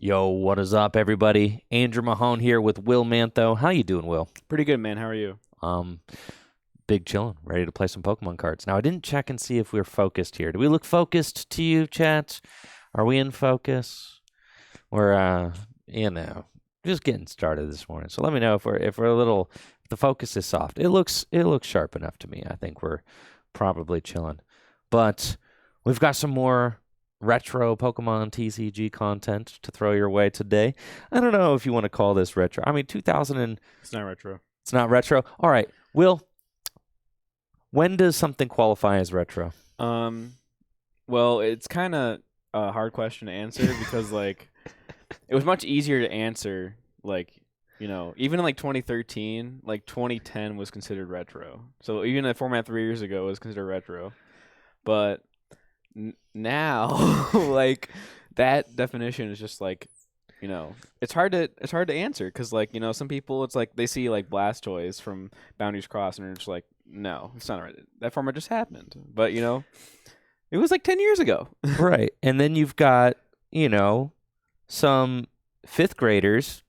Yo, what is up, everybody? Andrew Mahone here with Will Mantho. How you doing, Will? Pretty good, man. How are you? Um, big chillin', ready to play some Pokemon cards. Now, I didn't check and see if we're focused here. Do we look focused to you, chat? Are we in focus? We're, just getting started this morning. So let me know if we're a little. If the focus is soft. It looks sharp enough to me. I think we're probably chilling, but we've got some more retro Pokemon TCG content to throw your way today. I don't know if you want to call this retro. I mean, 2000 and It's not retro. it's not retro. All right, Will, when does something qualify as retro? Well, it's kind of a hard question to answer because it was much easier to answer even in 2013, 2010 was considered retro. So even the format 3 years ago was considered retro. But now that definition is just it's hard to answer because some people it's like they see Blastoise from Boundaries Cross and they're just like, no, it's not right. That format just happened. But it was 10 years ago. Right. And then you've got, some fifth graders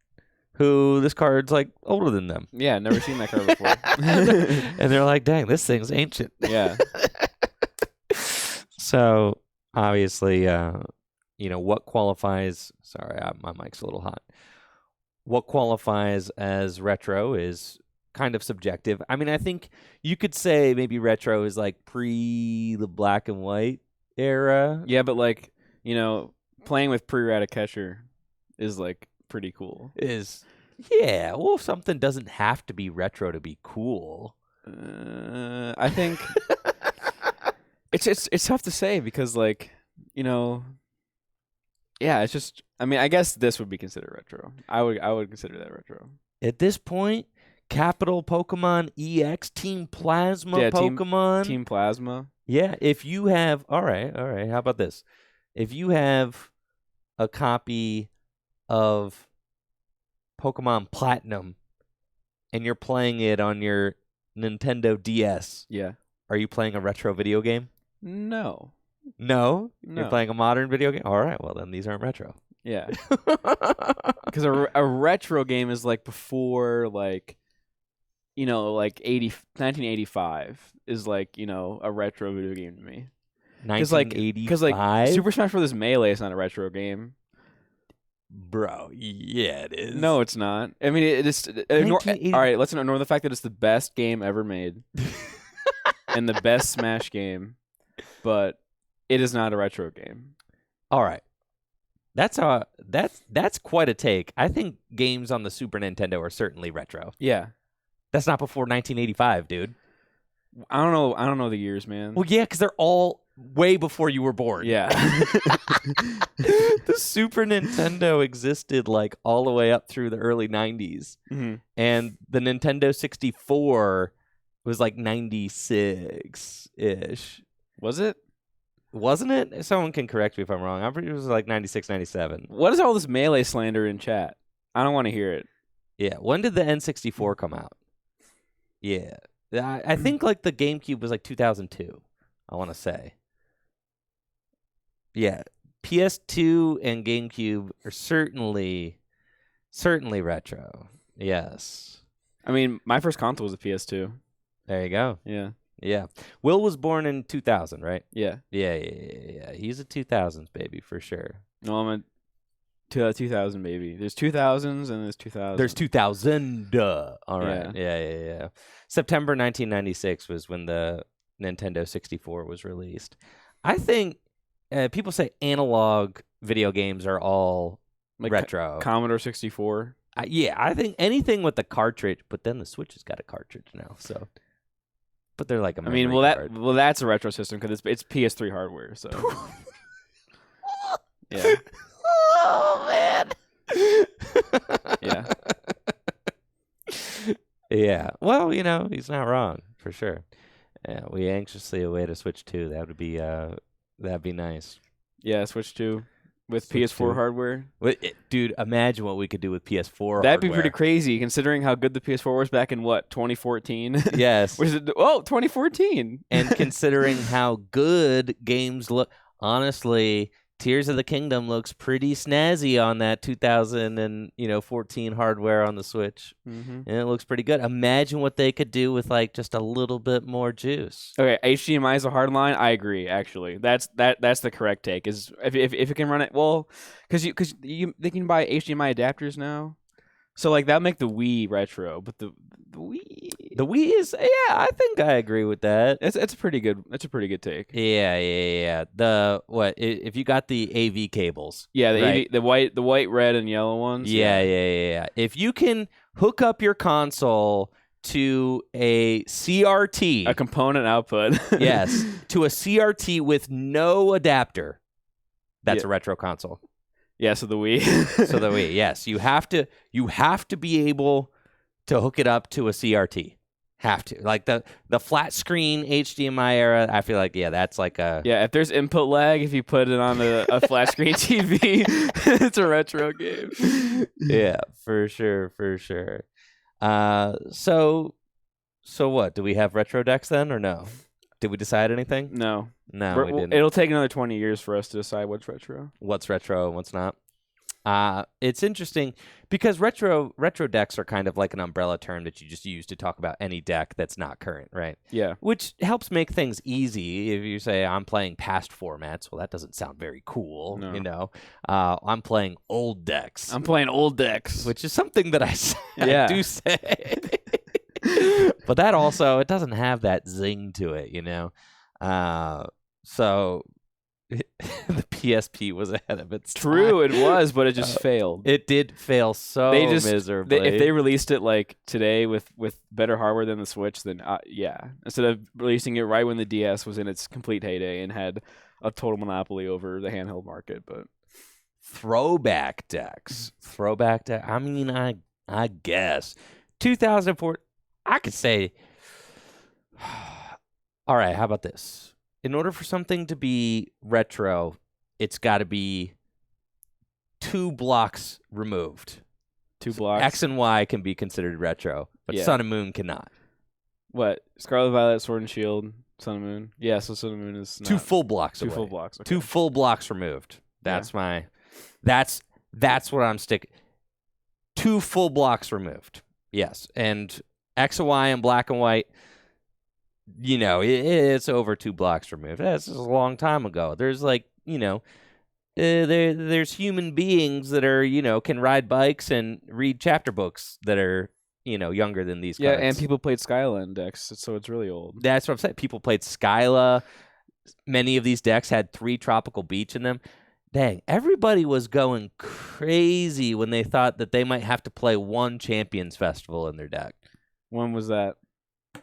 who this card's older than them. Yeah, never seen that card before. And they're like, dang, this thing's ancient. Yeah. So obviously, what qualifies, sorry, my mic's a little hot. What qualifies as retro is kind of subjective. I mean, I think you could say maybe retro is pre the black and white era. Yeah, but playing with pre-errata catcher is pretty cool. Yeah, well, something doesn't have to be retro to be cool. I think it's tough to say because yeah, it's just I mean, I guess this would be considered retro. I would consider that retro. At this point, Capital Pokemon EX Team Plasma Pokemon. Team Plasma. Yeah, if you have all right, how about this? If you have a copy of Pokemon Platinum and you're playing it on your Nintendo DS, yeah, are you playing a retro video game? No. No? You're playing a modern video game? All right, well then these aren't retro. Yeah. Because a retro game is before 1985 is a retro video game to me. 1985? Because Super Smash Bros. Melee is not a retro game. Bro, yeah, it is. No, it's not. I mean, it is. All right, let's ignore the fact that it's the best game ever made and the best Smash game, but it is not a retro game. All right, that's quite a take. I think games on the Super Nintendo are certainly retro. Yeah, that's not before 1985, dude. I don't know the years, man. Well, yeah, because they're all way before you were born. Yeah. The Super Nintendo existed all the way up through the early 90s. Mm-hmm. And the Nintendo 64 was 96-ish. Was it? Wasn't it? Someone can correct me if I'm wrong. I'm pretty sure it was 96, 97. What is all this Melee slander in chat? I don't want to hear it. Yeah. When did the N64 come out? Yeah. I think the GameCube was 2002, I want to say. Yeah. PS2 and GameCube are certainly retro. Yes. I mean, my first console was a PS2. There you go. Yeah. Yeah. Will was born in 2000, right? Yeah. Yeah. He's a 2000s baby for sure. No, I'm a 2000 baby. There's 2000s and there's 2000. There's 2000. All right. Yeah. September 1996 was when the Nintendo 64 was released. I think people say analog video games are all retro. Commodore 64. Yeah, I think anything with the cartridge, but then the Switch has got a cartridge now, so. But they're a memory card. That's a retro system because it's PS3 hardware. So. Yeah. Oh man. Yeah. Yeah. Well, he's not wrong for sure. Yeah, we anxiously await a Switch 2. That'd be nice. Yeah, Switch 2 with Switch PS4 2. Hardware. Dude, imagine what we could do with PS4 That'd hardware. Be pretty crazy considering how good the PS4 was back in 2014? Yes. 2014. And considering how good games look, honestly, Tears of the Kingdom looks pretty snazzy on that 2014 hardware on the Switch, Mm-hmm. and it looks pretty good. Imagine what they could do with like just a little bit more juice. Okay, HDMI is a hard line. I agree. Actually, that's the correct take. Is if it can run it well, because they can buy HDMI adapters now, so like that'll make the Wii retro. But the Wii is, yeah, I think I agree with that. it's a pretty good take. Yeah. If you got the AV cables? Yeah, the right? the white, red, and yellow ones. Yeah. If you can hook up your console to a CRT, a component output. yes, to a CRT with no adapter, that's Yeah. a retro console. Yeah, so the Wii. So the Wii, yes, you have to be able to hook it up to a CRT. Have to, like the flat screen HDMI era. I feel like, yeah, that's like a Yeah, if there's input lag, if you put it on a flat screen TV, it's a retro game. yeah, for sure. So what? Do we have retro decks then, or no? Did we decide anything? No, No, we didn't. It'll take another 20 years for us to decide what's retro. What's retro and what's not? It's interesting because retro decks are kind of like an umbrella term that you just use to talk about any deck that's not current, right? Yeah. Which helps make things easy. If you say I'm playing past formats, well, that doesn't sound very cool, No. you know. I'm playing old decks, I'm playing old decks. which is something that I Yeah. do say. But that also, it doesn't have that zing to it, you know. So the PSP was ahead of its True, time. it was, but it just failed. It did fail so They just- miserably. If they released it like today with better hardware than the Switch, then yeah. Instead of releasing it right when the DS was in its complete heyday and had a total monopoly over the handheld market, but Throwback decks. I mean, I guess 2004. I could say. All right, how about this? In order for something to be retro, it's got to be 2 blocks removed. 2 blocks. X and Y can be considered retro, but Yeah. Sun and Moon cannot. What? Scarlet Violet, Sword and Shield, Sun and Moon. Yeah, so Sun and Moon is 2 not- full blocks 2 away. full blocks. Okay. 2 full blocks removed. That's that's what I'm sticking. 2 full blocks removed. Yes, and X and Y and black and white. You know, it's over 2 blocks removed. That's a long time ago. There's like, you know, there's human beings that are, you know, can ride bikes and read chapter books that are, you know, younger than these Yeah, cards. and people played Skyline decks, so it's really old. That's what I'm saying. People played Skyla. Many of these decks had 3 Tropical Beach in them. Dang, everybody was going crazy when they thought that they might have to play 1 Champions Festival in their deck. When was that?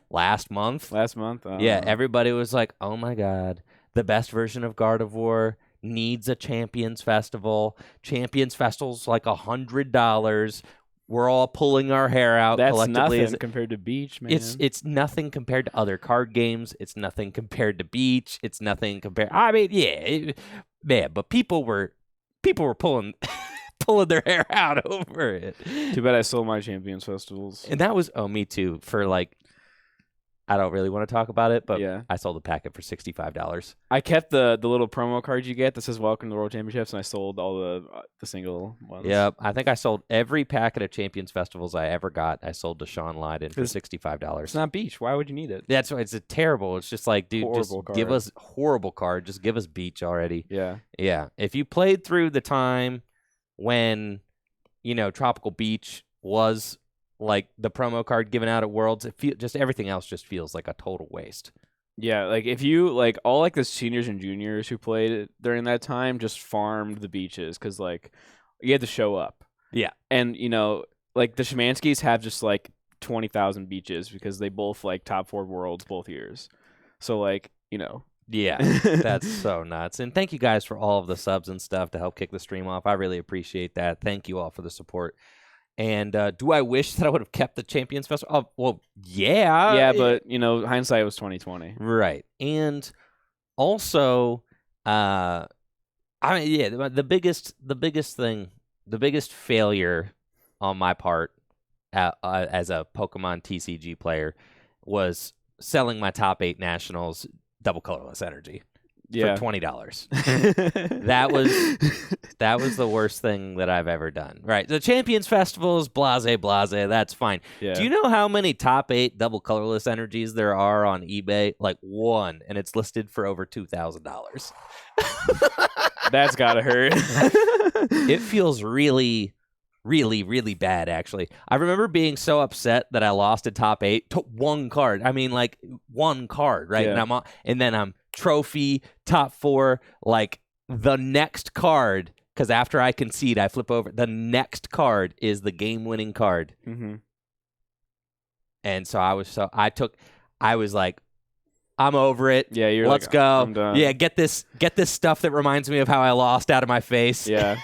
Last month? Last month? Yeah, everybody was like, oh my God, the best version of Gardevoir needs a Champions Festival. Champions Festival's like $100. We're all pulling our hair out That's collectively. nothing compared to Beach, man. It's nothing compared to other card games. It's nothing compared to Beach. It's nothing compared. I mean, yeah, man, but people were pulling pulling their hair out over it. Too bad I sold my Champions Festivals. And that was me too. For like, I don't really want to talk about it, but Yeah. I sold the packet for $65. I kept the little promo card you get that says "Welcome to the World Championships," and I sold all the single ones. Yep, I think I sold every packet of Champions Festivals I ever got. I sold to Sean Lyden for $65. It's not Beach. Why would you need it? That's why it's a terrible. It's just like, dude, Horrible just give card. us horrible card. Just give us Beach already. Yeah. Yeah, if you played through the time when, you know, Tropical Beach was like the promo card given out at Worlds, just everything else just feels like a total waste. Yeah, like if you like all like the seniors and juniors who played it during that time just farmed the beaches because like you had to show up. Yeah. And you know, like the Szymanskis have just like 20,000 beaches because they both like top 4 worlds both years. So like, you know. Yeah, that's so nuts. And thank you guys for all of the subs and stuff to help kick the stream off. I really appreciate that. Thank you all for the support. And do I wish that I would have kept the Champions Festival? Oh, well, yeah. Yeah, but you know, hindsight was 2020. Right. And also, I mean, yeah, the biggest failure on my part as a Pokemon TCG player was selling my top 8 nationals double colorless energy. Yeah. for $20. That was the worst thing that I've ever done. Right. The Champions Festivals, blase. That's fine. Yeah. Do you know how many top 8 double colorless energies there are on eBay? Like 1, and it's listed for over $2,000. That's gotta hurt. It feels really, really, really bad, actually. I remember being so upset that I lost a top 8 to 1 card. I mean, like 1 card, right? Yeah. And then I'm trophy, top 4, like the next card, because after I concede, I flip over. The next card is the game-winning card. Mm-hmm. And so I was like, I'm over it. Yeah, you're Let's like, go. I'm done. Yeah, get this stuff that reminds me of how I lost out of my face. Yeah.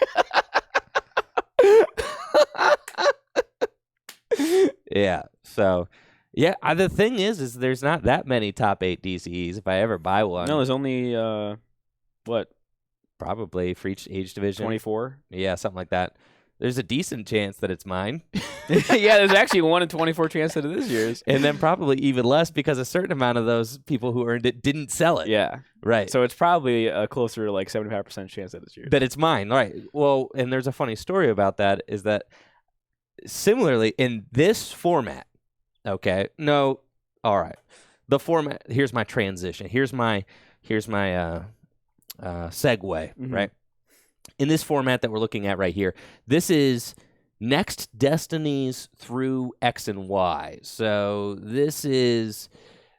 Yeah. So, yeah. The thing is there's not that many top 8 DCEs. If I ever buy one, No, there's only what? Probably for each age division. 24. Yeah, something like that. There's a decent chance that it's mine. Yeah, there's actually 1 in 24 chance that it is yours. And then probably even less because a certain amount of those people who earned it didn't sell it. Yeah. Right. So it's probably a closer to like 75% chance that it's yours. That it's mine. Right. Well, and there's a funny story about that is that similarly in this format, okay, no, all right. The format, here's my transition. Here's my segue, right? In this format that we're looking at right here, this is next destinies through X and Y. So this is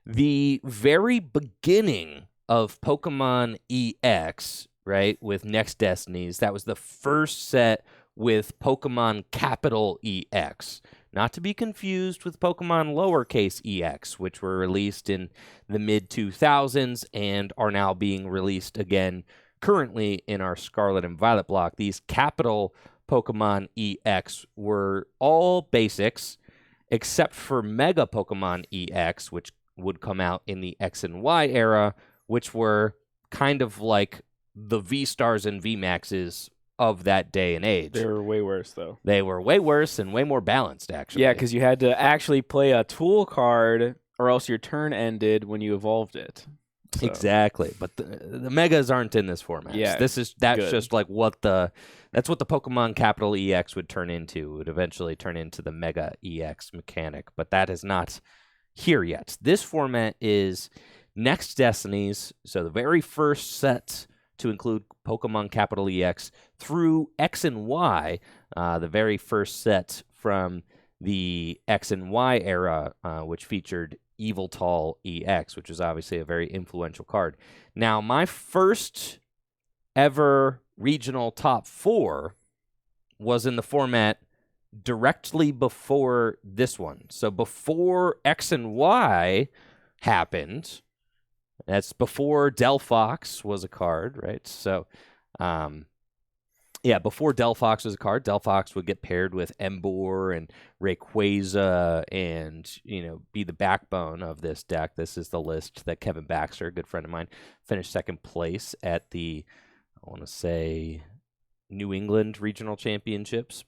the very beginning of Pokemon EX, right, with next destinies. That was the first set with Pokemon capital EX. Not to be confused with Pokemon lowercase EX, which were released in the mid-2000s and are now being released again currently in our Scarlet and Violet block. These capital Pokemon EX were all basics, except for Mega Pokemon EX, which would come out in the X and Y era, which were kind of like the V-Stars and V-Maxes of that day and age. They were way worse, though. They were way worse and way more balanced, actually. Yeah, because you had to actually play a tool card or else your turn ended when you evolved it. So. Exactly. But the Megas aren't in this format. Yeah, that's good. just like that's what the Pokemon capital EX would turn into. It would eventually turn into the Mega EX mechanic, but that is not here yet. This format is Next Destinies, so the very first set to include Pokemon capital EX through X and Y, the very first set from the X and Y era, which featured Yveltal EX, which is obviously a very influential card. Now, my first ever regional top 4 was in the format directly before this one. So before X and Y happened, that's before Delphox was a card, right? So, before Delphox was a card, Delphox would get paired with Emboar and Rayquaza and, be the backbone of this deck. This is the list that Kevin Baxter, a good friend of mine, finished second place at the, I want to say, New England Regional Championships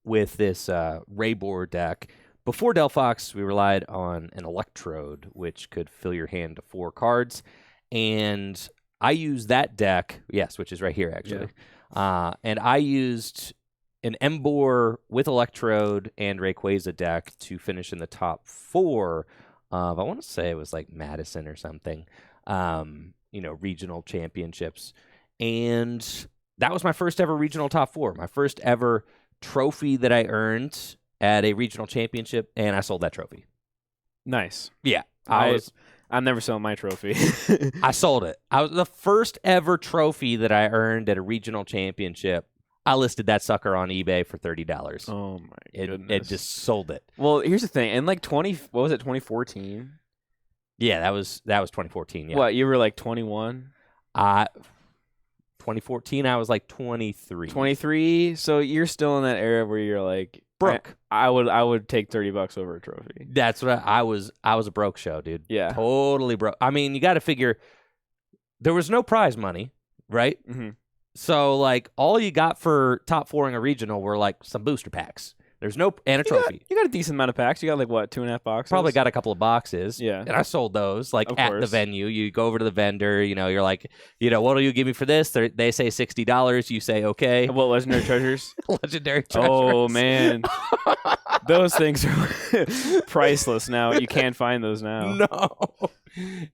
with this Raybor deck. Before Delphox, we relied on an Electrode, which could fill your hand to 4 cards. And I used that deck, yes, which is right here, actually. Yeah. And I used an Emboar with Electrode and Rayquaza deck to finish in the top 4 of, I want to say it was like Madison or something, regional championships. And that was my first ever regional top 4, my first ever trophy that I earned at a regional championship, and I sold that trophy. Nice. Yeah. I'm never selling my trophy. I sold it. I was the first ever trophy that I earned at a regional championship. I listed that sucker on eBay for $30. Oh my goodness. It just sold it. Well, here's the thing. In like 2014? Yeah, that was 2014, yeah. What, you were like 21? 2014, I was like 23. 23? So you're still in that era where you're like broke. I would take $30 over a trophy. That's what I was a broke show, dude. Yeah. Totally broke. I mean, you got to figure there was no prize money, right? Mm-hmm. So like all you got for top 4ing a regional were like some booster packs, There's no and a trophy. You got a decent amount of packs. You got like what, 2.5 boxes? Probably got a couple of boxes. Yeah. And I sold those like Of at the course. venue. You go over to the vendor, you're like, what do you give me for this? They say $60. You say, okay. What, legendary treasures? Legendary treasures. Oh, man. Those things are priceless now. You can't find those now. No.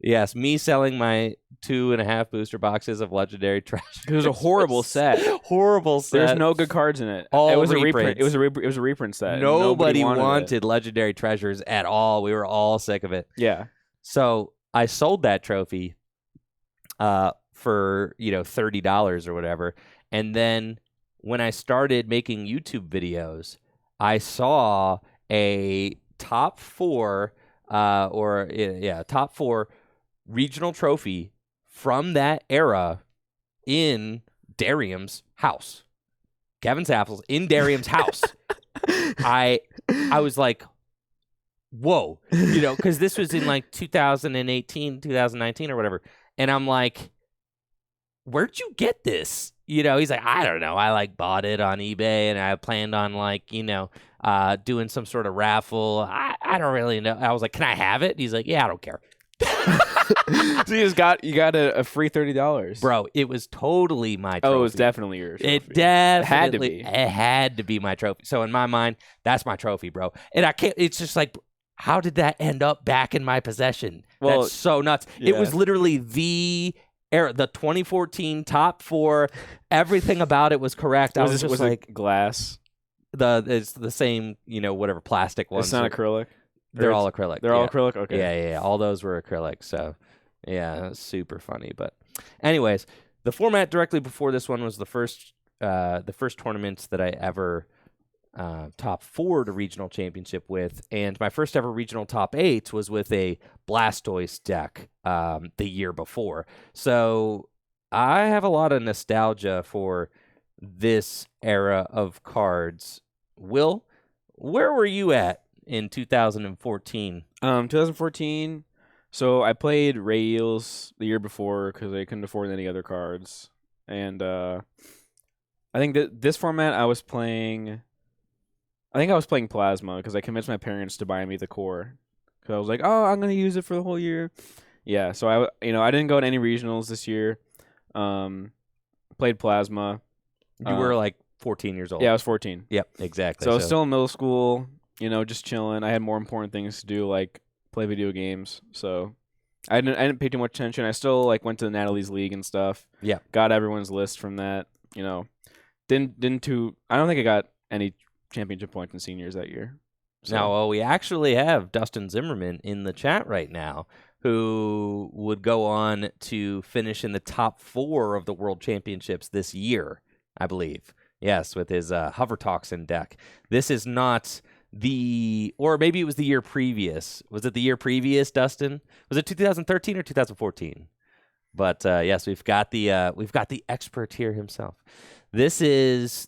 Yes, me selling my 2.5 booster boxes of legendary treasures. It was a horrible set. Horrible set. There's no good cards in it. All it was reprints. a reprint. It was a reprint set. Nobody wanted wanted legendary treasures at all. We were all sick of it. Yeah. So I sold that trophy for $30 or whatever. And then when I started making YouTube videos, I saw a top 4 top 4 regional trophy from that era in Darium's house. Kevin's Apples in Darium's house. I was like, whoa, because this was in like 2018, 2019 or whatever. And I'm like, where'd you get this? He's like, I don't know. I like bought it on eBay and I planned on doing some sort of raffle. I don't really know. I was like, can I have it? And he's like, yeah, I don't care. So you got a free $30. Bro, it was totally my trophy. Oh, it was definitely yours. It definitely had to be. It had to be my trophy. So in my mind, that's my trophy, bro. And I can't. It's just like, how did that end up back in my possession? Well, that's so nuts. yeah. It was literally the era, the 2014 top 4. Everything about it was correct. I was just like, it glass? it's the same, whatever plastic ones. It's not acrylic. They're all acrylic. They're all acrylic. Okay. Yeah. All those were acrylic. So, yeah, super funny. But, anyways, the format directly before this one was the first tournament that I ever top 4 to regional championship with, and my first ever regional top 8 was with a Blastoise deck the year before. So, I have a lot of nostalgia for this era of cards. Will, where were you at in 2014? 2014. So I played Rails the year before because I couldn't afford any other cards, and I think that this format I was playing Plasma because I convinced my parents to buy me the core because I was like, oh, I'm gonna use it for the whole year. Yeah. So I didn't go to any regionals this year. Played Plasma. You were like 14 years old. Yeah, I was 14. Yep, exactly. So I was still in middle school, just chilling. I had more important things to do, like play video games. So I didn't pay too much attention. I still went to the Natalie's League and stuff. Yeah. Got everyone's list from that. I don't think I got any championship points in seniors that year. So. Now, we actually have Dustin Zimmerman in the chat right now, who would go on to finish in the top 4 of the World Championships this year, I believe. Yes, with his Hovertoxin deck. This is not or maybe it was the year previous. Was it the year previous, Dustin? Was it 2013 or 2014? But yes, we've got the expert here himself. This is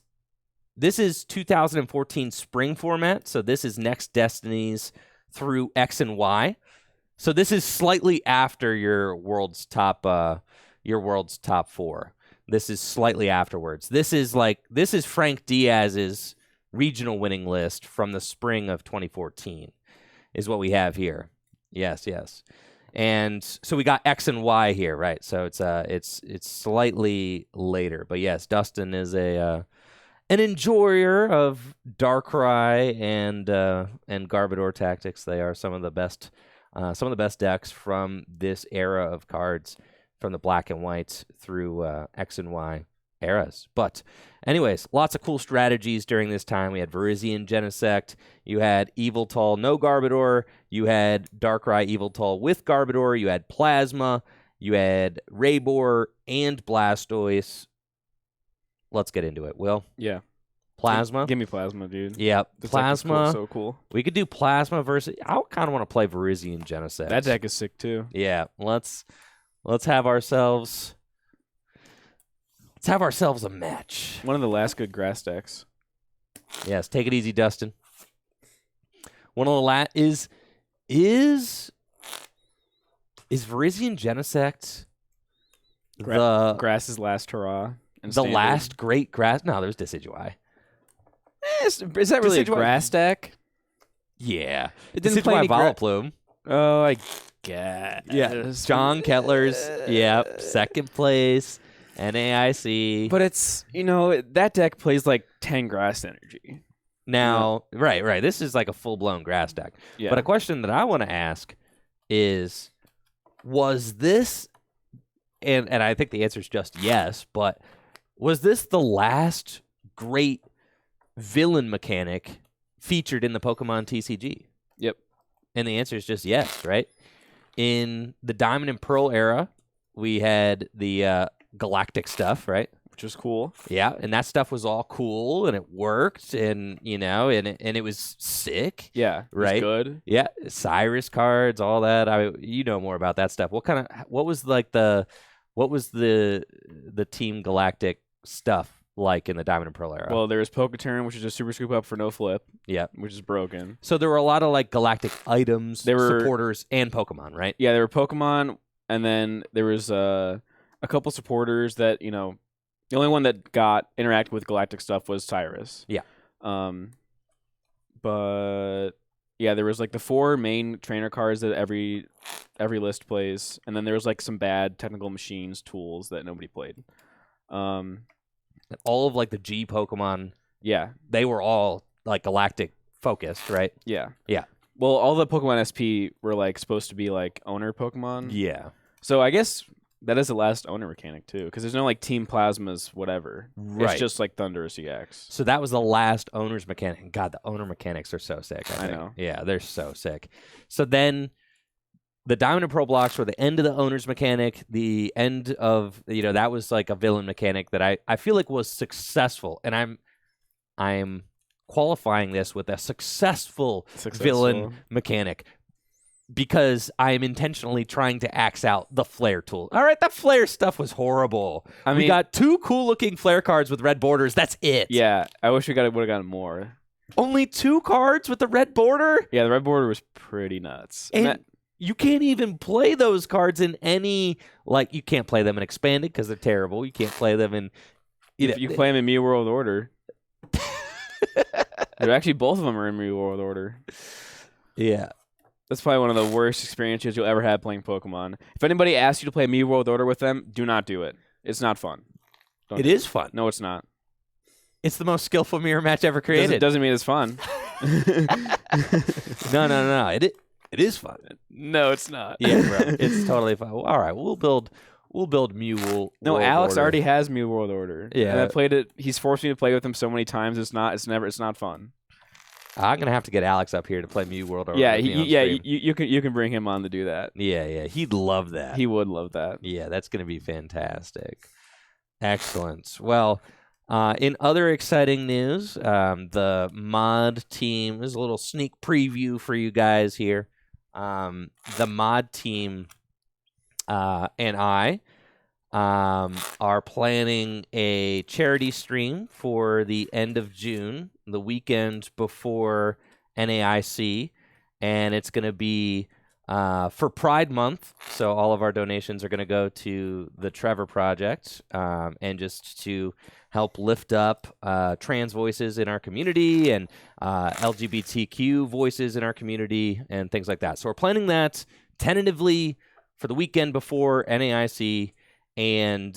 2014 spring format. So this is Next Destinies through X and Y. So this is slightly after your world's top 4. This is slightly afterwards. This is Frank Diaz's regional winning list from the spring of 2014 is what we have here. Yes. And so we got X and Y here, right? So it's slightly later. But yes, Dustin is an enjoyer of Darkrai and Garbodor tactics. They are some of the best decks from this era of cards, from the black and white through X and Y eras. But anyways, lots of cool strategies during this time. We had Virizion, Genesect. You had Yveltal, no Garbodor. You had Darkrai, Yveltal with Garbodor. You had Plasma. You had Raybor and Blastoise. Let's get into it, Will. Yeah. Plasma. Give me Plasma, dude. Yeah, This Plasma. deck is cool, so cool. We could do Plasma versus... I kind of want to play Virizion, Genesect. That deck is sick, too. Yeah, let's have ourselves a match. One of the last good grass decks. Yes, take it easy, Dustin. One of the is Virizion Genesect Grass's last hurrah. The last great grass? No, there's Decidueye. Is that really a grass deck? Yeah. It didn't play any Vileplume. Oh, I guess. Yeah. John Kettler's, second place. NAIC. But it's, that deck plays like 10 grass energy. Now, right. This is like a full-blown grass deck. Yeah. But a question that I want to ask is, was this, and I think the answer is just yes, but was this the last great villain mechanic featured in the Pokemon TCG? Yep. And the answer is just yes, right? In the Diamond and Pearl era, we had the galactic stuff, right? Which was cool. Yeah, and that stuff was all cool, and it worked, and and it was sick. Yeah, right. It was good. Yeah, Cyrus cards, all that. You know more about that stuff. What was the Team Galactic stuff like in the Diamond and Pearl era? Well, there was Poketurn, which is a super scoop up for no flip. Yeah, which is broken. So there were a lot of like galactic items, supporters, and Pokemon, right? Yeah, there were Pokemon, and then there was a couple supporters that the only one that got interact with galactic stuff was Cyrus. Yeah. But yeah, there was like the 4 main trainer cards that every list plays, and then there was like some bad technical machines tools that nobody played. All of like the G Pokemon, yeah, they were all like galactic focused, right? Yeah. Yeah. Well, all the Pokemon SP were like supposed to be like owner Pokemon. Yeah. So I guess that is the last owner mechanic too, because there's no like Team Plasmas, whatever. Right. It's just like Thunderous EX. So that was the last owner's mechanic. And God, the owner mechanics are so sick. I know. Yeah, they're so sick. So then the Diamond and Pearl blocks were the end of the owner's mechanic, the end of, that was like a villain mechanic that I feel like was successful. And I'm qualifying this with a successful villain mechanic, because I am intentionally trying to axe out the flare tool. All right, that flare stuff was horrible. We got 2 cool-looking flare cards with red borders. That's it. Yeah, I wish would have gotten more. Only 2 cards with the red border? Yeah, the red border was pretty nuts. And you can't even play those cards in any, you can't play them in Expanded because they're terrible. You can't play them in... You play them in Mew World Order. They're actually, both of them are in Mew World Order. Yeah. That's probably one of the worst experiences you'll ever have playing Pokemon. If anybody asks you to play Mew World Order with them, do not do it. It's not fun. It is fun. No, it's not. It's the most skillful mirror match ever created. Doesn't mean it's fun. No. It is fun. No, it's not. Yeah, bro. It's totally fun. Well, all right, we'll build Mew World No, Alex Order. already has Mew World Order. Yeah. And I played it. He's forced me to play with him so many times. It's not fun. I'm gonna have to get Alex up here to play Mew World Order. Yeah, with me on stream. you can bring him on to do that. Yeah, he'd love that. He would love that. Yeah, that's gonna be fantastic. Excellent. Well, in other exciting news, the mod team, there's a little sneak preview for you guys here. The mod team and I are planning a charity stream for the end of June, the weekend before NAIC, and it's going to be for Pride Month. So all of our donations are going to go to the Trevor Project, and just to help lift up trans voices in our community and LGBTQ voices in our community and things like that. So we're planning that tentatively for the weekend before NAIC. And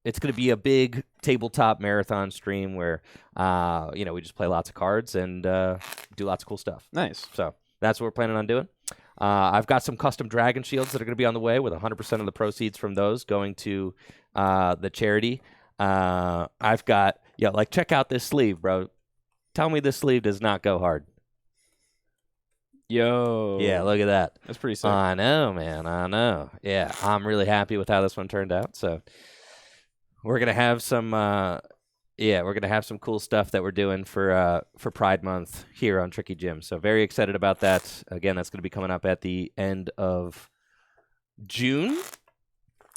it's going to be a big tabletop marathon stream where, we just play lots of cards and do lots of cool stuff. Nice. So that's what we're planning on doing. I've got some custom dragon shields that are going to be on the way, with 100% of the proceeds from those going to the charity. I've got, check out this sleeve, bro. Tell me this sleeve does not go hard. Yo. Yeah, look at that. That's pretty sick. I know, man. I know. Yeah, I'm really happy with how this one turned out. So we're gonna have some, cool stuff that we're doing for Pride Month here on Tricky Jim. So very excited about that. Again, that's gonna be coming up at the end of June.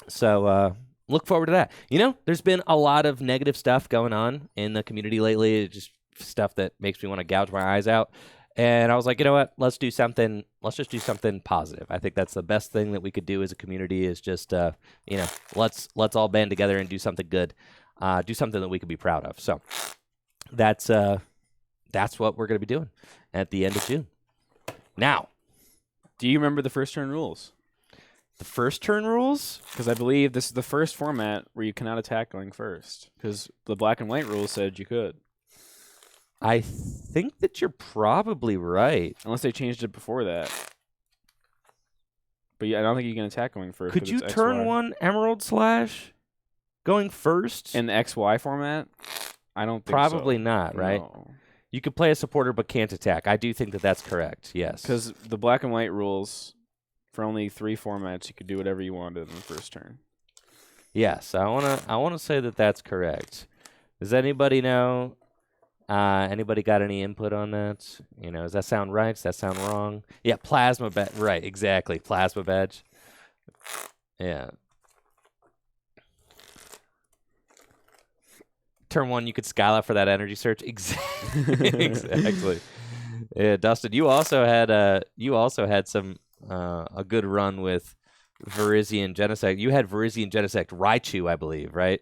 So look forward to that. There's been a lot of negative stuff going on in the community lately. Just stuff that makes me want to gouge my eyes out. And I was like, you know what? Let's just do something positive. I think that's the best thing that we could do as a community, is just, let's all band together and do something good, do something that we could be proud of. So that's that's what we're going to be doing at the end of June. Now, do you remember the first turn rules? The first turn rules? Because I believe this is the first format where you cannot attack going first. Because the black and white rules said you could. I think that you're probably right. Unless they changed it before that. But yeah, I don't think you can attack going first. Could you turn one Emerald Slash going first? In the XY format? I don't think Probably so. not, right? No. You could play a supporter but can't attack. I do think that that's correct, yes. Because the black and white rules, for only 3 formats, you could do whatever you wanted in the first turn. Yes, I wanna say that that's correct. Does anybody know? Anybody got any input on that? You know, does that sound right? Does that sound wrong? Yeah, Plasma Badge. Right, exactly. Plasma Badge. Yeah. Turn 1, you could Skylab for that energy search. Exactly. Yeah, Dustin, you also had some a good run with Virizion Genesect. You had Virizion Genesect Raichu, I believe, right?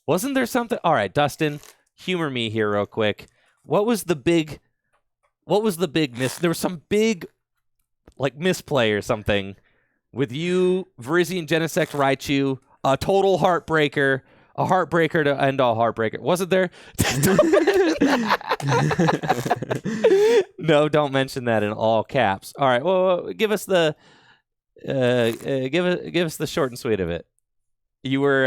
Wasn't there something? All right, Dustin, humor me here real quick. What was the big miss? There was some big misplay or something with you, Virizion Genesect Raichu, a total heartbreaker. A heartbreaker to end all heartbreaker. Wasn't there? No, don't mention that in all caps. All right. Well, give us the give us the short and sweet of it. You were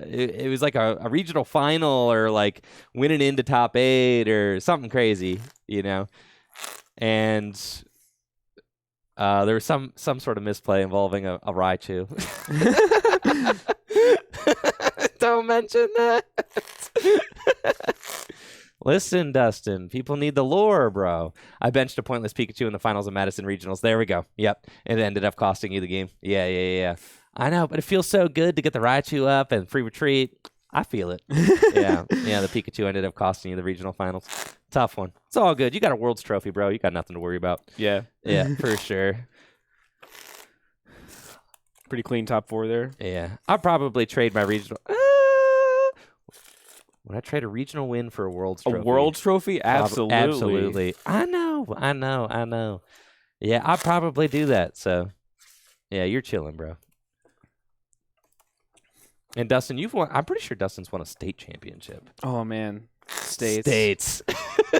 it was like a regional final or like winning into top 8 or something crazy, you know. And there was some sort of misplay involving a Raichu. Don't mention that. Listen, Dustin, people need the lore, bro. I benched a pointless Pikachu in the finals of Madison Regionals. There we go. Yep. It ended up costing you the game. Yeah. I know, but it feels so good to get the Raichu up and free retreat. I feel it. Yeah, the Pikachu ended up costing you the regional finals. Tough one. It's all good. You got a World's Trophy, bro. You got nothing to worry about. Yeah. Yeah, for sure. Pretty clean top 4 there. Yeah. I'll probably trade my regional. Would I trade a regional win for a World's Trophy? A World's Trophy? Absolutely. Absolutely. I know. Yeah, I'll probably do that. So, yeah, you're chilling, bro. And Dustin, you've won. I'm pretty sure Dustin's won a state championship. Oh, man. States.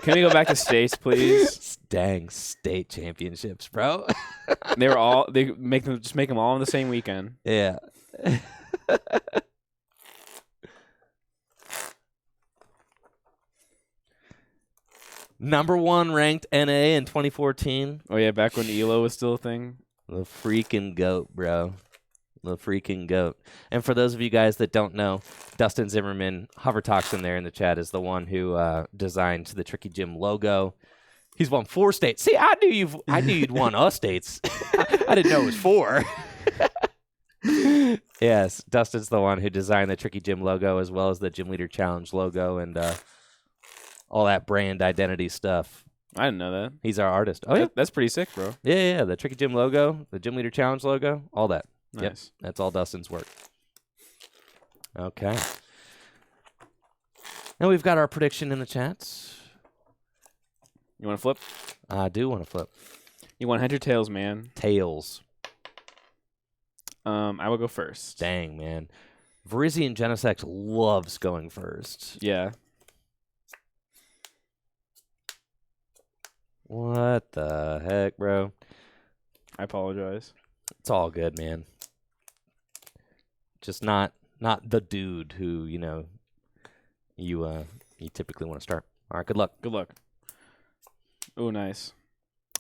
Can we go back to states, please? Dang, state championships, bro. They make them all in the same weekend. Yeah. Number 1 ranked NA in 2014. Oh yeah, back when ELO was still a thing. The freaking GOAT, bro. The freaking GOAT. And for those of you guys that don't know, Dustin Zimmerman, Hovertoxin there in the chat, is the one who designed the Tricky Gym logo. He's won 4 states. See, I knew you'd won us states. I didn't know it was 4. Yes, Dustin's the one who designed the Tricky Gym logo as well as the Gym Leader Challenge logo and all that brand identity stuff. I didn't know that. He's our artist. Oh, yeah. That's pretty sick, bro. Yeah. The Tricky Gym logo, the Gym Leader Challenge logo, all that. Nice. Yep, that's all Dustin's work. Okay. Now we've got our prediction in the chats. You want to flip? I do want to flip. You want head or tails, man? Tails. I will go first. Dang, man. Virizion Genesect loves going first. Yeah. What the heck, bro? I apologize. It's all good, man. Just not the dude who, you typically want to start. All right, good luck. Good luck. Oh, nice.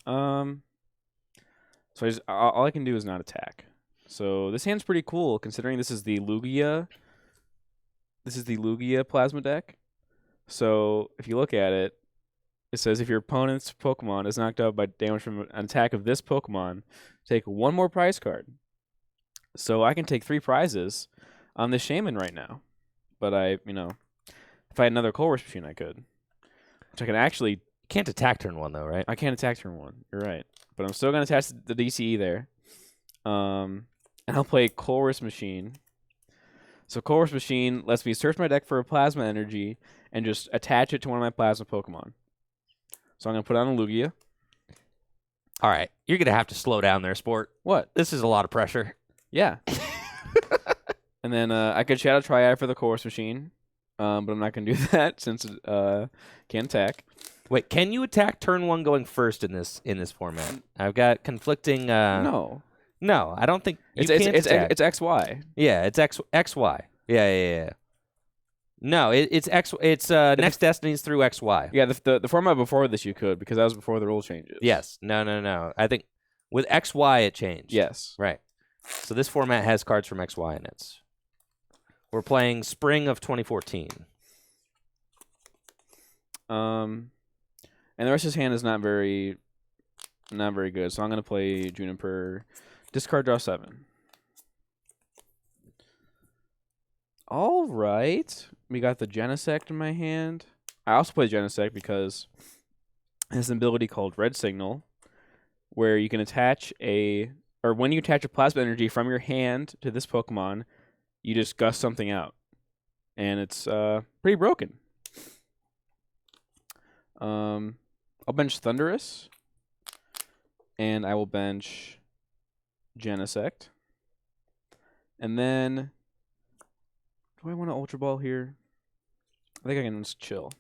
So all I can do is not attack. So this hand's pretty cool, considering this is the Lugia. This is the Lugia Plasma deck. So if you look at it, it says if your opponent's Pokemon is knocked out by damage from an attack of this Pokemon, take 1 more prize card. So I can take 3 prizes on this Shaman right now. But if I had another Colress machine, I could. Which I can actually... Can't attack turn 1, though, right? I can't attack turn 1. You're right. But I'm still going to attach the DCE there. And I'll play Colress machine. So Colress Machine lets me search my deck for a Plasma Energy and just attach it to one of my Plasma Pokemon. So I'm going to put on a Lugia. All right. You're going to have to slow down there, sport. What? This is a lot of pressure. Yeah. And then I could Shadow Triad for the Colress Machine, but I'm not going to do that since it can't attack. Wait, can you attack turn 1 going first in this format? I've got conflicting... No. No, I don't think you It's can't attack. it's XY. Yeah, it's XY. Yeah. No, it's X. It's Next Destinies through XY. Yeah, the format before this you could, because that was before the rule changes. Yes. No. I think with XY it changed. Yes. Right. So this format has cards from XY in it. We're playing spring of 2014. And the rest of his hand is not very good. So I'm gonna play Juniper, discard, draw 7. All right, we got the Genesect in my hand. I also play Genesect because it has an ability called Red Signal, where you can attach when you attach a Plasma Energy from your hand to this Pokemon, you just gust something out, and it's pretty broken. I'll bench Thunderous, and I will bench Genesect, and then do I want to Ultra Ball here? I think I can just chill.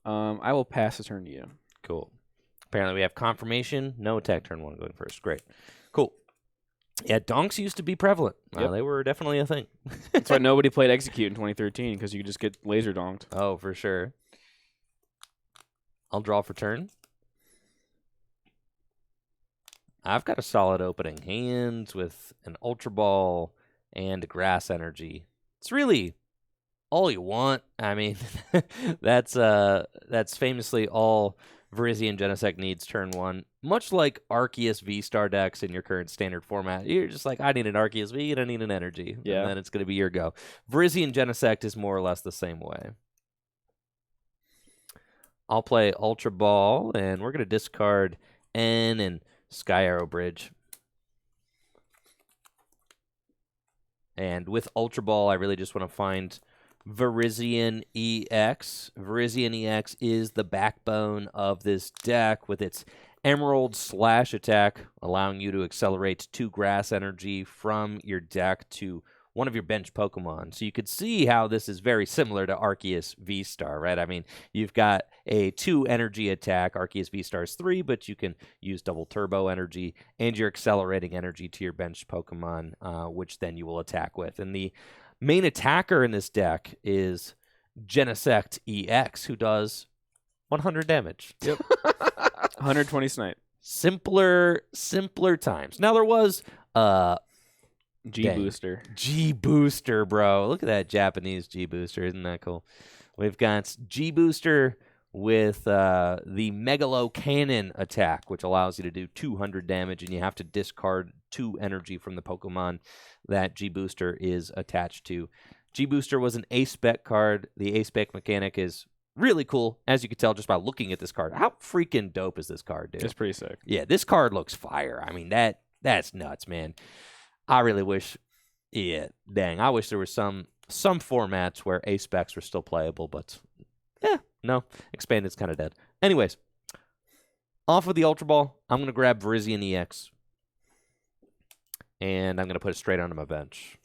I will pass the turn to you. Cool. Apparently we have confirmation. No attack turn 1 going first. Great. Cool. Yeah, donks used to be prevalent. Yep. They were definitely a thing. That's why nobody played Execute in 2013, because you could just get laser donked. Oh, for sure. I'll draw for turn. I've got a solid opening hand with an Ultra Ball and a Grass Energy. It's really all you want. I mean, that's famously all Virizion Genesect needs turn 1. Much like Arceus V-Star decks in your current standard format, you're just like, I need an Arceus V and I need an Energy. Yeah. And then it's going to be your go. Virizion Genesect is more or less the same way. I'll play Ultra Ball, and we're going to discard N and Sky Arrow Bridge. And with Ultra Ball, I really just want to find Virizion EX. Virizion EX is the backbone of this deck with its Emerald Slash attack, allowing you to accelerate 2 Grass Energy from your deck to one of your bench Pokemon. So you could see how this is very similar to Arceus V-Star, right? I mean, you've got a 2 energy attack. Arceus V-Star is 3, but you can use double turbo energy, and you're accelerating energy to your bench Pokemon, which then you will attack with. And the main attacker in this deck is Genesect EX, who does 100 damage. Yep. 120 snipe. Simpler times. Now there was G-Booster. G-Booster, bro. Look at that Japanese G-Booster. Isn't that cool? We've got G-Booster with the Megalo Cannon attack, which allows you to do 200 damage, and you have to discard 2 energy from the Pokemon that G-Booster is attached to. G-Booster was an ace-spec card. The ace-spec mechanic is really cool, as you can tell just by looking at this card. How freaking dope is this card, dude? It's pretty sick. Yeah, this card looks fire. I mean, that's nuts, man. I really wish, I wish there were some formats where ace specs were still playable, but no, expanded's kind of dead. Anyways, off of the Ultra Ball, I'm going to grab Virizion EX, and I'm going to put it straight onto my bench.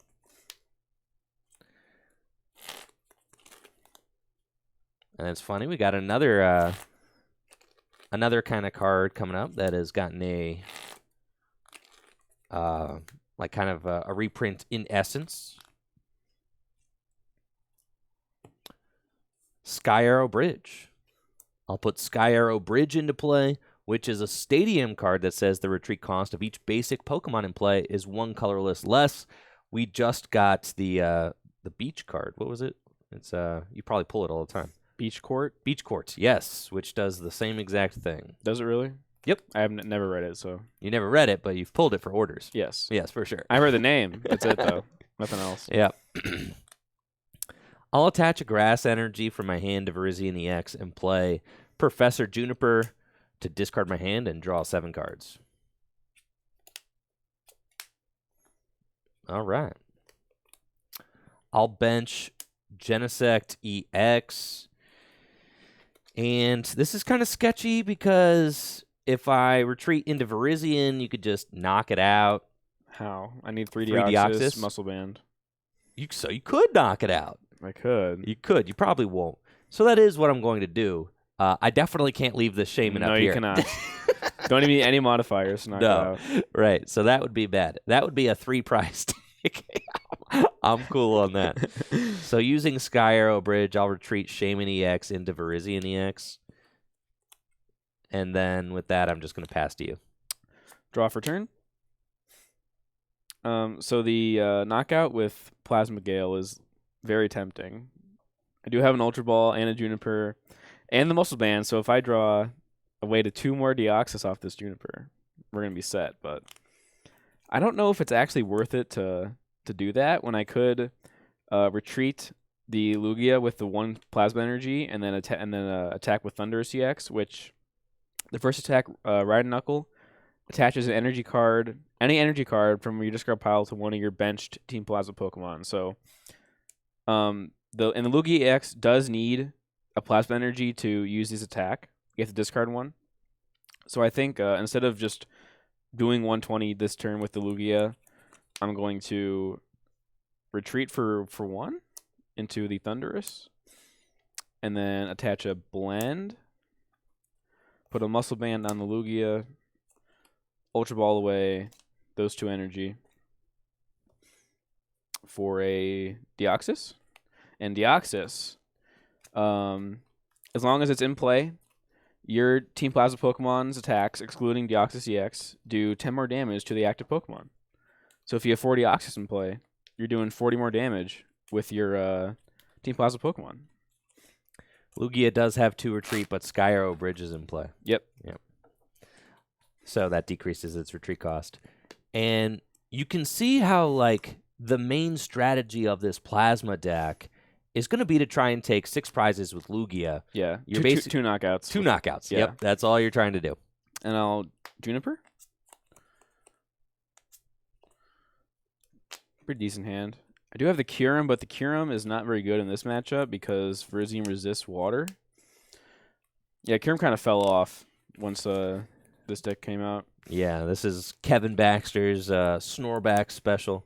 And it's funny, we got another kind of card coming up that has gotten a a reprint in essence. Sky Arrow Bridge. I'll put Sky Arrow Bridge into play, which is a stadium card that says the retreat cost of each basic Pokemon in play is 1 colorless less. We just got the beach card. What was it? It's you probably pull it all the time. Beach Court? Beach Court, yes, which does the same exact thing. Does it really? Yep. I have never read it, so. You never read it, but you've pulled it for orders. Yes. Yes, for sure. I heard the name. That's it, though. Nothing else. Yeah. I'll attach a Grass Energy from my hand to Virizion EX and play Professor Juniper to discard my hand and draw 7 cards. All right. I'll bench Genesect EX. And this is kind of sketchy because if I retreat into Virizion, you could just knock it out. How? I need 3 3 Deoxys, Deoxys? Muscle Band. So you could knock it out. I could. You could. You probably won't. So that is what I'm going to do. I definitely can't leave this Shaman up here. No, you cannot. Don't even need any modifiers to knock it out. Right. So that would be bad. That would be a 3-price tick. I'm cool on that. So using Sky Arrow Bridge, I'll retreat Shaman EX into Virizion EX. And then with that, I'm just going to pass to you. Draw for turn. So the knockout with Plasma Gale is very tempting. I do have an Ultra Ball and a Juniper and the Muscle Band, so if I draw away to 2 more Deoxys off this Juniper, we're going to be set. But I don't know if it's actually worth it to do that when I could retreat the Lugia with the 1 Plasma Energy and then attack with Thunderous EX, which the first attack, Ride Knuckle, attaches an energy card, any energy card from your discard pile to one of your benched Team Plasma Pokemon. So, the Lugia EX does need a Plasma Energy to use this attack. You have to discard one. So I think instead of just doing 120 this turn with the Lugia, I'm going to retreat for 1 into the Thunderous, and then attach a Blend. Put a Muscle Band on the Lugia. Ultra Ball away those 2 energy for a Deoxys. And Deoxys, as long as it's in play, your Team Plasma Pokemon's attacks, excluding Deoxys EX, do 10 more damage to the active Pokemon. So if you have 4 Deoxys in play, you're doing 40 more damage with your Team Plasma Pokemon. Lugia does have 2 retreat, but Sky Arrow Bridge is in play. Yep. So that decreases its retreat cost. And you can see how, like, the main strategy of this Plasma deck is going to be to try and take 6 prizes with Lugia. Yeah. You're two knockouts. 2 knockouts. Yeah. Yep. That's all you're trying to do. And I'll Juniper. Pretty decent hand. I do have the Kyurem, but the Kyurem is not very good in this matchup because Virizion resists water. Yeah, Kyurem kind of fell off once this deck came out. Yeah, this is Kevin Baxter's Snorback special.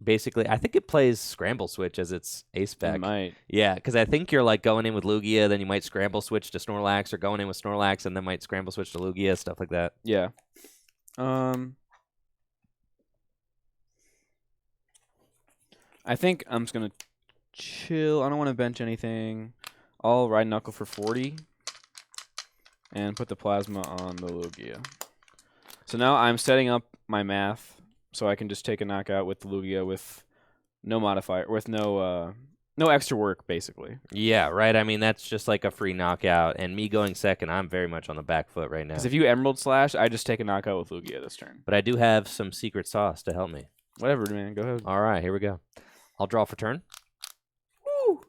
Basically, I think it plays Scramble Switch as its ace spec. It might. Yeah, because I think you're like going in with Lugia, then you might Scramble Switch to Snorlax, or going in with Snorlax and then might Scramble Switch to Lugia, stuff like that. Yeah. I think I'm just going to chill. I don't want to bench anything. I'll Ride Knuckle for 40 and put the Plasma on the Lugia. So now I'm setting up my math so I can just take a knockout with the Lugia with no modifier, with no extra work, basically. Yeah, right. I mean, that's just like a free knockout. And me going second, I'm very much on the back foot right now. Because if you Emerald Slash, I just take a knockout with Lugia this turn. But I do have some secret sauce to help me. Whatever, man. Go ahead. All right, here we go. I'll draw for turn. Woo!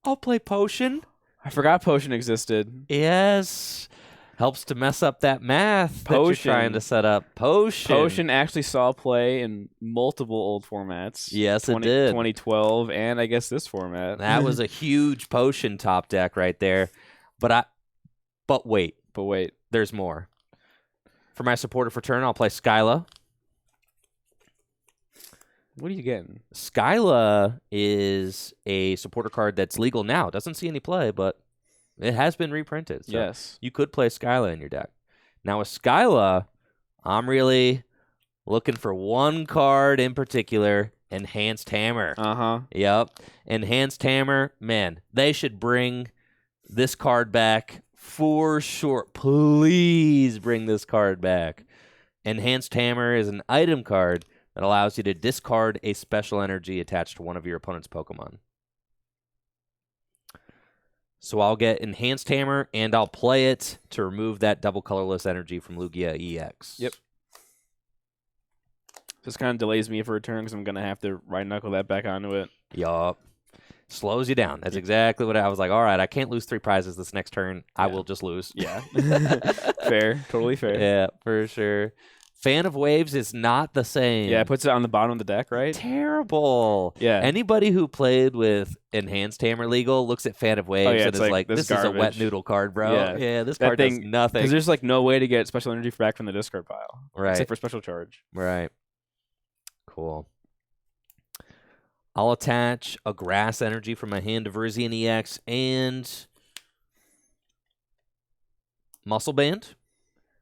I'll play Potion. I forgot Potion existed. Yes. Helps to mess up that math that you're trying to set up. Potion actually saw play in multiple old formats. Yes, it did. 2012, and I guess this format. That was a huge Potion top deck right there. But wait. There's more. For my supporter for turn, I'll play Skyla. What are you getting? Skyla is a supporter card that's legal now. Doesn't see any play, but it has been reprinted. So yes. You could play Skyla in your deck. Now with Skyla, I'm really looking for one card in particular, Enhanced Hammer. Uh-huh. Yep. Enhanced Hammer, man, they should bring this card back for sure. Please bring this card back. Enhanced Hammer is an item card that allows you to discard a special energy attached to one of your opponent's Pokemon. So I'll get Enhanced Hammer, and I'll play it to remove that double colorless energy from Lugia EX. Yep. This kind of delays me for a turn because I'm going to have to Ride Knuckle that back onto it. Yup. Slows you down. That's exactly what I was like. All right, I can't lose 3 prizes this next turn. I will just lose. Yeah. Fair. Totally fair. Yeah, for sure. Fan of Waves is not the same. Yeah, it puts it on the bottom of the deck, right? Terrible. Yeah. Anybody who played with Enhanced Hammer Legal looks at Fan of Waves yeah, and it's is like, this is a wet garbage. noodle card, bro. Yeah. Yeah, this That card does thing- nothing. Because there's like no way to get special energy back from the discard pile. Right. Except for special charge. Right. Cool. I'll attach a Grass Energy from my hand to Virizion EX and Muscle Band,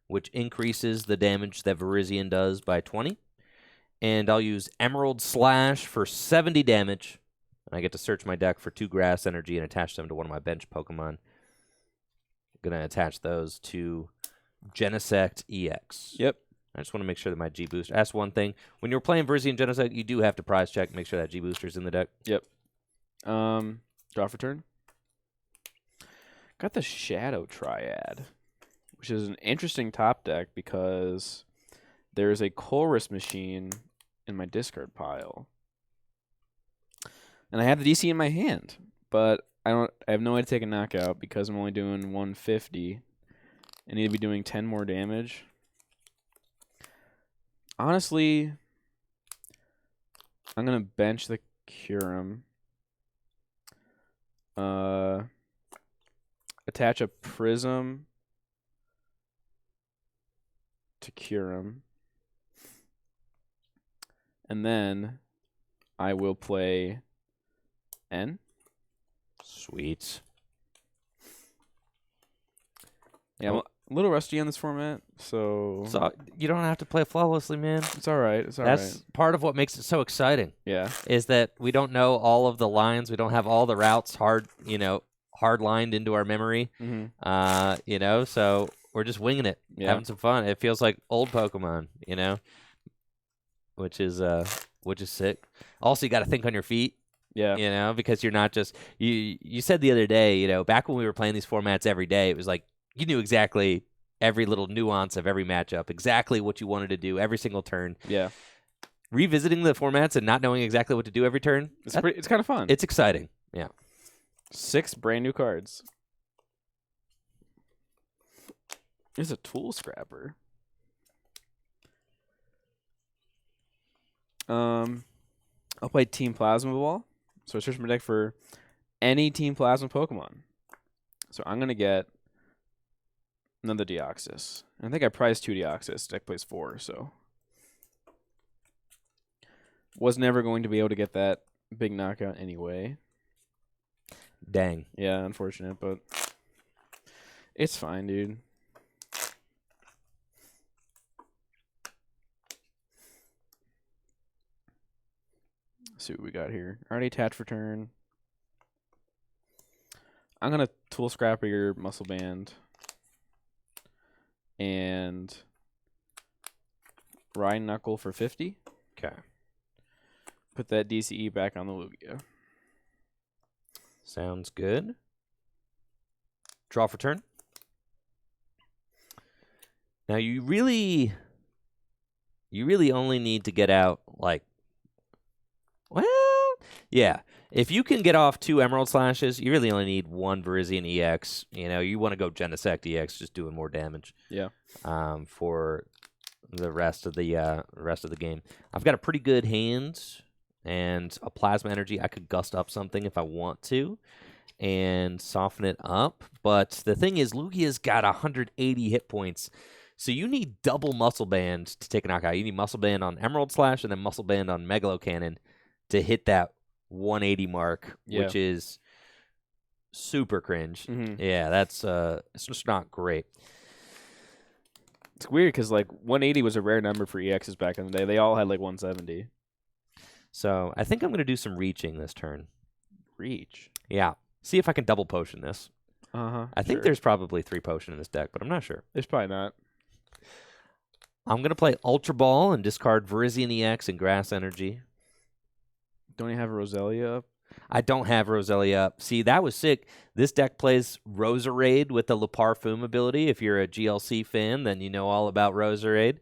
which increases the damage that Virizion does by 20. And I'll use Emerald Slash for 70 damage. And I get to search my deck for 2 Grass Energy and attach them to one of my bench Pokemon. I'm going to attach those to Genesect EX. Yep. I just want to make sure that my G Booster. That's one thing. When you're playing Virizion Genesect, you do have to prize check, make sure that G Booster's in the deck. Yep. Draw for turn. Got the Shadow Triad, which is an interesting top deck because there's a Chorus Machine in my discard pile. And I have the DC in my hand, but I have no way to take a knockout because I'm only doing 150. I need to be doing 10 more damage. Honestly, I'm going to bench the Kyurem. Attach a Prism to Kyurem. And then I will play N. Sweet. Yeah, I'm a little rusty on this format, so you don't have to play flawlessly, man. it's all right. It's all That's right. part of what makes it so exciting. Yeah. Is that we don't know all of the lines, we don't have all the routes hard lined into our memory. Mm-hmm. So we're just winging it, having some fun. It feels like old Pokemon, which is sick. Also, you got to think on your feet. Yeah. Because you're not just you said the other day, back when we were playing these formats every day, it was like you knew exactly every little nuance of every matchup, exactly what you wanted to do every single turn. Yeah. Revisiting the formats and not knowing exactly what to do every turn, It's kind of fun. it's exciting. Yeah. 6 brand new cards. There's a Tool Scrapper. I'll play Team Plasma Ball. So I search my deck for any Team Plasma Pokemon. So I'm going to get another Deoxys. I think I prized 2 Deoxys. Deck plays 4, so. Was never going to be able to get that big knockout anyway. Dang. Yeah, unfortunate, but it's fine, dude. Let's see what we got here. Already attached for turn. I'm going to Tool Scrapper your Muscle Band. And Rhine Knuckle for 50. Okay. Put that DCE back on the Lugia. Sounds good. Draw for turn. Now you really only need to get out if you can get off 2 Emerald Slashes, you really only need 1 Virizion EX. You want to go Genesect EX, just doing more damage. Yeah. For the rest of the game. I've got a pretty good hand and a Plasma Energy. I could gust up something if I want to and soften it up. But the thing is, Lugia's got 180 hit points. So you need double Muscle Band to take a knockout. You need Muscle Band on Emerald Slash and then Muscle Band on Megalo Cannon to hit that 180 mark, which is super cringe. Mm-hmm. Yeah, that's it's just not great. It's weird because 180 was a rare number for EXs back in the day. They all had 170. So I think I'm going to do some reaching this turn. Reach. Yeah. See if I can double potion this. Uh-huh. I think there's probably 3 potion in this deck, but I'm not sure. There's probably not. I'm going to play Ultra Ball and discard Virizion EX and Grass Energy. Don't you have a Roselia up? I don't have Roselia up. See, that was sick. This deck plays Roserade with the Le Parfum ability. If you're a GLC fan, then you know all about Roserade.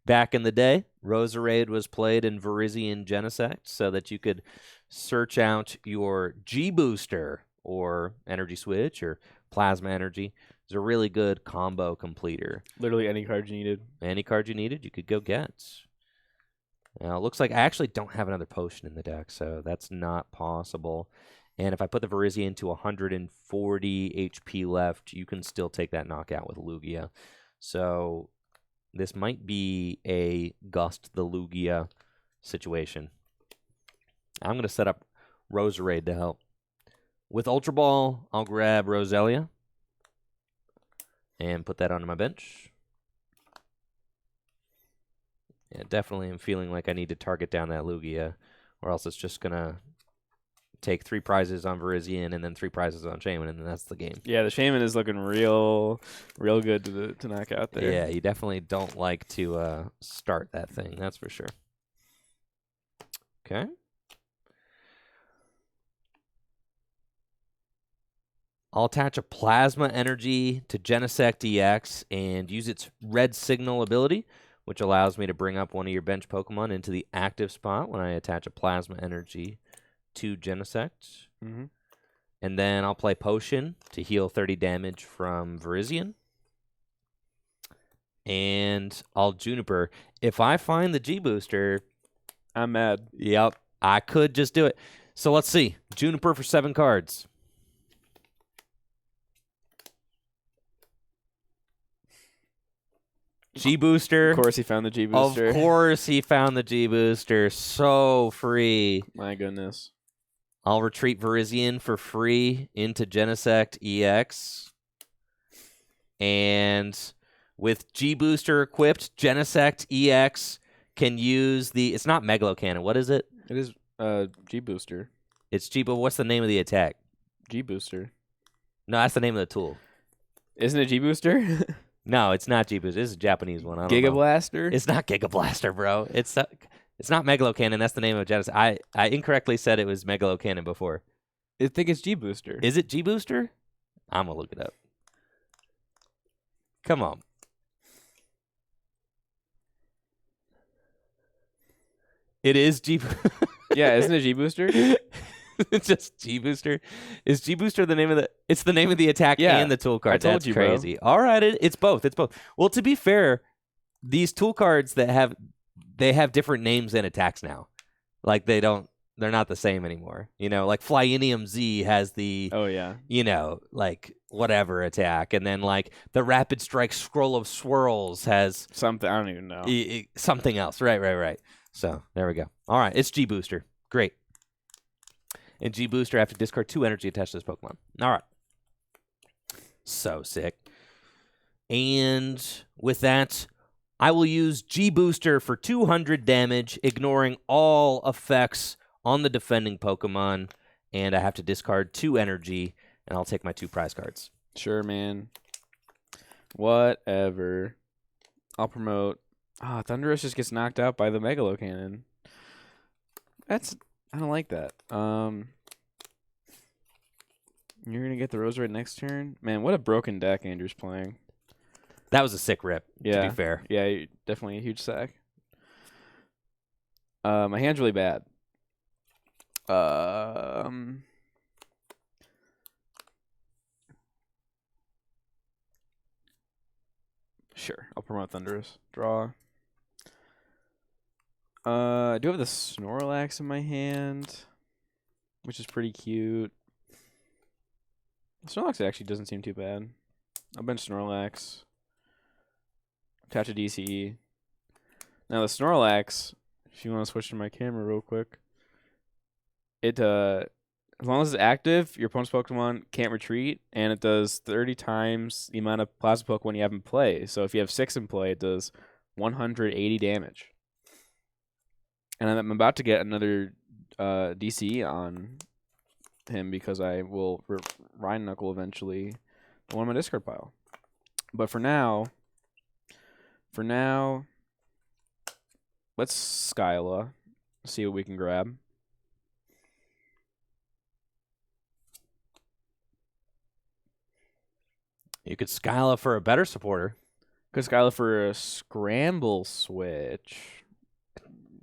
Back in the day, Roserade was played in Virizion Genesect so that you could search out your G Booster or Energy Switch or Plasma Energy. is a really good combo completer. Literally any card you needed. Any card you needed, you could go get. Now, it looks like I actually don't have another potion in the deck, so that's not possible. And if I put the Virizion to 140 HP left, you can still take that knockout with Lugia. So this might be a Gust the Lugia situation. I'm going to set up Roserade to help. With Ultra Ball, I'll grab Roselia and put that onto my bench. Yeah, definitely am feeling like I need to target down that Lugia, or else it's just going to take 3 prizes on Virizion and then 3 prizes on Shaman, and then that's the game. Yeah, the Shaman is looking real good to knock out there. Yeah, you definitely don't like to start that thing, that's for sure. Okay. I'll attach a Plasma Energy to Genesect EX and use its Red Signal ability, which allows me to bring up one of your bench Pokemon into the active spot when I attach a Plasma Energy to Genesect. Mm-hmm. And then I'll play Potion to heal 30 damage from Virizion. And I'll Juniper. If I find the G-Booster... I'm mad. Yep, I could just do it. So let's see. Juniper for 7 cards. G-Booster. Of course he found the G-Booster. Of course he found the G-Booster. So free. My goodness. I'll retreat Virizion for free into Genesect EX. And with G-Booster equipped, Genesect EX can use the... It's not Megalo Cannon. What is it? It is G-Booster. It's G, but what's the name of the attack? G-Booster. No, that's the name of the tool. Isn't it G-Booster? No, it's not G-Booster. This is a Japanese one. I don't Giga know. Blaster? It's not Giga Blaster, bro. It's not Megalo Cannon. That's the name of Genesect. I incorrectly said it was Megalo Cannon before. I think it's G-Booster. Is it G-Booster? I'm going to look it up. Come on. It is G-Booster. Yeah, isn't it G-Booster? It's just G-Booster. Is G-Booster the name of the... It's the name of the attack and the tool card. I told That's you, crazy. Bro. All right, it's both. It's both. Well, to be fair, these tool cards they have different names and attacks now. Like they're not the same anymore. You know, like Flyinium Z has the like whatever attack, and then like the Rapid Strike Scroll of Swirls has something I don't even know. Something else. Right. So there we go. All right, it's G-Booster. Great. And G-Booster, I have to discard 2 energy attached to this Pokemon. All right. So sick. And with that, I will use G-Booster for 200 damage, ignoring all effects on the defending Pokemon. And I have to discard 2 energy, and I'll take my 2 prize cards. Sure, man. Whatever. I'll promote. Thunderous just gets knocked out by the Megalo Cannon. I don't like that. You're going to get the Roserade next turn? Man, what a broken deck Andrew's playing. That was a sick rip, to be fair. Yeah, definitely a huge sack. My hand's really bad. Sure, I'll promote Thunderous. Draw. I do have the Snorlax in my hand, which is pretty cute. Snorlax actually doesn't seem too bad. I'll bench Snorlax. Attach a DCE. Now the Snorlax, if you want to switch to my camera real quick, it as long as it's active, your opponent's Pokemon can't retreat, and it does 30 times the amount of Plasma Pokemon you have in play. So if you have 6 in play, it does 180 damage. And I'm about to get another DCE on him because I will Rhine Knuckle eventually on my discard pile. But for now, let's Skyla, see what we can grab. You could Skyla for a better supporter. Could Skyla for a Scramble Switch,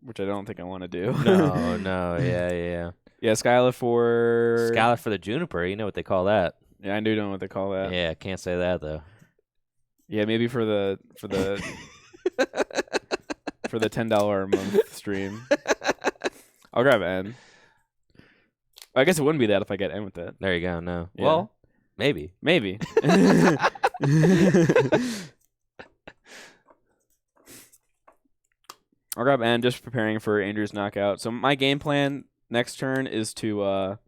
which I don't think I want to do. No, yeah. Yeah, Skyla for the Juniper. You know what they call that. Yeah, I do know what they call that. Yeah, can't say that though. Yeah, maybe for the for the $10 a month stream. I'll grab N. I guess it wouldn't be that if I get N with it. There you go. No. Yeah. Well, maybe. Maybe. I'll grab N, just preparing for Andrew's knockout. So my game plan next turn is to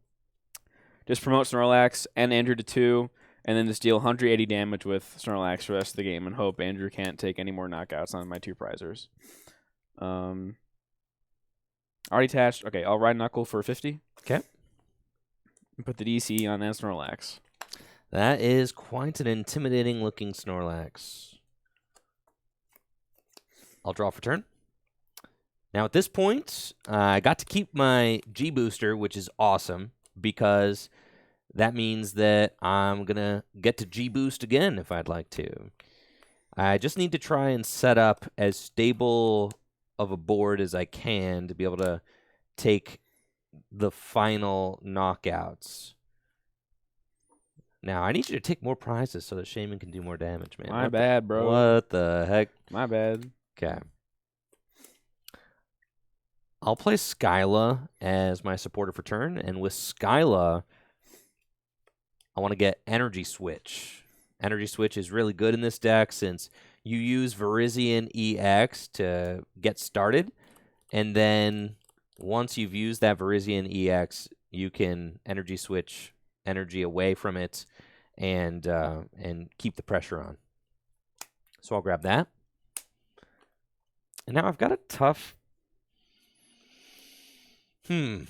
just promote Snorlax and Andrew to 2, and then just deal 180 damage with Snorlax for the rest of the game and hope Andrew can't take any more knockouts on my 2 prizers. Already attached. Okay, I'll ride Knuckle for 50. Okay. Put the DC on that Snorlax. That is quite an intimidating looking Snorlax. I'll draw for turn. Now at this point, I got to keep my G booster, which is awesome because that means that I'm going to get to G boost again if I'd like to. I just need to try and set up as stable of a board as I can to be able to take the final knockouts. Now, I need you to take more prizes so that Shaman can do more damage, man. My bad, bro. What the heck? My bad. Okay. I'll play Skyla as my supporter for turn, and with Skyla, I want to get Energy Switch. Energy Switch is really good in this deck since you use Virizion EX to get started, and then once you've used that Virizion EX, you can Energy Switch energy away from it and keep the pressure on. So I'll grab that. And now I've got a tough kind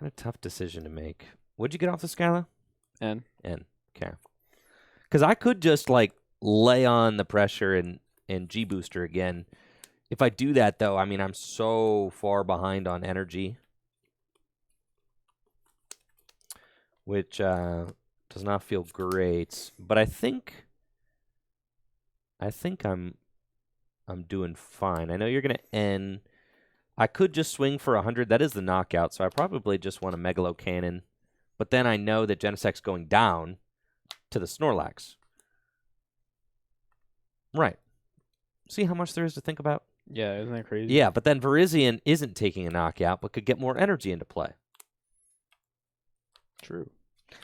of tough decision to make. What'd you get off the Scala? N. Okay. Because I could just like lay on the pressure and G booster again. If I do that though, I mean I'm so far behind on energy, which does not feel great. But I think I'm doing fine. I know you're gonna end. I could just swing for 100. That is the knockout, so I probably just want a Megalo Cannon. But then I know that Genesect's going down to the Snorlax. Right. See how much there is to think about? Yeah, isn't that crazy? Yeah, but then Virizion isn't taking a knockout, but could get more energy into play. True.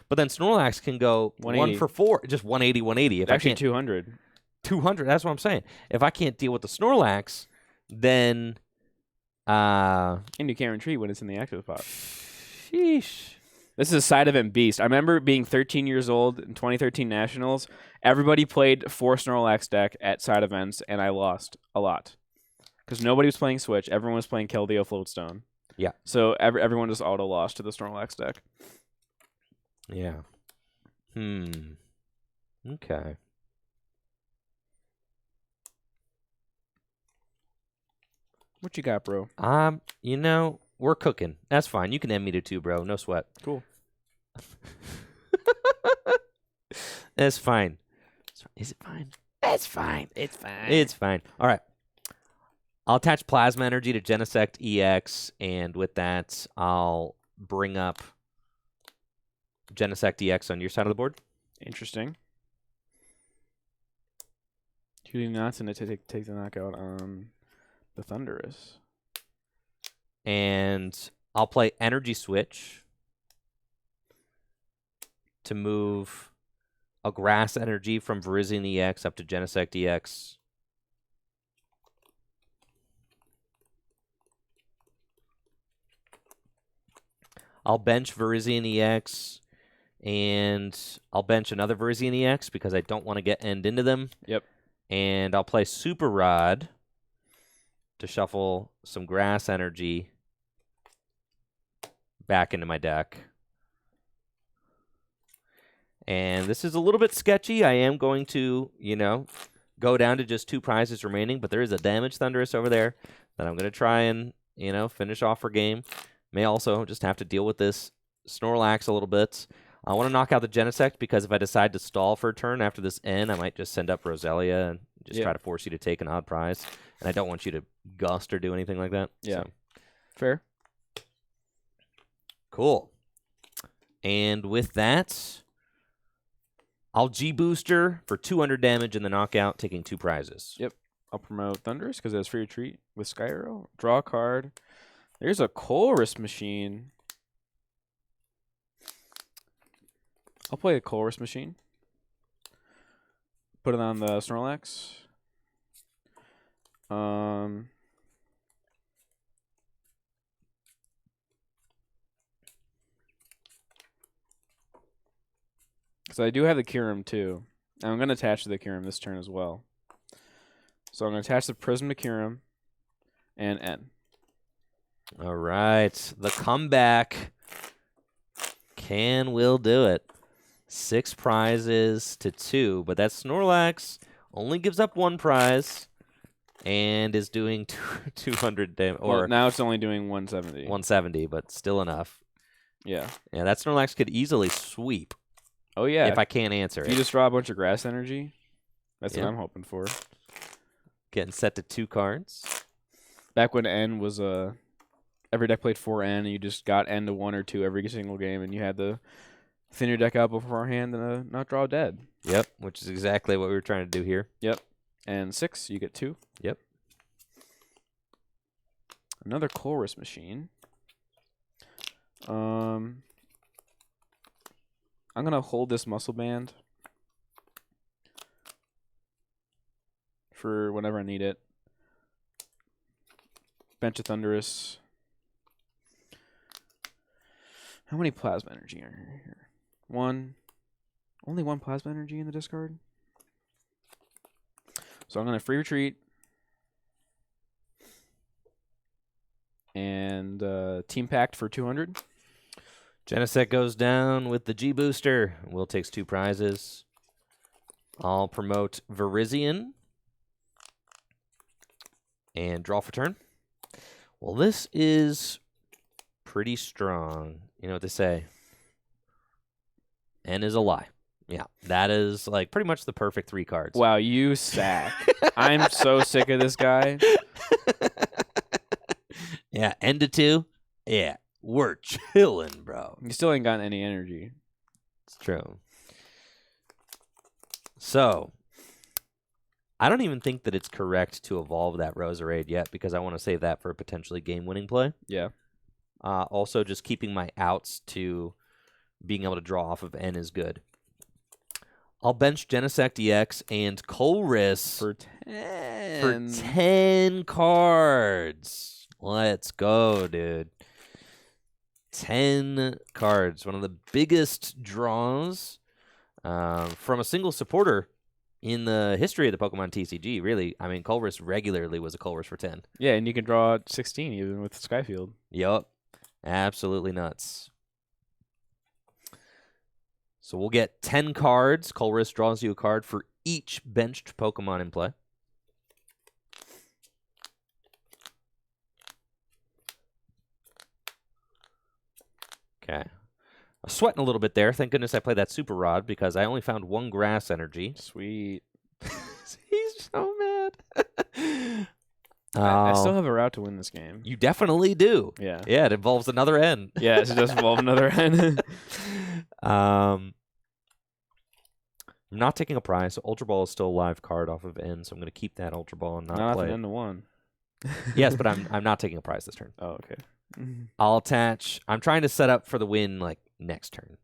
But then Snorlax can go 1 for 4, just 180, 180. If Actually, I can't, 200. 200, that's what I'm saying. If I can't deal with the Snorlax, then... And you can't retreat when it's in the active spot. Sheesh. This is a side event beast. I remember being 13 years old in 2013 Nationals. Everybody played 4 Snorlax deck at side events, and I lost a lot. Because nobody was playing Switch. Everyone was playing Keldeo Floatstone. Yeah. So everyone just auto-lost to the Snorlax deck. Yeah. Okay. What you got, bro? You know, we're cooking. That's fine. You can end me to 2, bro. No sweat. Cool. That's fine. Is it fine? That's fine. It's fine. It's fine. All right. I'll attach Plasma Energy to Genesect EX, and with that, I'll bring up Genesect EX on your side of the board. Interesting. Shooting knots and to take the knockout on the Thunderous. And I'll play Energy Switch to move a Grass Energy from Virizion EX up to Genesect EX. I'll bench Virizion EX, and I'll bench another Virizion EX because I don't want to get end into them. Yep. And I'll play Super Rod to shuffle some Grass Energy back into my deck. And this is a little bit sketchy. I am going to, go down to just 2 prizes remaining, but there is a Damage Thunderous over there that I'm going to try and, finish off her game. May also just have to deal with this Snorlax a little bit. I want to knock out the Genesect because if I decide to stall for a turn after this N, I might just send up Roselia and just try to force you to take an odd prize. And I don't want you to gust or do anything like that. Yeah. So. Fair. Cool. And with that, I'll G-Booster for 200 damage in the knockout, taking 2 prizes. Yep. I'll promote Thunderous because it's free retreat with Sky Arrow. Draw a card. There's a Colress machine. I'll play a Colress machine. Put it on the Snorlax. Because I do have the Kyurem too. And I'm going to attach to the Kyurem this turn as well. So I'm going to attach the Prism to Kyurem and N. All right. The comeback will do it. 6 prizes to 2, but that Snorlax only gives up 1 prize and is doing 200 damage. Well, now it's only doing 170. 170, but still enough. Yeah. Yeah, that Snorlax could easily sweep. Oh, yeah. If I can't answer if it. you just draw a bunch of grass energy, that's Yep. what I'm hoping for. Getting set to 2 cards. Back when N was every deck played 4N, and you just got N to 1 or 2 every single game, and you had to thin your deck out beforehand and not draw dead. Yep, which is exactly what we were trying to do here. Yep. And 6, you get 2. Yep. Another Colress machine. I'm going to hold this muscle band for whenever I need it. Bench a Thunderous. How many plasma energy are here? 1. Only 1 plasma energy in the discard. So I'm going to free retreat. And Team Pact for 200. Genesect goes down with the G-Booster. Will takes 2 prizes. I'll promote Virizion. And draw for turn. Well, this is pretty strong. You know what they say. N is a lie. Yeah, that is like pretty much the perfect 3 cards. Wow, you sack. I'm so sick of this guy. Yeah, N to 2. Yeah, we're chilling, bro. You still ain't gotten any energy. It's true. So, I don't even think that it's correct to evolve that Roserade yet because I want to save that for a potentially game-winning play. Yeah. Also, just keeping my outs to being able to draw off of N is good. I'll bench Genesect EX and Colress For 10. for 10 cards. Let's go, dude. 10 cards. One of the biggest draws from a single supporter in the history of the Pokemon TCG, really. I mean, Colress regularly was a Colress for 10. Yeah, and you can draw 16 even with Skyfield. Yup. Absolutely nuts. So we'll get 10 cards. Colress draws you a card for each benched Pokemon in play. Okay. I'm sweating a little bit there. Thank goodness I played that Super Rod because I only found 1 grass energy. Sweet. He's so mad. I still have a route to win this game. You definitely do. Yeah. Yeah, it involves another N. Yeah, it does involve another N. I'm not taking a prize. So Ultra Ball is still a live card off of N, so I'm going to keep that Ultra Ball and not play an it. N to 1. Yes, but I'm not taking a prize this turn. Oh, okay. I'll attach. I'm trying to set up for the win like next turn.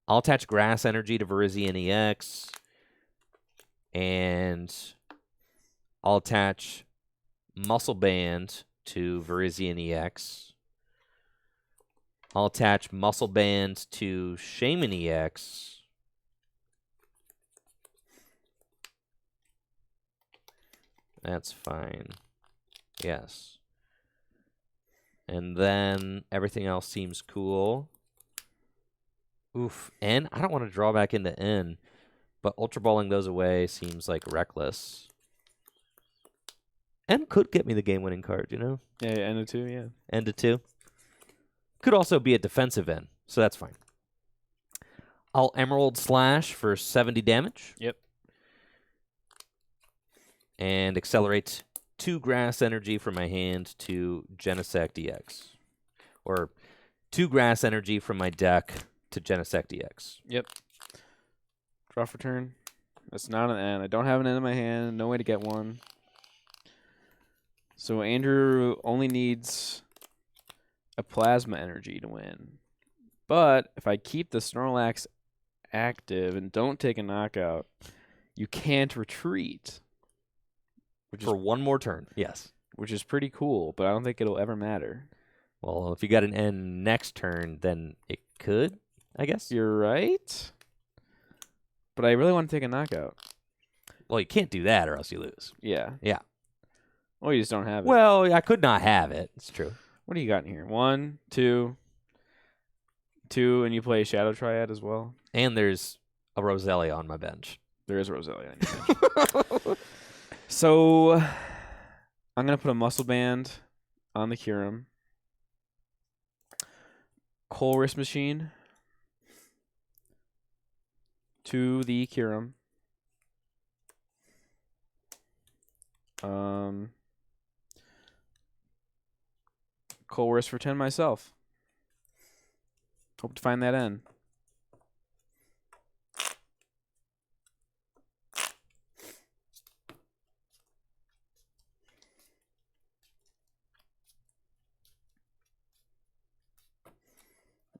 I'll attach Grass Energy to Virizion EX, and I'll attach Muscle Band to Virizion EX. I'll attach Muscle Band to Shaman EX. That's fine. Yes. And then everything else seems cool. Oof. N? I don't want to draw back into N. But Ultra Balling those away seems like reckless. N could get me the game-winning card, you know? Yeah, N to 2, yeah. N to 2. Could also be a defensive N, so that's fine. I'll Emerald Slash for 70 damage. Yep. And accelerate 2 Grass Energy from my hand to Genesect EX. Or 2 Grass Energy from my deck to Genesect EX. Yep. Draw for turn. That's not an N. I don't have an N in my hand. No way to get one. So Andrew only needs a plasma energy to win. But if I keep the Snorlax active and don't take a knockout, you can't retreat. For one more turn, yes. Which is pretty cool, but I don't think it'll ever matter. Well, if you got an N next turn, then it could, I guess. You're right. But I really want to take a knockout. Well, you can't do that or else you lose. Yeah. Yeah. Well, you just don't have it. Well, I could not have it. It's true. What do you got in here? 1, 2, 2, and you play Shadow Triad as well? And there's a Roselia on my bench. There is a Roselia on your bench. So I'm going to put a Muscle Band on the Kyurem. Colress Machine to the Kyurem. Colress for 10 myself. Hope to find that N.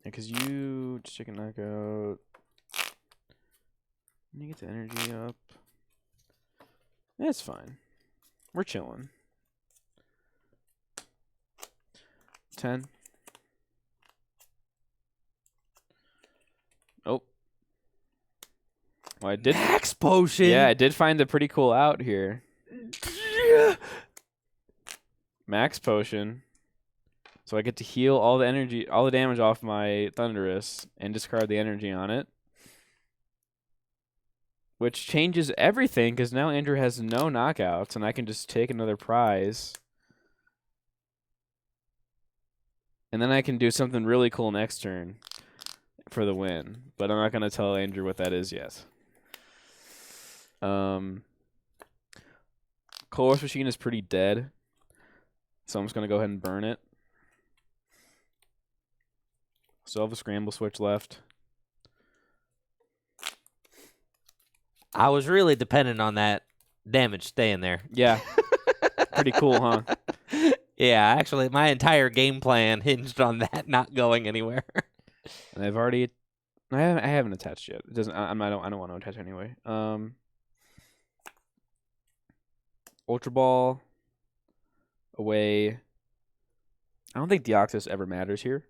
Because you just take a knockout. You get the energy up. It's fine. We're chilling. 10. Oh. Well, I did. Max Potion. Yeah, I did find a pretty cool out here. Max Potion. So I get to heal all the energy, all the damage off my Thunderous and discard the energy on it. Which changes everything because now Andrew has no knockouts and I can just take another prize. And then I can do something really cool next turn for the win. But I'm not going to tell Andrew what that is yet. Colress Machine is pretty dead. So I'm just going to go ahead and burn it. Still have a Scramble Switch left. I was really dependent on that damage staying there. Yeah. Pretty cool, huh? Yeah, actually, my entire game plan hinged on that not going anywhere. And I've already, I haven't attached yet. It doesn't. I don't want to attach anyway. Ultra Ball away. I don't think Deoxys ever matters here.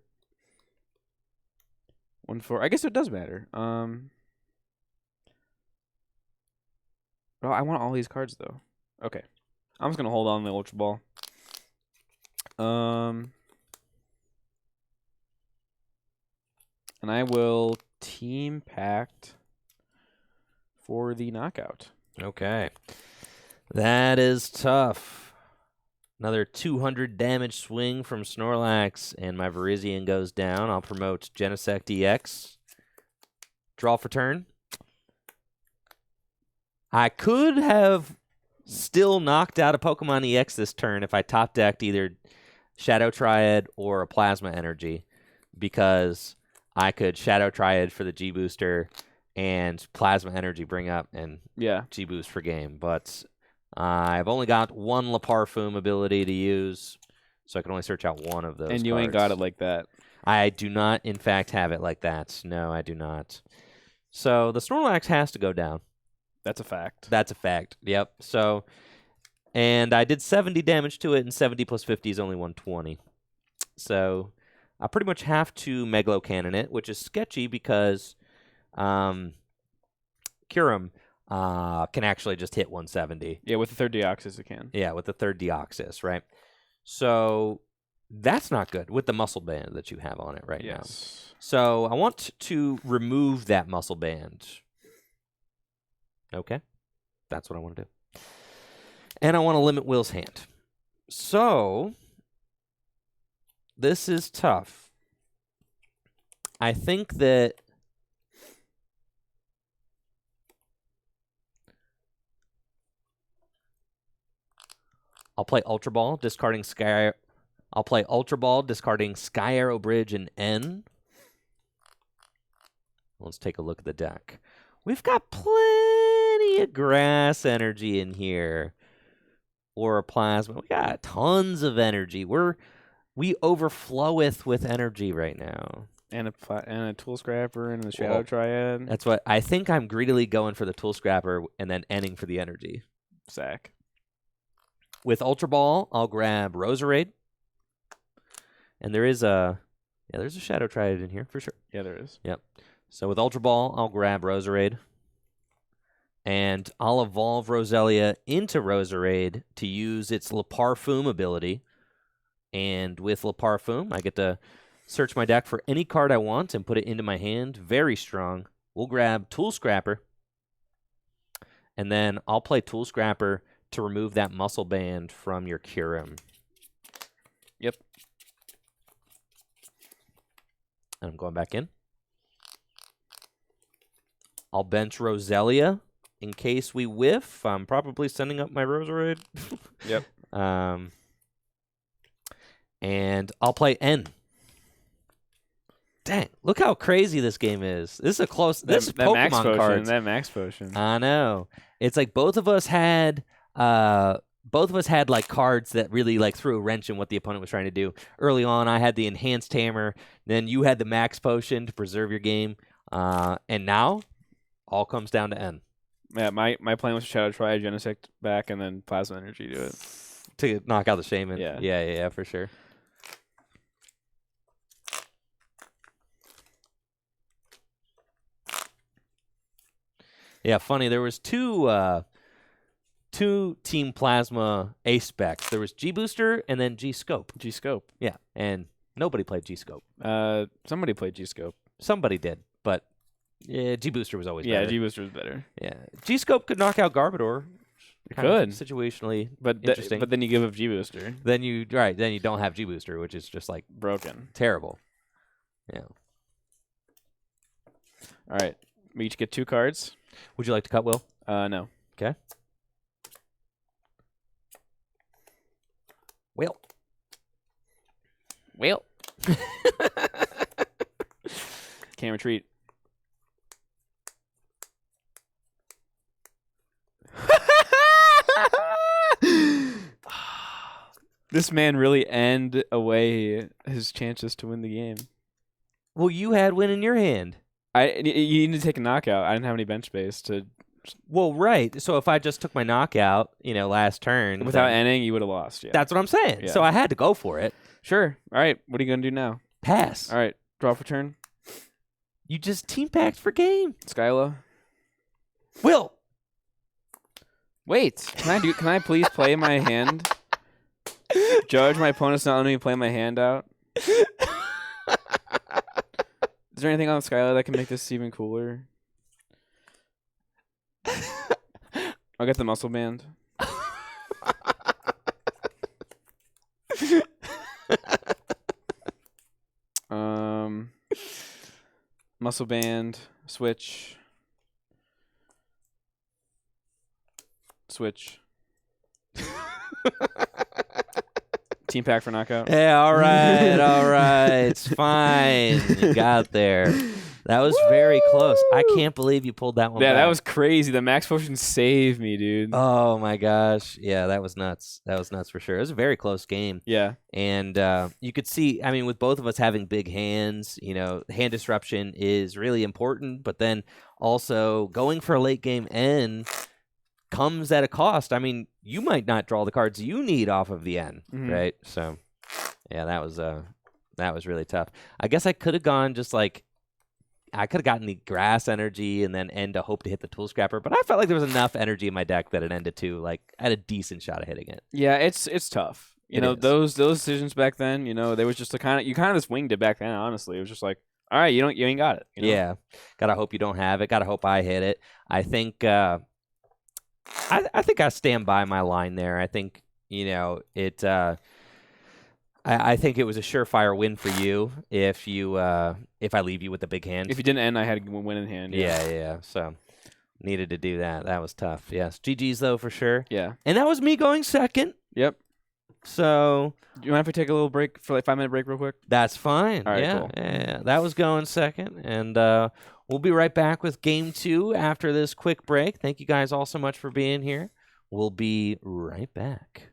1-4. I guess it does matter. Well, I want all these cards though. Okay, I'm just gonna hold on to the Ultra Ball. And I will Team Pact for the knockout. Okay. That is tough. Another 200 damage swing from Snorlax, and my Virizion goes down. I'll promote Genesect EX. Draw for turn. I could have still knocked out a Pokemon EX this turn if I top decked either Shadow Triad or a Plasma Energy, because I could Shadow Triad for the G Booster and Plasma Energy bring up and G Boost for game. But I've only got one La Parfum ability to use, so I can only search out one of those. And you cards. ain't got it like that. I do not, in fact, have it like that. No, I do not. So the Snorlax has to go down. That's a fact. That's a fact. Yep. So, and I did 70 damage to it, and 70 plus 50 is only 120. So I pretty much have to Megalo Cannon it, which is sketchy because Kyurem can actually just hit 170. Yeah, with the third Deoxys it can. Yeah, with the third Deoxys, right? So that's not good with the muscle band that you have on it right now. So I want to remove that muscle band. Okay, that's what I want to do. And I want to limit Will's hand. So this is tough. I think that I'll play Ultra Ball, discarding Sky. I'll play Ultra Ball, discarding Sky Arrow Bridge and N. Let's take a look at the deck. We've got plenty of grass energy in here. Or a plasma. We got tons of energy. We overfloweth with energy right now. And a tool scrapper and a shadow triad. That's what I think. I'm greedily going for the tool scrapper and then ending for the energy. Sack. With Ultra Ball, I'll grab Roserade. And there's a shadow triad in here for sure. Yeah, there is. Yep. So with Ultra Ball, I'll grab Roserade. And I'll evolve Roselia into Roserade to use its Le Parfum ability. And with Le Parfum, I get to search my deck for any card I want and put it into my hand. Very strong. We'll grab Tool Scrapper. And then I'll play Tool Scrapper to remove that muscle band from your Kyurem. Yep. And I'm going back in. I'll bench Roselia. In case we whiff, I'm probably sending up my Roserade. Yep. And I'll play N. Dang, look how crazy this game is. This is a close. This is Pokemon max potion, cards. That max potion. I know. It's like both of us had like cards that really like threw a wrench in what the opponent was trying to do. Early on, I had the enhanced hammer. Then you had the max potion to preserve your game. And now, all comes down to N. Yeah, my plan was to Shadow Triad, Genesect back, and then Plasma Energy to it. To knock out the Shaman. Yeah. Yeah, for sure. Yeah, funny. There was two Team Plasma Ace specs. There was G-Booster and then G-Scope. G-Scope. Yeah, and nobody played G-Scope. Somebody played G-Scope. Somebody did, but yeah, G-Booster was always better. Yeah, G-Booster was better. Yeah, G-Scope could knock out Garbodor. It could. Situationally but interesting. But then you give up G-Booster. Then you don't have G-Booster, which is just like broken. Terrible. Yeah. All right. We each get 2 cards. Would you like to cut, Will? No. Okay. Will. Can't retreat. This man really ended away his chances to win the game. Well, you had win in your hand. You need to take a knockout. I didn't have any bench space to. Well, right. So if I just took my knockout, last turn without ending, you would have lost. Yeah, that's what I'm saying. Yeah. So I had to go for it. Sure. All right. What are you gonna do now? Pass. All right. Draw for turn. You just team packed for game. Skyla. Will. Wait. Can I please play my hand? Judge, my opponent's not letting me play my hand out. Is there anything on Skyla that can make this even cooler? I'll get the muscle band. Muscle band, switch. Team pack for knockout. Yeah, all right. It's fine. You got there. That was very close. I can't believe you pulled that one back. That was crazy. The max potion saved me, dude. Oh, my gosh. Yeah, that was nuts. That was nuts for sure. It was a very close game. Yeah. And you could see, with both of us having big hands, hand disruption is really important. But then also going for a late game end comes at a cost. You might not draw the cards you need off of the end, right? So, yeah, that was really tough. I guess I could have gone just like I could have gotten the grass energy and then end to hope to hit the tool scrapper, but I felt like there was enough energy in my deck that it ended to like I had a decent shot of hitting it. Yeah, it's tough. Those decisions back then, there was just you kind of just winged it back then. Honestly, it was just like, all right, you ain't got it. Yeah, gotta hope you don't have it. Gotta hope I hit it. I think I think I stand by my line there. I think it. I think it was a surefire win for you if I leave you with the big hand. If you didn't end, I had a win in hand. Yeah. So needed to do that. That was tough. Yes. GG's though for sure. Yeah. And that was me going second. Yep. So do you mind if we take a little break for like 5-minute break real quick? That's fine. All right, yeah. cool. Yeah. That was going second, and We'll be right back with Game 2 after this quick break. Thank you guys all so much for being here. We'll be right back.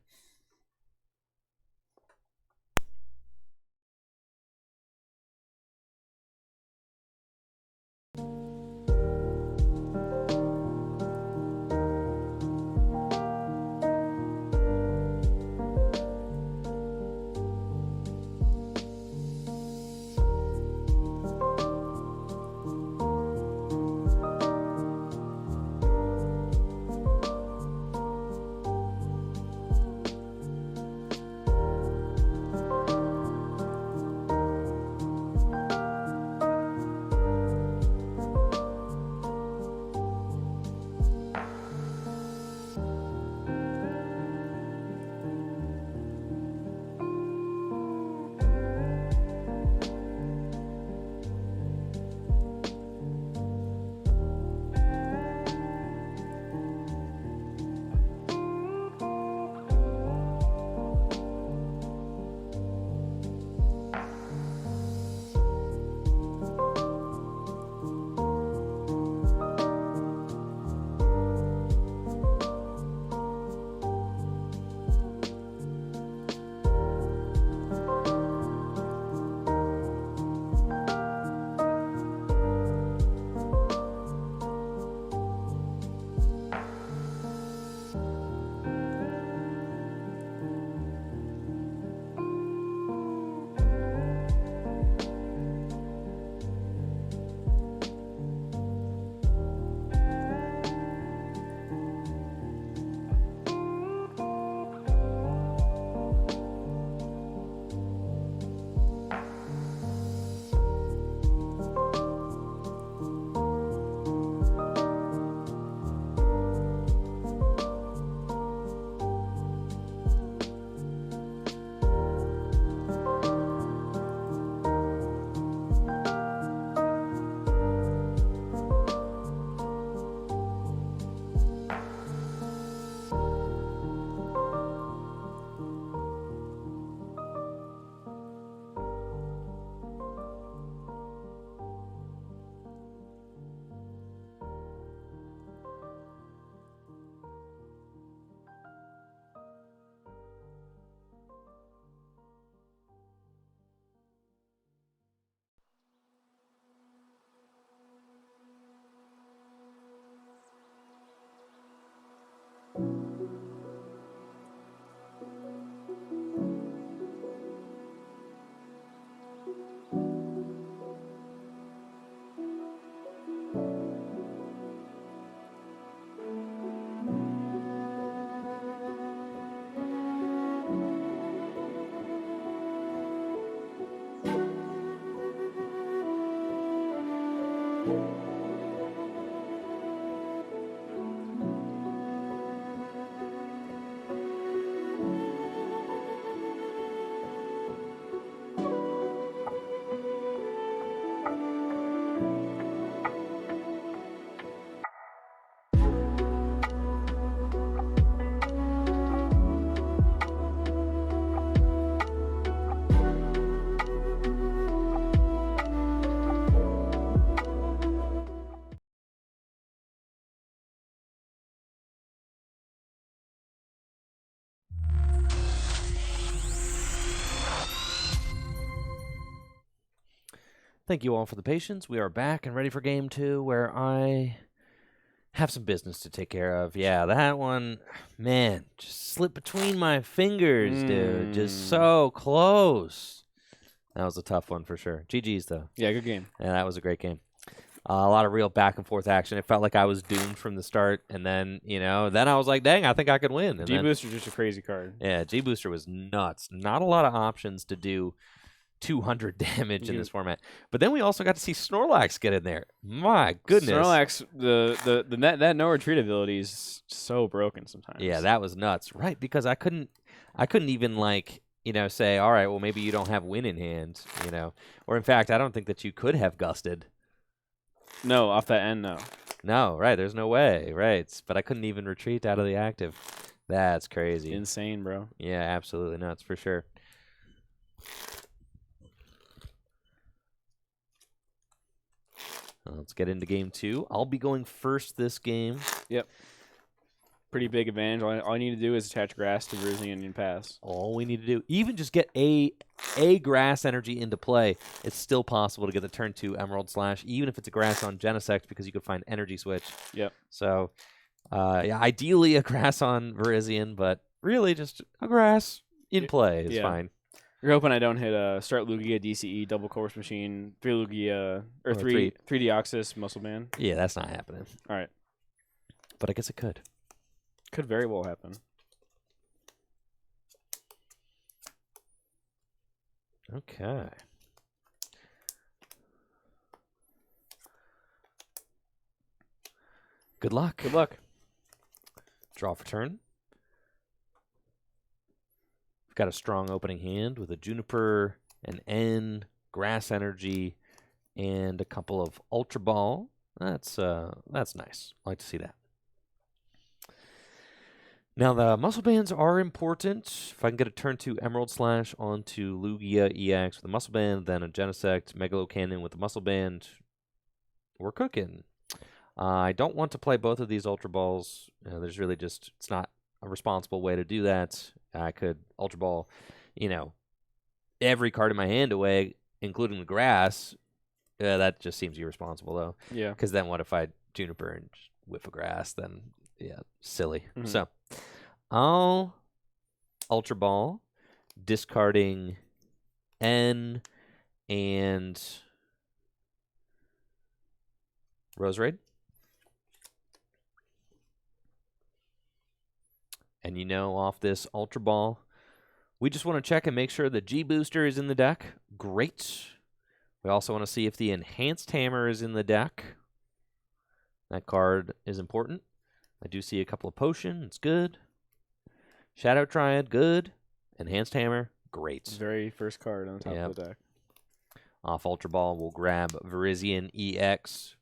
Thank you all for the patience. We are back and ready for Game 2, where I have some business to take care of. Yeah, that one, man, just slipped between my fingers, dude. Just so close. That was a tough one for sure. GG's, though. Yeah, good game. Yeah, that was a great game. A lot of real back and forth action. It felt like I was doomed from the start, and then, then I was like, dang, I think I could win. G-Booster's just a crazy card. Yeah, G-Booster was nuts. Not a lot of options to do 200 damage in this format. But then we also got to see Snorlax get in there. My goodness. Snorlax, that no retreat ability is so broken sometimes. Yeah, that was nuts. Right, because I couldn't even say, all right, well maybe you don't have win in hand, Or in fact, I don't think that you could have gusted. No, off that end, no. No, right, there's no way, right. But I couldn't even retreat out of the active. That's crazy. Insane, bro. Yeah, absolutely nuts for sure. Let's get into game 2. I'll be going first this game. Yep. Pretty big advantage. All I need to do is attach grass to Virizion and pass. All we need to do, even just get a grass energy into play, it's still possible to get the turn 2 Emerald Slash, even if it's a grass on Genesect, because you could find energy switch. Yep. So, yeah, ideally a grass on Virizion, but really just a grass in play is fine. You're hoping I don't hit start Lugia, DCE, double Course Machine, 3 Lugia, or 3 Deoxys, Muscle Band. Yeah, that's not happening. All right. But I guess it could. Could very well happen. Okay. Good luck. Good luck. Draw for turn. We've got a strong opening hand with a Juniper, an N, Grass Energy, and a couple of Ultra Ball. That's nice. I like to see that. Now, the Muscle Bands are important. If I can get a turn 2 Emerald Slash onto Lugia EX with a Muscle Band, then a Genesect Megalo Cannon with a Muscle Band, we're cooking. I don't want to play both of these Ultra Balls. There's really just, it's not a responsible way to do that. I could Ultra Ball, every card in my hand away, including the grass. That just seems irresponsible, though. Yeah. Because then what if I Juniper and whiff a grass? Then, yeah, silly. Mm-hmm. So, I'll Ultra Ball, discarding N and Roserade. And off this Ultra Ball, we just want to check and make sure the G Booster is in the deck. Great. We also want to see if the Enhanced Hammer is in the deck. That card is important. I do see a couple of Potion. It's good. Shadow Triad, good. Enhanced Hammer, great. Very first card on top of the deck. Off Ultra Ball, we'll grab Virizion EX.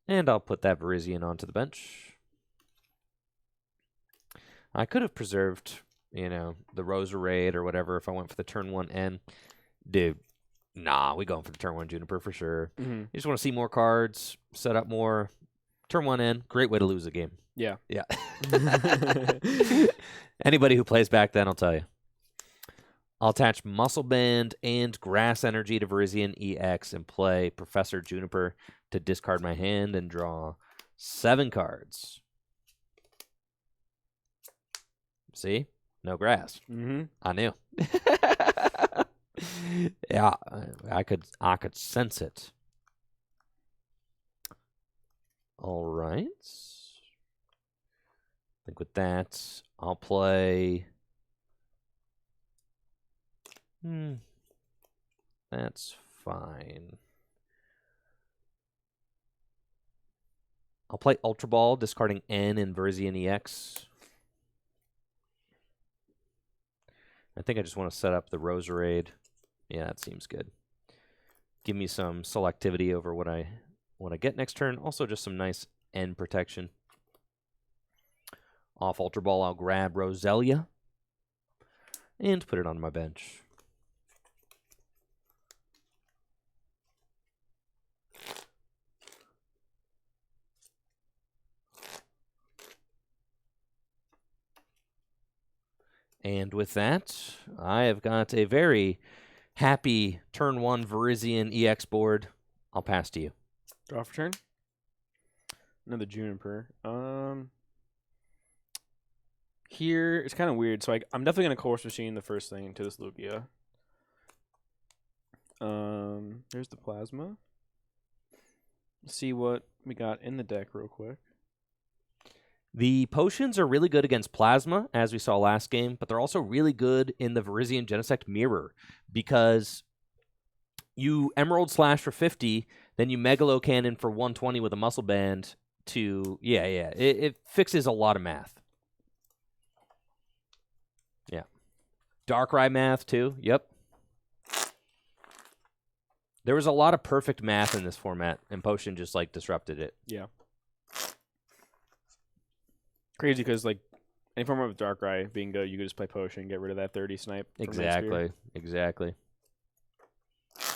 And I'll put that Virizion onto the bench. I could have preserved, the Roserade or whatever if I went for the turn 1 N. Dude, nah, we going for the turn 1 Juniper for sure. Mm-hmm. You just want to see more cards, set up more. Turn 1 N, great way to lose a game. Yeah. Yeah. Anybody who plays back then, I'll tell you. I'll attach Muscle Band and Grass Energy to Virizion EX and play Professor Juniper to discard my hand and draw 7 cards. See? No grass. Mm-hmm. I knew. Yeah, I could sense it. All right. I think with that, I'll play. That's fine. I'll play Ultra Ball, discarding N and Virizion EX. I think I just want to set up the Roserade. Yeah, that seems good. Give me some selectivity over what I get next turn. Also, just some nice N protection. Off Ultra Ball, I'll grab Roselia and put it on my bench. And with that, I have got a very happy turn 1 Virizion EX board. I'll pass to you. Draw for turn. Another Juniper. Here, it's kind of weird. So I'm definitely going to Course Machine the first thing into this Lugia. Here's the Plasma. Let's see what we got in the deck real quick. The potions are really good against Plasma, as we saw last game, but they're also really good in the Virizion Genesect Mirror because you Emerald Slash for 50, then you Megalo Cannon for 120 with a Muscle Band to... It fixes a lot of math. Yeah. Darkrai math, too. Yep. There was a lot of perfect math in this format, and Potion just, disrupted it. Yeah. Crazy because, any form of Darkrai being good, you could just play Potion, get rid of that 30 snipe. Exactly.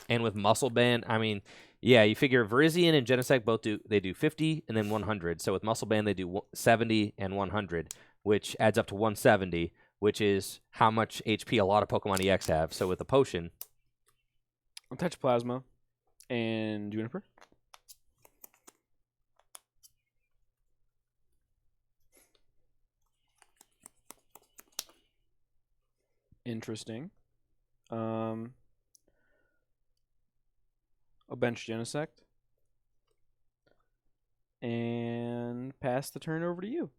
And with Muscle Band, Yeah, you figure Virizion and Genesect both do 50 and then 100. So with Muscle Band they do 70 and 100, which adds up to 170, which is how much HP a lot of Pokemon EX have. So with a potion, I'll touch Plasma and Juniper. Interesting. I'll bench Genesect. And pass the turn over to you.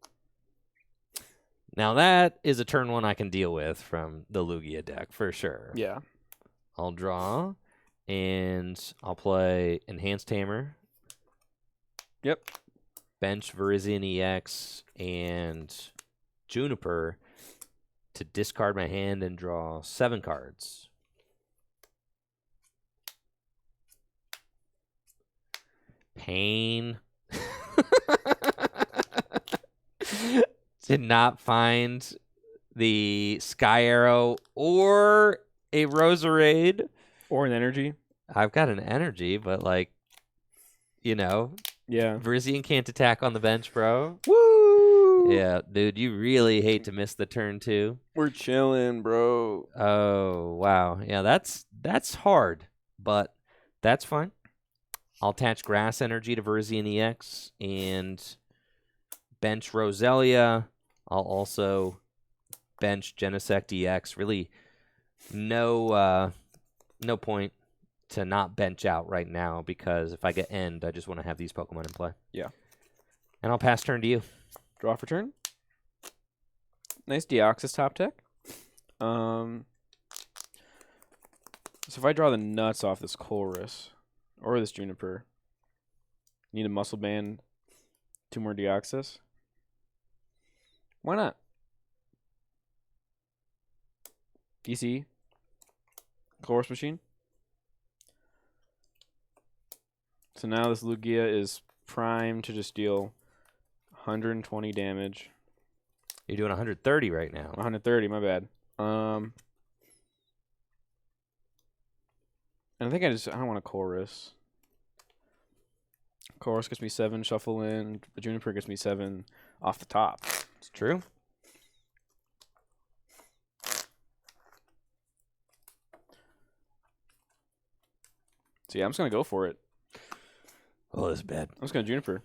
now that is a turn 1 I can deal with from the Lugia deck for sure. Yeah. I'll draw, and I'll play Enhanced Hammer. Yep. Bench Virizion EX and Juniper to discard my hand and draw 7 cards. Pain. Did not find the Sky Arrow or a Roserade. Or an energy. I've got an energy, but like, Yeah. Virizion can't attack on the bench, bro. Woo! Yeah, dude, you really hate to miss the turn 2. We're chilling, bro. Oh, wow. Yeah, that's hard, but that's fine. I'll attach Grass Energy to Virizion EX and bench Roselia. I'll also bench Genesect EX. Really, no point to not bench out right now because if I get end, I just want to have these Pokemon in play. Yeah. And I'll pass turn to you. Draw for turn. Nice Deoxys top deck. So if I draw the nuts off this Chorus or this Juniper, need a Muscle Band, 2 more Deoxys. Why not? DC. Chorus Machine. So now this Lugia is primed to just deal 120 damage. You're doing 130 right now. 130, my bad. And I think I don't want a Chorus. Chorus gets me 7, shuffle in. The Juniper gets me 7 off the top. It's true. So yeah, I'm just going to go for it. Oh, that's bad. I'm just going to Juniper.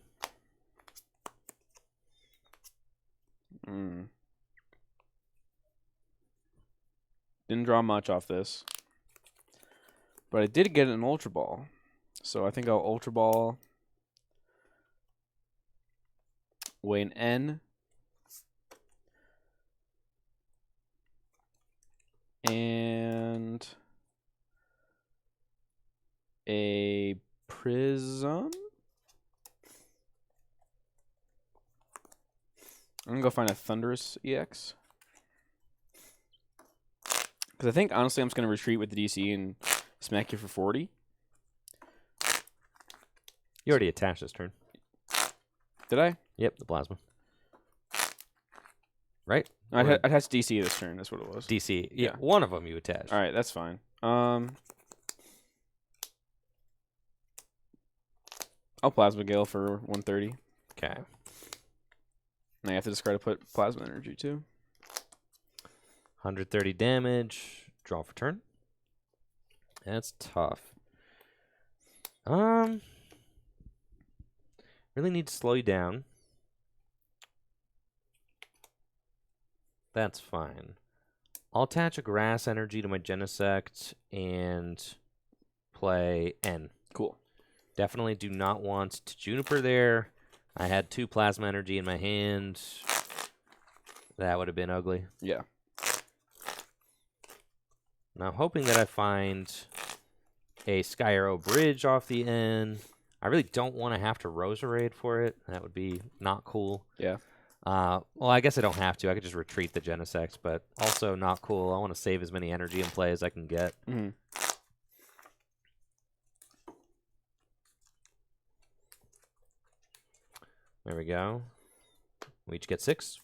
Didn't draw much off this. But I did get an Ultra Ball. So I think I'll Ultra Ball. Weigh an N. And a Prism. I'm going to go find a Thunderous EX. Because I think, honestly, I'm just going to retreat with the DC and smack you for 40. You already attached this turn. Did I? Yep, the Plasma. Right? I attached DC this turn. That's what it was. DC. Yeah, Yeah. one of them you attached. All right, that's fine. I'll Plasma Gale for 130. Okay. And I have to discard to put Plasma Energy, too. 130 damage. Draw for turn. That's tough. Really need to slow you down. That's fine. I'll attach a Grass Energy to my Genesect and play N. Cool. Definitely do not want to Juniper there. I had 2 Plasma Energy in my hand. That would have been ugly. Yeah. Now, hoping that I find a Sky Arrow Bridge off the end. I really don't want to have to Roserade for it. That would be not cool. Yeah. Well, I guess I don't have to. I could just retreat the Genesect, but also not cool. I want to save as many energy in play as I can get. Mm-hmm. There we go. We each get 6.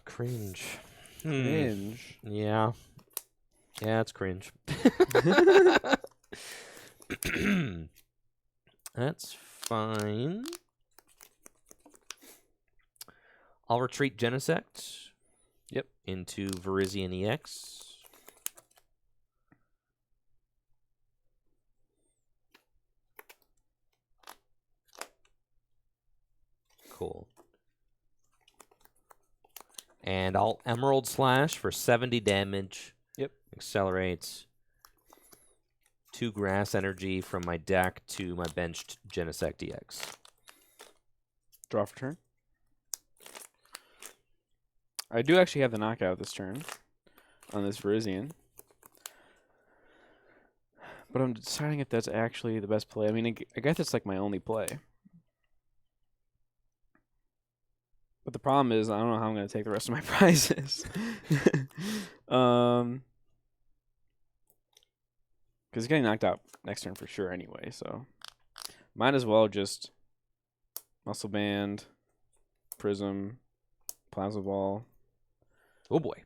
Cringe. Cringe. Yeah. Yeah, it's cringe. That's fine. I'll retreat Genesect. Yep. Into Virizion EX. Cool. And I'll Emerald Slash for 70 damage. Yep. Accelerates 2 grass energy from my deck to my benched Genesect EX. Draw for turn. I do actually have the knockout this turn on this Virizion. But I'm deciding if that's actually the best play. I mean, I guess it's like my only play. But the problem is, I don't know how I'm going to take the rest of my prizes. Because he's getting knocked out next turn for sure anyway, so might as well just Muscle Band, Prism, Plasma Ball. Oh boy.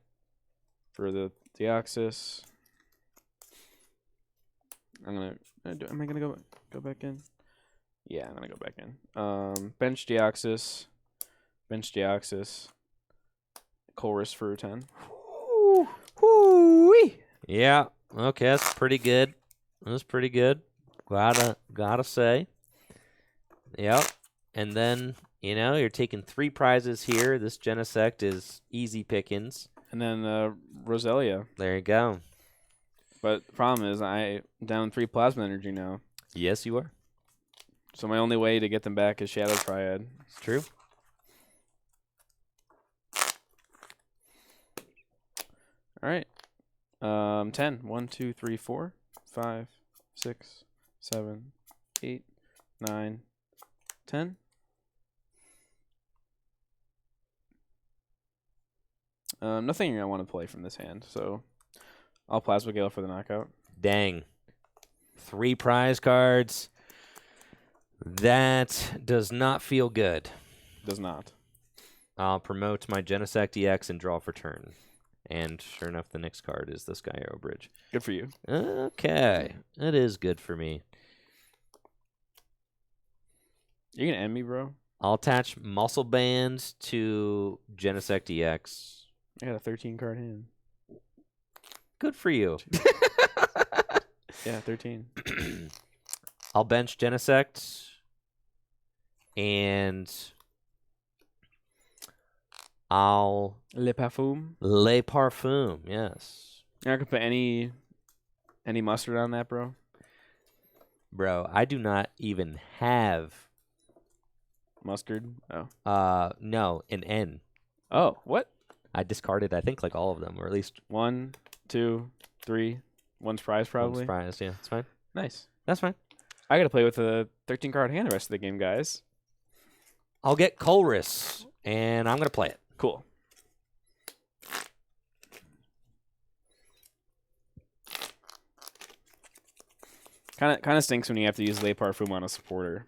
For the Deoxys. Am I gonna go back in? Yeah, I'm gonna go back in. Bench Deoxys. Bench Deoxys. Chorus for 10. Woo-wee. Yeah. Okay, that's pretty good. That's pretty good. Gotta say. Yep. And then, you're taking 3 prizes here. This Genesect is easy pickings. And then Roselia. There you go. But the problem is I'm down 3 plasma energy now. Yes, you are. So my only way to get them back is Shadow Triad. It's true. All right. 10. 1, 2, 3, 4, 5, 6, 7, 8, 9, 10. Nothing I want to play from this hand, so I'll Plasma Gale for the knockout. Dang. 3 prize cards. That does not feel good. Does not. I'll promote my Genesect EX and draw for turn. And sure enough, the next card is the Sky Arrow Bridge. Good for you. Okay. It is good for me. You gonna end me, bro? I'll attach Muscle Band to Genesect EX. I got a 13 card hand. Good for you. Yeah, 13. I'll bench Genesect. And I'll Le Parfum. Le Parfum, yes. You're not gonna put any mustard on that, bro? Bro, I do not even have Mustard? Oh. no, an N. Oh, what? I discarded, I think, like all of them, or at least 1, 2, 3. One's prize, probably. one prize. Yeah, that's fine. Nice. That's fine. I gotta play with a 13 card hand the rest of the game, guys. I'll get Colress, and I'm gonna play it. Cool. Kind of stinks when you have to use Le Parfum on a supporter.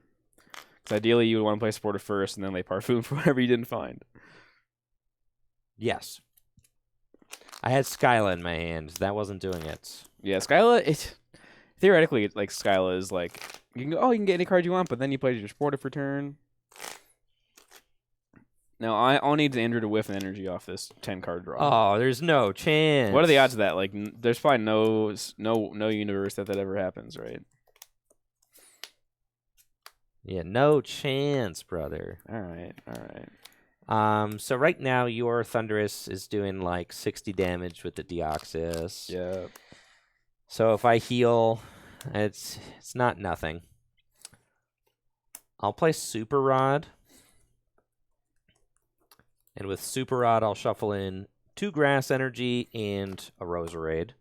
Because ideally you would want to play supporter first and then Le Parfum for whatever you didn't find. Yes. I had Skyla in my hand. That wasn't doing it. Yeah, Skyla, theoretically, like, Skyla is like, you can get any card you want, but then you play your supporter for turn. Now, I'll need Andrew to whiff an energy off this 10-card draw. Oh, there's no chance. What are the odds of that? Like, there's probably no universe that ever happens, right? Yeah, no chance, brother. All right. So right now your Thunderous is doing like 60 damage with the Deoxys. Yeah. So if I heal, it's not nothing. I'll play Super Rod. And with Super Rod, I'll shuffle in 2 Grass Energy and a Roserade.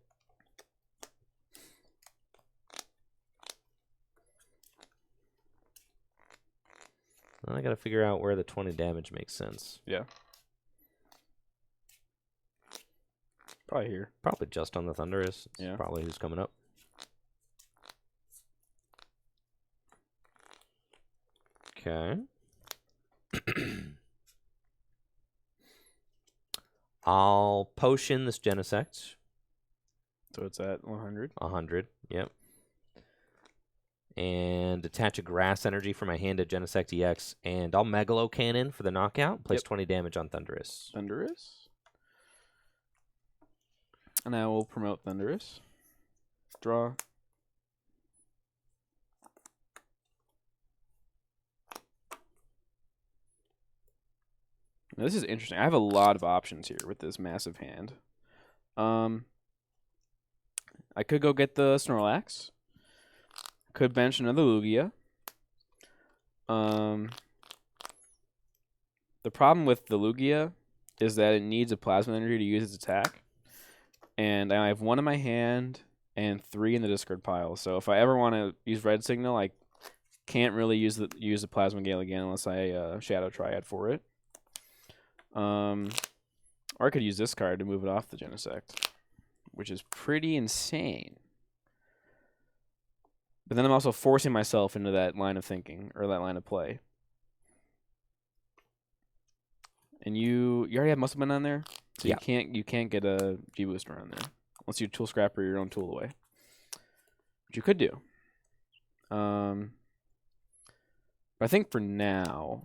I gotta figure out where the 20 damage makes sense. Yeah. Probably here. Probably just on the Thunderous. It's Yeah. probably who's coming up. Okay. I'll potion this Genesect. So it's at 100. 100, yep. And attach a grass energy for my hand to Genesect EX. And I'll Megalo Cannon for the knockout. Place 20 damage on Thunderous. Thunderous. And I will promote Thunderous. Draw. Now, this is interesting. I have a lot of options here with this massive hand. I could go get the Snorlax. Could bench another Lugia. The problem with the Lugia is that it needs a Plasma Energy to use its attack. And I have 1 in my hand and 3 in the discard pile. So if I ever want to use Red Signal, I can't really use the Plasma Gale again unless I Shadow Triad for it. Or I could use this card to move it off the Genesect, which is pretty insane. But then I'm also forcing myself into that line of thinking, or that line of play. And you already have Muscle Man on there? So yeah. you can't get a G-Booster on there. Unless you Tool Scrapper your own tool away. Which you could do. But I think for now,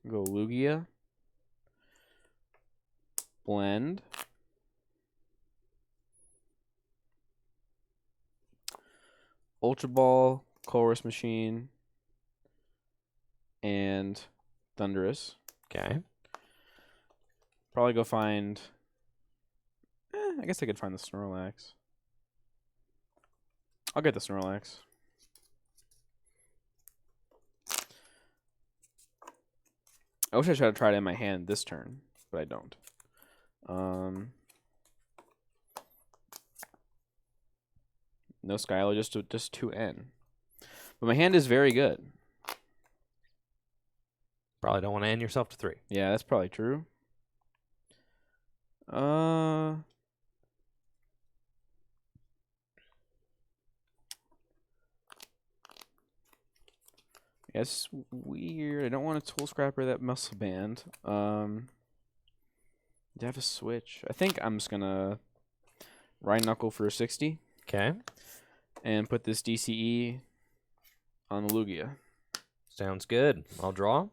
go Lugia. Blend. Ultra Ball, Chorus Machine, and Thunderous. Okay. Probably go find... I guess I could find the Snorlax. I'll get the Snorlax. I wish I should have tried it in my hand this turn, but I don't. No Skylo, just 2N. But my hand is very good. Probably don't want to end yourself to 3. Yeah, that's probably true. Yeah, it's weird. I don't want to Tool Scrapper that Muscle Band. Do I have a switch? I think I'm just gonna Rhine Knuckle for a 60. Okay. And put this DCE on the Lugia. Sounds good. I'll draw.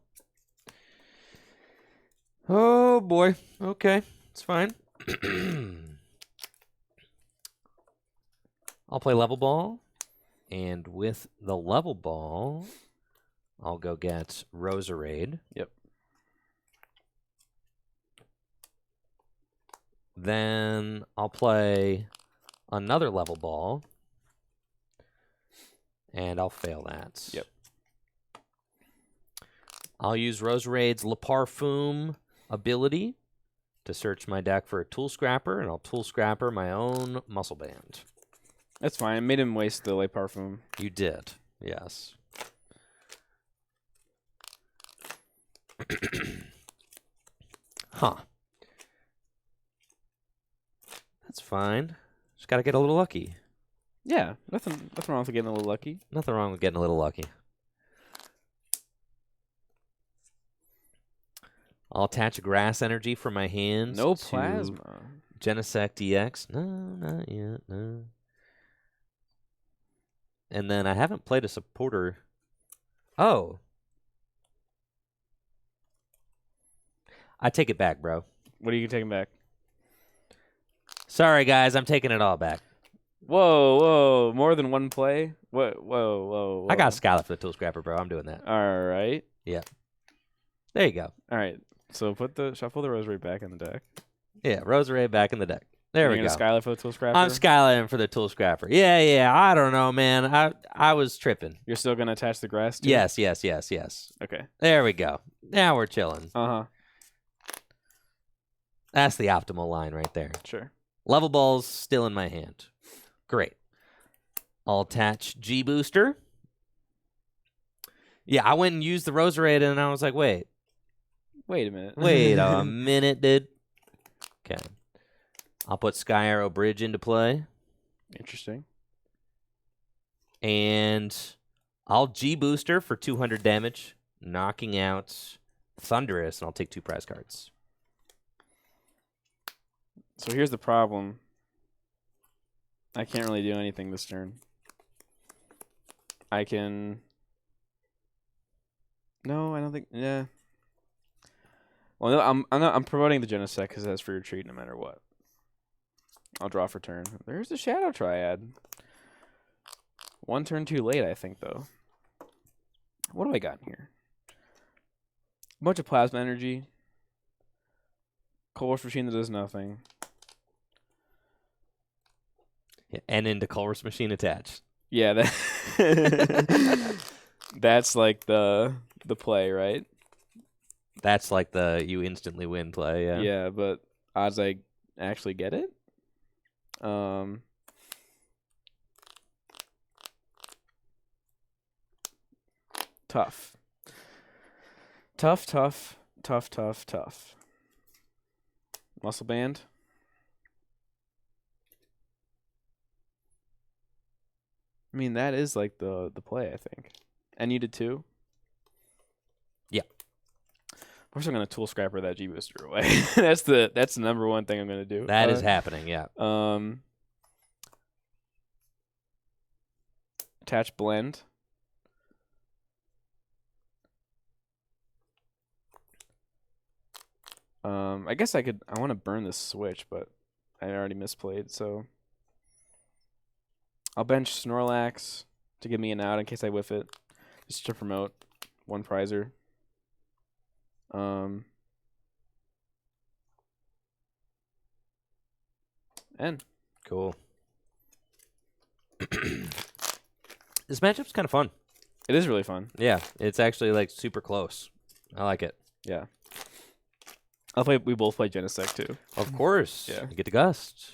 Oh, boy. Okay. It's fine. I'll play Level Ball. And with the Level Ball, I'll go get Roserade. Yep. Then I'll play another Level Ball. And I'll fail that. Yep. I'll use Roserade's Le Parfum ability to search my deck for a Tool Scrapper, and I'll Tool Scrapper my own Muscle Band. That's fine. I made him waste the Le Parfum. You did, yes. Huh. That's fine. Just got to get a little lucky. Yeah, nothing wrong with getting a little lucky. Nothing wrong with getting a little lucky. I'll attach a grass energy from my hands. No plasma. Genesect EX. No, not yet. No. And then I haven't played a supporter. Oh. I take it back, bro. What are you taking back? Sorry, guys. I'm taking it all back. Whoa. More than one play? Whoa. I got Skylet for the Tool Scrapper, bro. I'm doing that. All right. Yeah. There you go. All right. So shuffle the Rosary back in the deck. Yeah, Roserade back in the deck. There we go. You're going to Skylight for the Tool Scrapper? I'm Skylighting for the Tool Scrapper. Yeah. I don't know, man. I was tripping. You're still going to attach the grass to Yes. Okay. There we go. Now we're chilling. Uh-huh. That's the optimal line right there. Sure. Level Ball's still in my hand. Great. I'll attach G-Booster. Yeah, I went and used the Roserade, and I was like, wait a minute. Wait a minute, dude. Okay. I'll put Sky Arrow Bridge into play. Interesting. And I'll G-Booster for 200 damage, knocking out Thunderous, and I'll take 2 prize cards. So here's the problem. I can't really do anything this turn. I can... No, I don't think... Yeah. Well, no, I'm promoting the Genesect because that's free retreat no matter what. I'll draw for turn. There's the Shadow Triad. 1 turn too late, I think, though. What do I got in here? A bunch of Plasma Energy. Colress Machine that does nothing. Yeah, and into Colress Machine attached. Yeah, that that's like the play, right? That's like the you instantly win play, yeah. Yeah, but odds I actually get it? Tough. Tough. Muscle Band. I mean, that is like the play, I think. And you did too? Yeah. First, I'm gonna tool scrapper that G booster away. that's the number one thing I'm gonna do. That is happening, yeah. Attach blend. I guess I want to burn this switch, but I already misplayed, so I'll bench Snorlax to give me an out in case I whiff it, just to promote 1 prizer. And cool. This matchup's kind of fun. it is really fun. Yeah, it's actually like super close. I like it. Yeah. We both play Genesect too. Of course. Yeah. You get the Gust.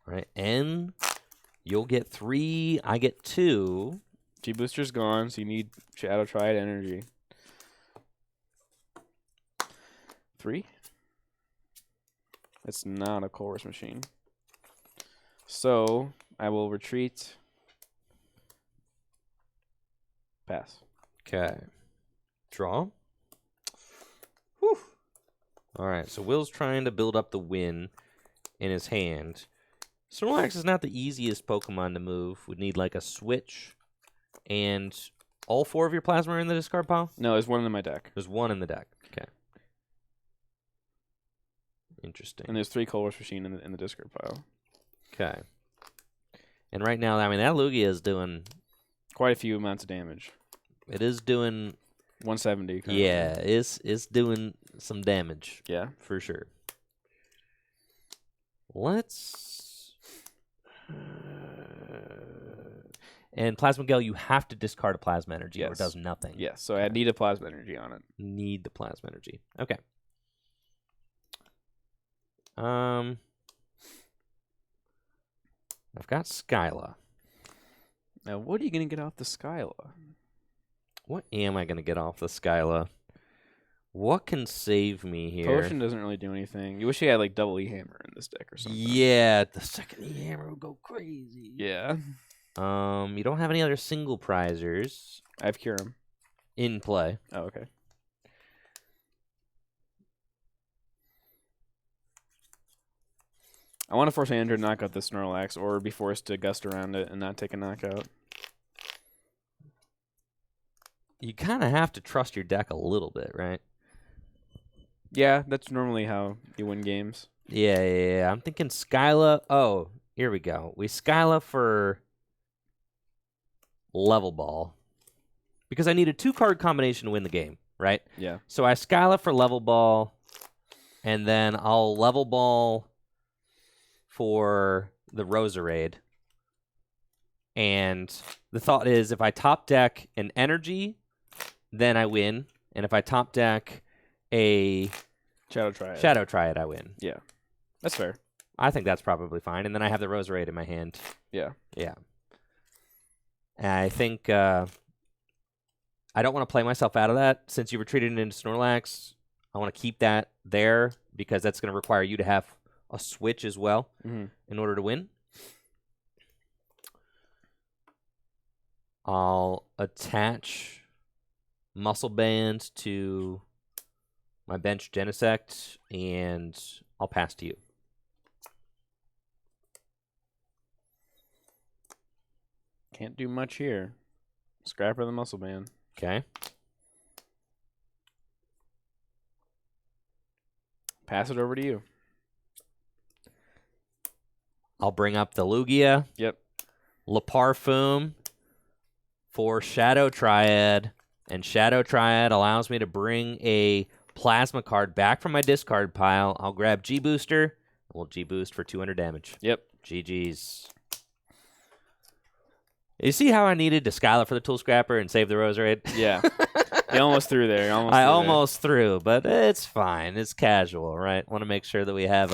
All right, and you'll get 3. I get 2. G booster's gone, so you need Shadow Triad energy. 3. It's not a Colress Machine. So I will retreat. Pass. Okay. Draw. Whew. All right, so Will's trying to build up the win in his hand. Snorlax is not the easiest Pokemon to move. Would need like a switch. And all 4 of your Plasma are in the discard pile? No, there's 1 in my deck. There's 1 in the deck. Okay. Interesting. And there's 3 Colress Machine in the discard pile. Okay. And right now, I mean, that Lugia is doing... Quite a few amounts of damage. It is doing... 170. Currently. Yeah, it's doing some damage. Yeah. For sure. Let's... And Plasma Gale, you have to discard a Plasma Energy or it does nothing. Yes, so I need a Plasma Energy on it. Need the Plasma Energy. Okay. I've got Skyla. Now, what are you going to get off the Skyla? What am I going to get off the Skyla? What can save me here? Potion doesn't really do anything. You wish you had like double E-Hammer in this deck or something. Yeah, the second E-Hammer would go crazy. Yeah. You don't have any other single prizers I have Kyurem. in play. Oh, okay. I want to force Andrew to knock out the Snorlax or be forced to gust around it and not take a knockout. You kind of have to trust your deck a little bit, right? Yeah, that's normally how you win games. Yeah. I'm thinking Skyla. Oh, here we go. We Skyla for Level Ball. Because I need a 2-card combination to win the game, right? Yeah. So I Skyla for Level Ball, and then I'll Level Ball for the Roserade. And the thought is if I top deck an energy, then I win. And if I top deck a Shadow Triad. Shadow Triad, I win. Yeah. That's fair. I think that's probably fine. And then I have the Roserade in my hand. Yeah. Yeah. And I think I don't want to play myself out of that. Since you retreated into Snorlax, I want to keep that there because that's going to require you to have a switch as well in order to win. I'll attach Muscle Band to my bench Genesect, and I'll pass to you. Can't do much here. Scrapper the Muscle Band. Okay. Pass it over to you. I'll bring up the Lugia. Yep. Le Parfum for Shadow Triad. And Shadow Triad allows me to bring a Plasma card back from my discard pile. I'll grab G-Booster. We'll G-Boost for 200 damage. Yep. GG's. You see how I needed to Skylar for the Tool Scrapper and save the Roserade? Yeah. You almost threw there. I almost threw, but it's fine. It's casual, right? Want to make sure that we have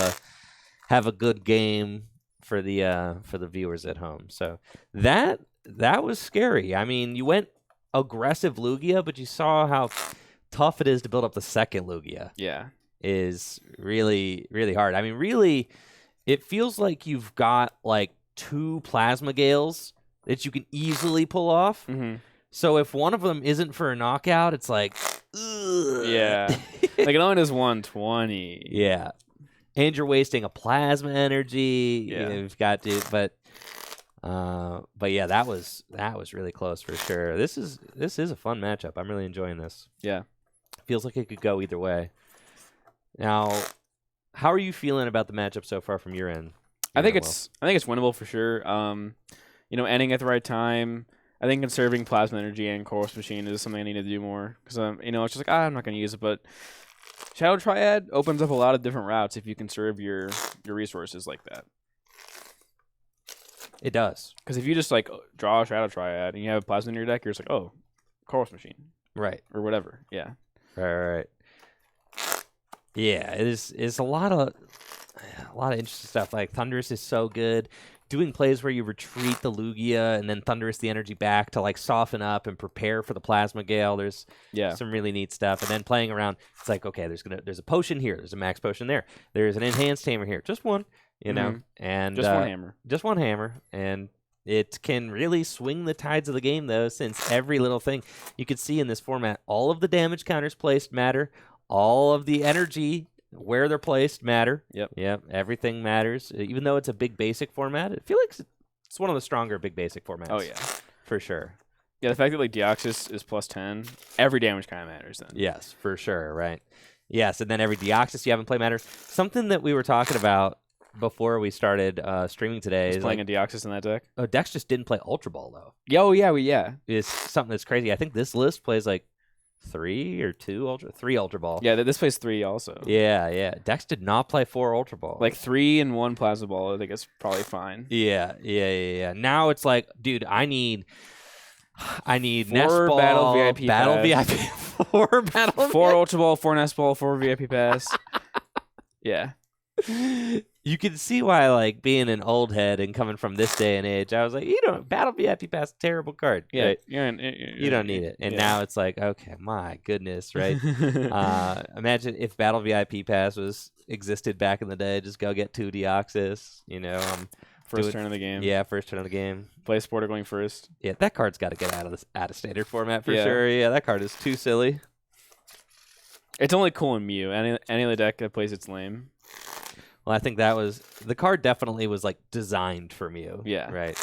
a good game for the viewers at home. So that was scary. I mean, you went aggressive Lugia, but you saw how tough it is to build up the second Lugia. Yeah. Is really, really hard. I mean, really, it feels like you've got like 2 Plasma Gales that you can easily pull off. Mm-hmm. So if one of them isn't for a knockout, it's like, ugh. Yeah. Like it only does 120. Yeah. And you're wasting a plasma energy. Yeah. You've got to, but yeah, that was really close for sure. This is a fun matchup. I'm really enjoying this. Yeah. Feels like it could go either way. Now, how are you feeling about the matchup so far from your end? I think it's winnable for sure. Ending at the right time. I think conserving plasma energy and Chorus Machine is something I need to do more because it's just like I'm not going to use it, but Shadow Triad opens up a lot of different routes if you conserve your resources like that. It does, because if you just like draw a Shadow Triad and you have a plasma in your deck, you're just like, oh, Chorus Machine, right, or whatever. Yeah, right. Yeah, it's a lot of interesting stuff. Like Thunderous is so good. Doing plays where you retreat the Lugia and then Thunderous the energy back to like soften up and prepare for the Plasma Gale. There's some really neat stuff. And then playing around, it's like, okay, there's a potion here, there's a max potion there, there's an enhanced hammer here, just one, know, and just one hammer, and it can really swing the tides of the game though, since every little thing you can see in this format, all of the damage counters placed matter, all of the energy where they're placed matter. Yep. Everything matters. Even though it's a big basic format, I feel like it's one of the stronger big basic formats. Oh yeah, for sure. Yeah, the fact that like Deoxys is +10, every damage kind of matters then. Yes, for sure. Right. Yes, and then every Deoxys you have in play matters. Something that we were talking about before we started streaming today is playing like, a Deoxys in that deck. Oh, Dex just didn't play Ultra Ball though. Yeah. It's something that's crazy. I think this list plays like 3 Ultra Ball. Yeah, this plays 3 also. Yeah. Dex did not play 4 Ultra Ball. Like 3 and 1 Plasma Ball, I think it's probably fine. Yeah. Now it's like, dude, I need 4 Nest Ball, Battle VIP VIP, 4 Battle 4 Ultra Ball, 4 Nest Ball, 4 VIP Pass. Yeah. You can see why, like, being an old head and coming from this day and age, I was like, Battle VIP Pass, terrible card. Yeah, right? you don't need it. And now it's like, okay, my goodness, right? Imagine if Battle VIP Pass existed back in the day. Just go get 2 Deoxys, First turn of the game. Yeah, first turn of the game. Play Sporter going first. Yeah, that card's got to get out of standard format for sure. Yeah, that card is too silly. It's only cool in Mew. Any other deck that plays it's lame. Well, I think the card definitely was like designed for Mew. Yeah. Right.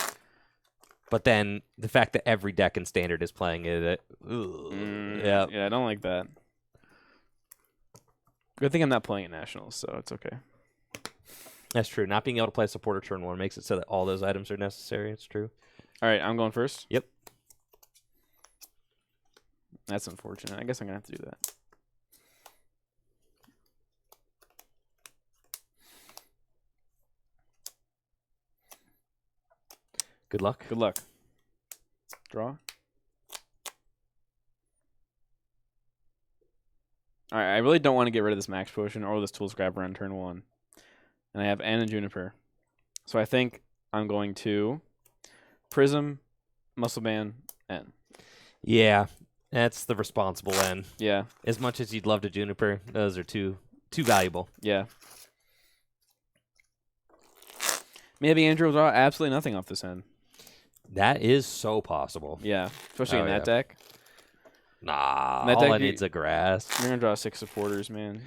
But then the fact that every deck in standard is playing it, yeah, I don't like that. Good thing I'm not playing at Nationals, so it's okay. That's true. Not being able to play supporter turn 1 makes it so that all those items are necessary. It's true. All right, I'm going first. Yep. That's unfortunate. I guess I'm gonna have to do that. Good luck. Good luck. Draw. All right, I really don't want to get rid of this Max Potion or this Tool Scrapper on turn 1. And I have N and Juniper. So I think I'm going to Prism, Muscle Band, N. Yeah, that's the responsible N. Yeah. As much as you'd love to Juniper, those are too valuable. Yeah. Maybe Andrew will draw absolutely nothing off this end. That is so possible. Yeah, especially in that deck. Nah, That all deck I you- need's a grass. You're gonna draw 6 supporters, man.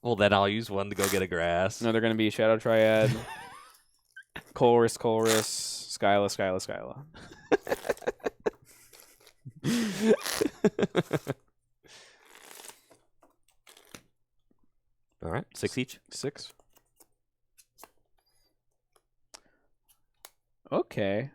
Well, then I'll use one to go get a grass. No, they're gonna be Shadow Triad, Colress, Skyla, Skyla. All right, 6 each. 6. Okay.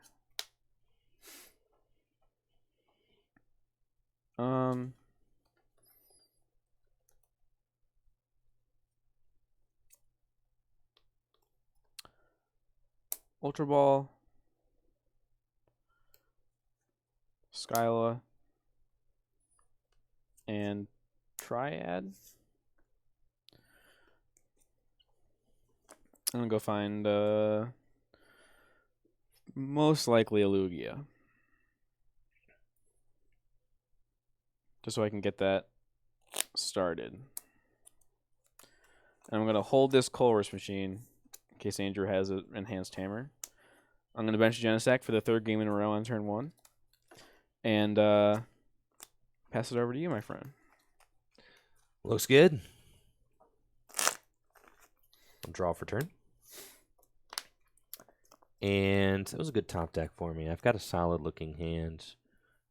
Ultra Ball, Skyla, and Triad. I'm gonna go find most likely a Lugia. Just so I can get that started. And I'm gonna hold this Colress machine in case Andrew has an enhanced hammer. I'm going to bench Genesect for the 3rd game in a row on turn 1. And pass it over to you, my friend. Looks good. I'll draw for turn. And that was a good top deck for me. I've got a solid looking hand.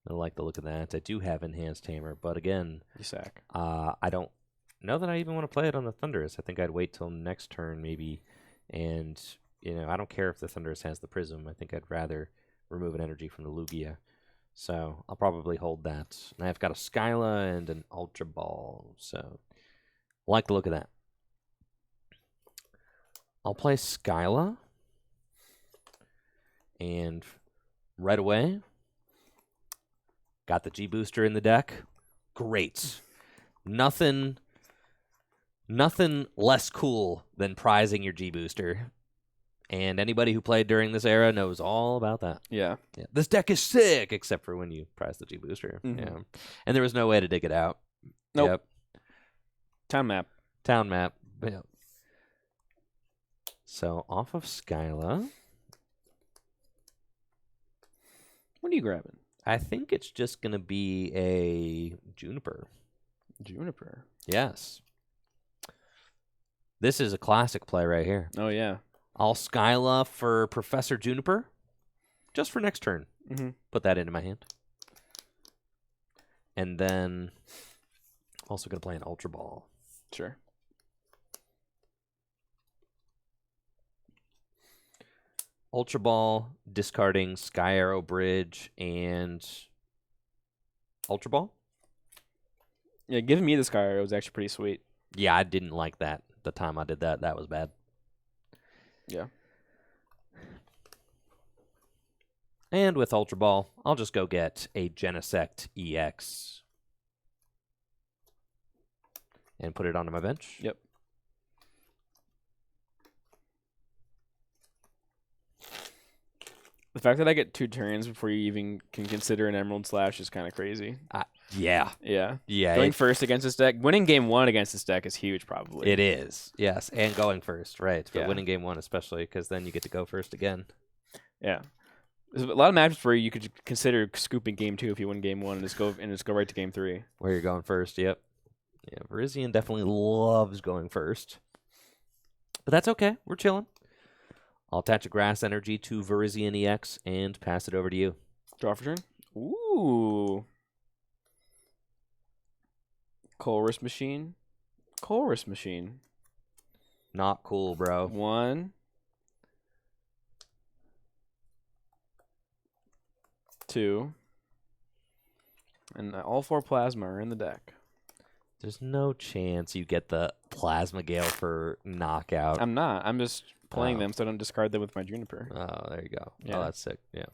I like the look of that. I do have enhanced hammer, but again, You sack. I don't know that I even want to play it on the Thunderous. I think I'd wait till next turn maybe. And, I don't care if the Thunderous has the Prism. I think I'd rather remove an energy from the Lugia. So I'll probably hold that. And I've got a Skyla and an Ultra Ball. So I like the look of that. I'll play Skyla. And right away, got the G Booster in the deck. Great. Nothing less cool than prizing your G Booster. And anybody who played during this era knows all about that. Yeah. This deck is sick, except for when you prize the G Booster. Mhm. Yeah. And there was no way to dig it out. Nope. Yep. Town map. Town map. Yep. So off of Skyla, What are you grabbing? I think it's just going to be a Juniper. Juniper. Yes. This is a classic play right here. Oh, yeah. I'll Skyla for Professor Juniper just for next turn. Mm-hmm. Put that into my hand. And then also going to play an Ultra Ball. Sure. Ultra Ball, discarding Sky Arrow Bridge and Ultra Ball. Yeah, giving me the Sky Arrow was actually pretty sweet. Yeah, I didn't like that the time I did that. That was bad. Yeah. And with Ultra Ball, I'll just go get a Genesect EX. And put it onto my bench. Yep. The fact that I get 2 turns before you even can consider an Emerald Slash is kind of crazy. Yeah. Yeah. Yeah. Going first against this deck, winning game 1 against this deck is huge, probably. It is. Yes. And going first, right. For Yeah. winning game 1 especially, because then you get to go first again. Yeah. There's a lot of matches where you could consider scooping game 2 if you win game 1 and just go right to game 3. Where you're going first, yep. Yeah, Virizion definitely loves going first. But that's okay. We're chilling. I'll attach a Grass Energy to Virizion EX and pass it over to you. Draw for turn. Ooh. Colress Machine. Colress Machine. Not cool, bro. 1, 2, and all 4 Plasma are in the deck. There's no chance you get the Plasma Gale for knockout. I'm not. I'm just playing Oh. them so I don't discard them with my Juniper. Oh, there you go. Yeah. Oh, that's sick. Yeah.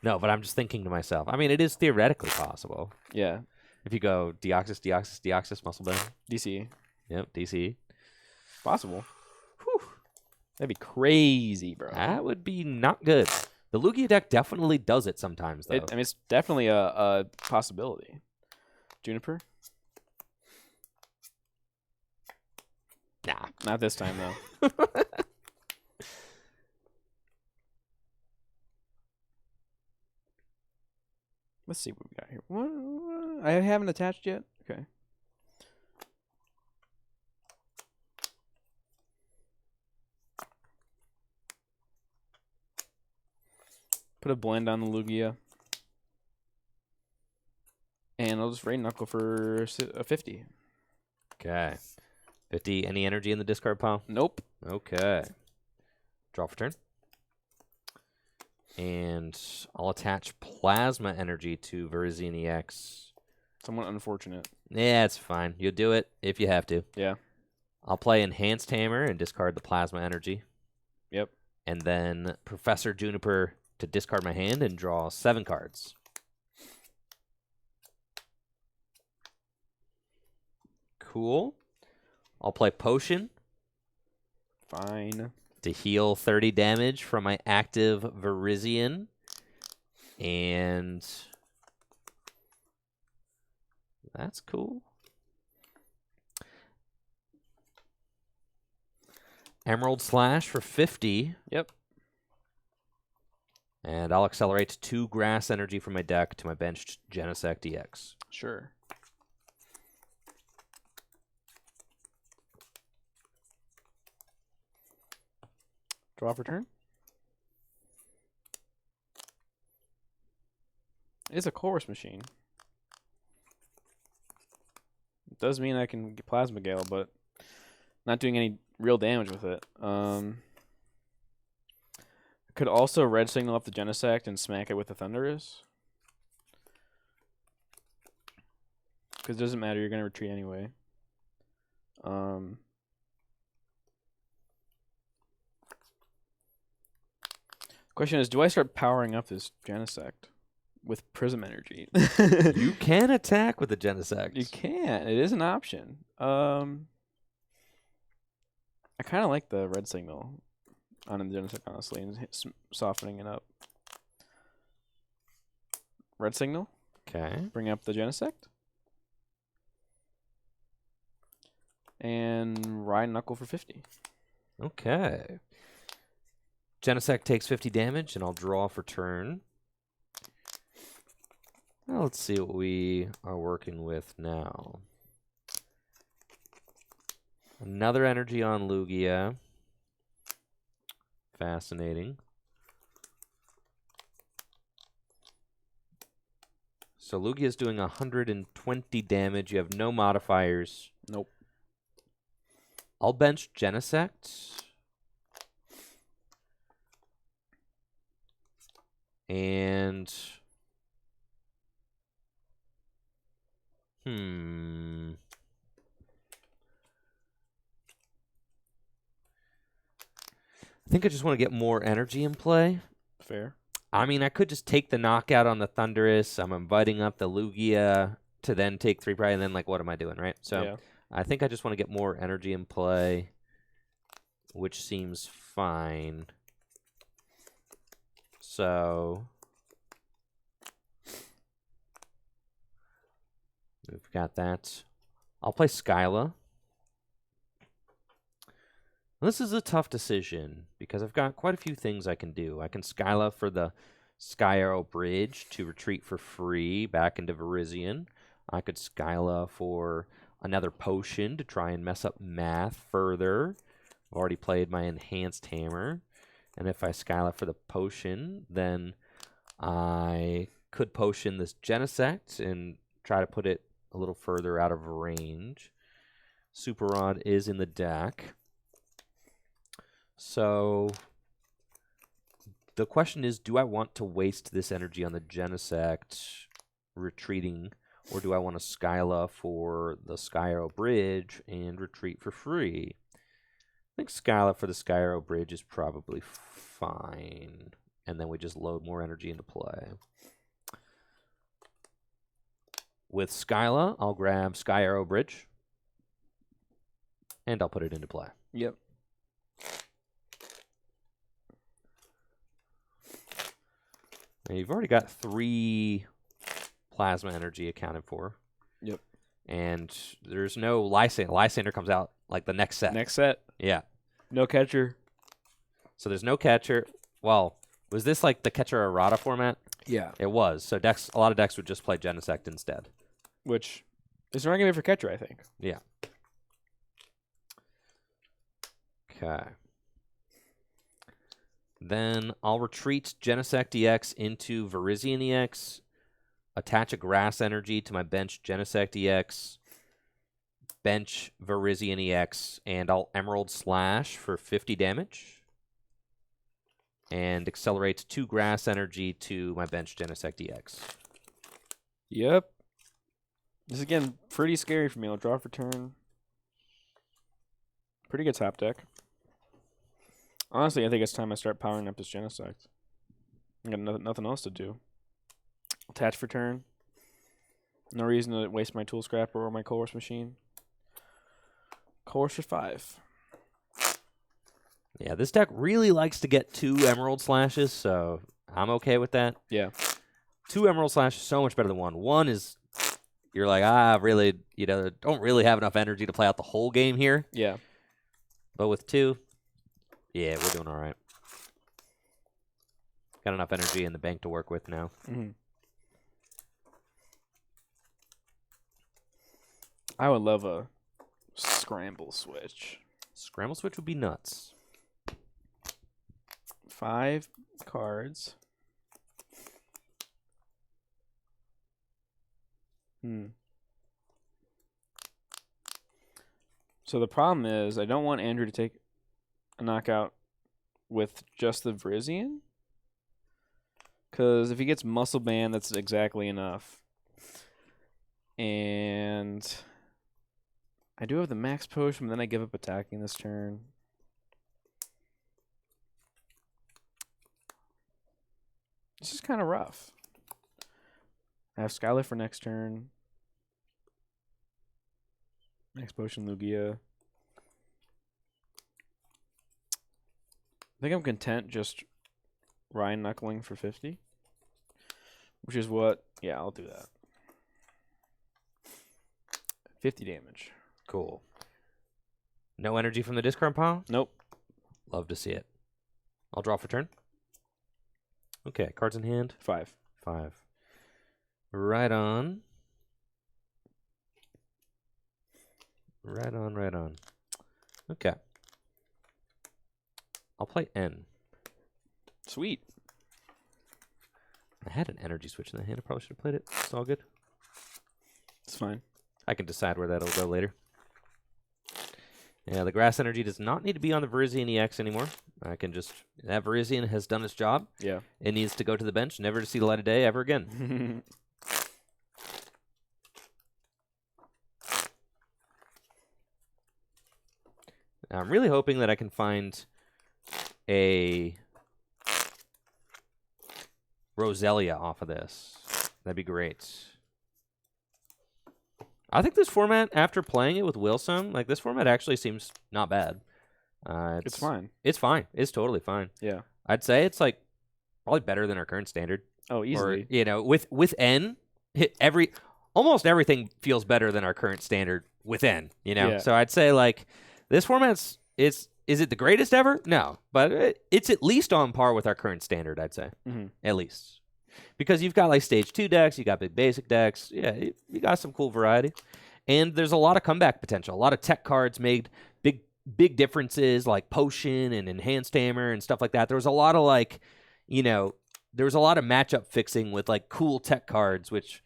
No, but I'm just thinking to myself. I mean, it is theoretically possible. Yeah. If you go Deoxys, Muscle Bone. DC. Yep, DC. Possible. Whew. That'd be crazy, bro. That would be not good. The Lugia deck definitely does it sometimes, though. I mean, it's definitely a possibility. Juniper? Nah. Not this time, though. Let's see what we got here. What? I haven't attached yet. Okay. Put a blend on the Lugia. And I'll just rain knuckle for a 50. Okay. 50. Any energy in the discard pile? Nope. Okay. Draw for turn. And I'll attach Plasma Energy to Virizion EX. Somewhat unfortunate. Yeah, it's fine. You'll do it if you have to. Yeah. I'll play Enhanced Hammer and discard the Plasma Energy. Yep. And then Professor Juniper to discard my hand and draw 7 cards. Cool. I'll play Potion. Fine. To heal 30 damage from my active Virizion. And that's cool. Emerald Slash for 50. Yep. And I'll accelerate 2 grass energy from my deck to my benched Genesect EX. Sure. Draw for turn. It's a chorus machine. It does mean I can get Plasma Gale, but not doing any real damage with it. Could also red signal up the Genesect and smack it with the Thunderous. Because it doesn't matter, you're going to retreat anyway. Question is, do I start powering up this Genesect with Prism Energy? You can attack with the Genesect. You can. It is an option. I kind of like the red signal on the Genesect, honestly, and softening it up. Red signal. Okay. Bring up the Genesect. And ride knuckle for 50. Okay. Genesect takes 50 damage, and I'll draw for turn. Well, let's see what we are working with now. Another energy on Lugia. Fascinating. So Lugia's doing 120 damage. You have no modifiers. Nope. I'll bench Genesect. And I think I just want to get more energy in play. Fair. I mean, I could just take the knockout on the Thunderous. I'm inviting up the Lugia to then take 3 pride, and then, like, what am I doing, right? So Yeah. I think I just want to get more energy in play, which seems fine. So we've got that. I'll play Skyla. This is a tough decision because I've got quite a few things I can do. I can Skyla for the Sky Arrow Bridge to retreat for free back into Virizion. I could Skyla for another potion to try and mess up math further. I've already played my Enhanced Hammer. And if I Skyla for the potion, then I could potion this Genesect and try to put it a little further out of range. Super Rod is in the deck. So the question is, do I want to waste this energy on the Genesect retreating, or do I want to Skyla for the Sky Arrow Bridge and retreat for free? I think Skyla for the Sky Arrow Bridge is probably fine. And then we just load more energy into play. With Skyla, I'll grab Sky Arrow Bridge. And I'll put it into play. Yep. Now you've already got 3 plasma energy accounted for. Yep. And there's no Lysander. Lysander comes out like the next set. Next set. Yeah. No catcher. So there's no catcher. Well, was this like the catcher errata format? Yeah. It was. So decks, a lot of decks would just play Genesect instead. which is not going to be for catcher, I think. Yeah. Okay. Then I'll retreat Genesect EX into Virizion EX, attach a Grass Energy to my bench Genesect EX, bench Virizion EX, and I'll Emerald Slash for 50 damage. And accelerate 2 Grass Energy to my bench Genesect EX. Yep. This is, again, pretty scary for me. I'll draw for turn. Pretty good top deck. Honestly, I think it's time I start powering up this Genesect. I got nothing else to do. Attach for turn. No reason to waste my Tool Scrapper or my Colress machine. Colress for 5. Yeah, this deck really likes to get 2 Emerald Slashes, so I'm okay with that. Yeah. 2 Emerald Slashes is so much better than 1. 1 is, you're like, really, don't really have enough energy to play out the whole game here. Yeah. But with 2, yeah, we're doing all right. Got enough energy in the bank to work with now. Mm-hmm. I would love a Scramble Switch. Scramble Switch would be nuts. 5 cards. So the problem is I don't want Andrew to take a knockout with just the Virizion. Because if he gets Muscle Band, that's exactly enough. And I do have the Max Potion, but then I give up attacking this turn. This is kind of rough. I have Skylar for next turn. Max Potion, Lugia. I think I'm content just Ryan Knuckling for 50. Which is what... Yeah, I'll do that. 50 damage. Cool. No energy from the discard pile? Nope. Love to see it. I'll draw for turn. Okay, cards in hand. 5. 5. Right on. Right on, right on. Okay. I'll play N. Sweet. I had an energy switch in the hand. I probably should have played it. It's all good. It's fine. I can decide where that'll go later. Yeah, the Grass Energy does not need to be on the Virizion EX anymore. I can just... That Virizion has done its job. Yeah. It needs to go to the bench, never to see the light of day ever again. I'm really hoping that I can find a Roselia off of this. That'd be great. I think this format, after playing it with Wilson, this format actually seems not bad. It's fine. It's fine. It's totally fine. Yeah. I'd say it's probably better than our current standard. Oh, easily. Or, with N, almost everything feels better than our current standard with N. Yeah. So I'd say this format's is it the greatest ever? No, but it's at least on par with our current standard. I'd say at least. Because you've got stage 2 decks, you got big basic decks, yeah, you got some cool variety, and there's a lot of comeback potential. A lot of tech cards made big differences, like Potion and Enhanced Hammer and stuff like that. There was a lot of there was a lot of matchup fixing with cool tech cards, which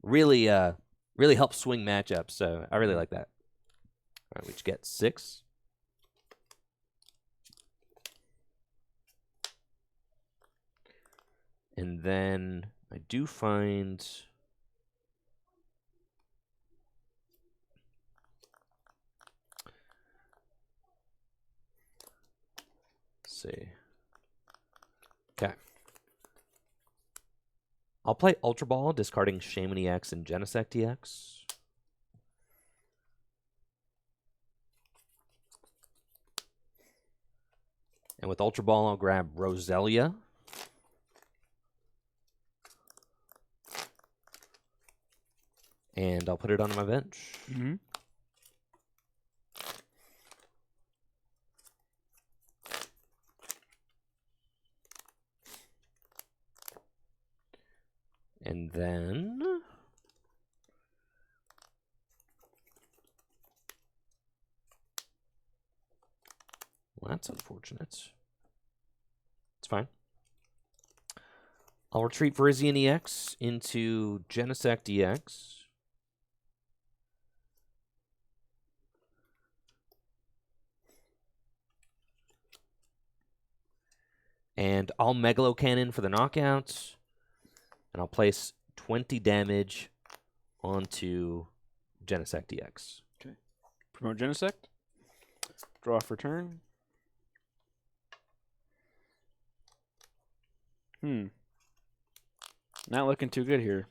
really help swing matchups. So I really like that. All right, we just get 6. And then I do find... Let's see. Okay. I'll play Ultra Ball, discarding Shaman EX and Genesect EX. And with Ultra Ball, I'll grab Roselia. And I'll put it on my bench. And then That's unfortunate. It's fine. I'll retreat Virizion EX into Genesect EX. And I'll Megalo Cannon for the knockouts. And I'll place 20 damage onto Genesect EX. Okay. Promote Genesect. Draw for turn. Not looking too good here.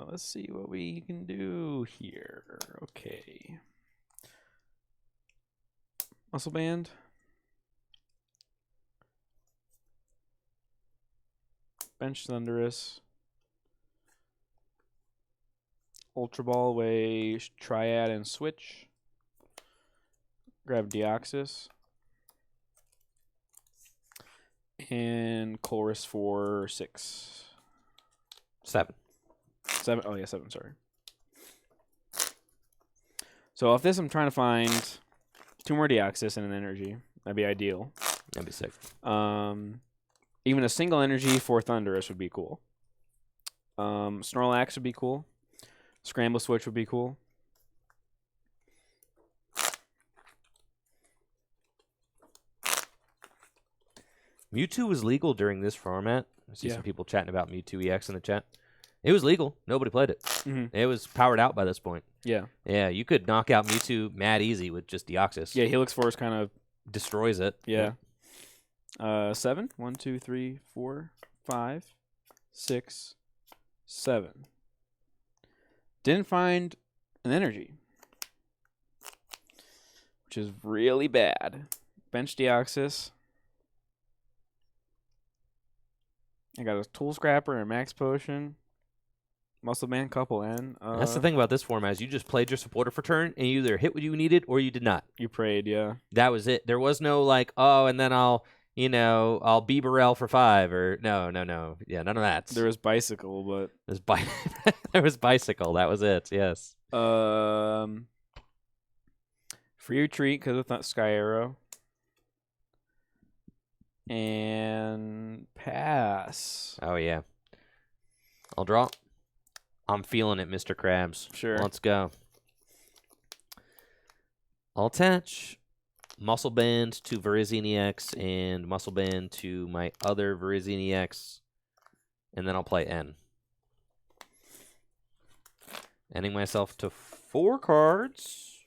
Let's see what we can do here. Okay. Muscle Band. Bench Thunderous. Ultra Ball away, Triad and Switch. Grab Deoxys. And Chorus for 6. 7. 7. Oh, yeah, 7, sorry. So off this, I'm trying to find 2 more Deoxys and an energy. That'd be ideal. That'd be sick. Even a single energy for Thunderous would be cool. Snorlax would be cool. Scramble Switch would be cool. Mewtwo was legal during this format. I see some people chatting about Mewtwo EX in the chat. It was legal. Nobody played it. It was powered out by this point. Yeah. Yeah, you could knock out Mewtwo mad easy with just Deoxys. Yeah, Helix Force kind of destroys it. Yeah. 7. 1, 2, 3, 4, 5, 6, 7. Didn't find an energy, which is really bad. Bench Deoxys. I got a Tool Scrapper and a Max Potion. Muscle Band, couple N. That's the thing about this format is you just played your supporter for turn, and you either hit what you needed or you did not. You prayed, yeah. That was it. There was no like, oh, and then I'll Beaverell for 5 or no. Yeah, none of that. There was Bicycle, but there was Bicycle. That was it. Yes. Free Retreat because of Sky Arrow. And pass. Oh yeah. I'll draw. I'm feeling it, Mr. Krabs. Sure. Let's go. I'll attach Muscle Band to Virizion EX and Muscle Band to my other Virizion EX, and then I'll play N. Ending myself to 4 cards.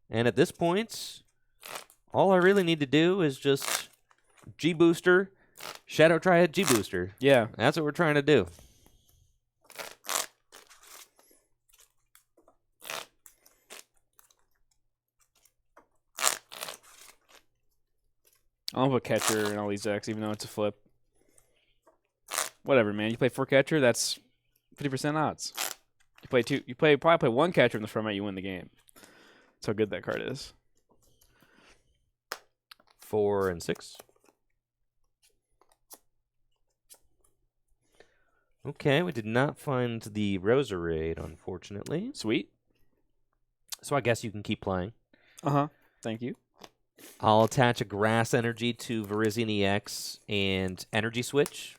And at this point, all I really need to do is just G-Booster, Shadow Triad G-Booster. Yeah. That's what we're trying to do. I'll put Catcher and all these decks, even though it's a flip. Whatever, man. You play 4 Catcher, that's 50% odds. You play 2. You probably play 1 Catcher in the format, you win the game. That's how good that card is. 4 and 6. Okay, we did not find the Roserade, unfortunately. Sweet. So I guess you can keep playing. Uh-huh. Thank you. I'll attach a Grass Energy to Virizion EX and Energy Switch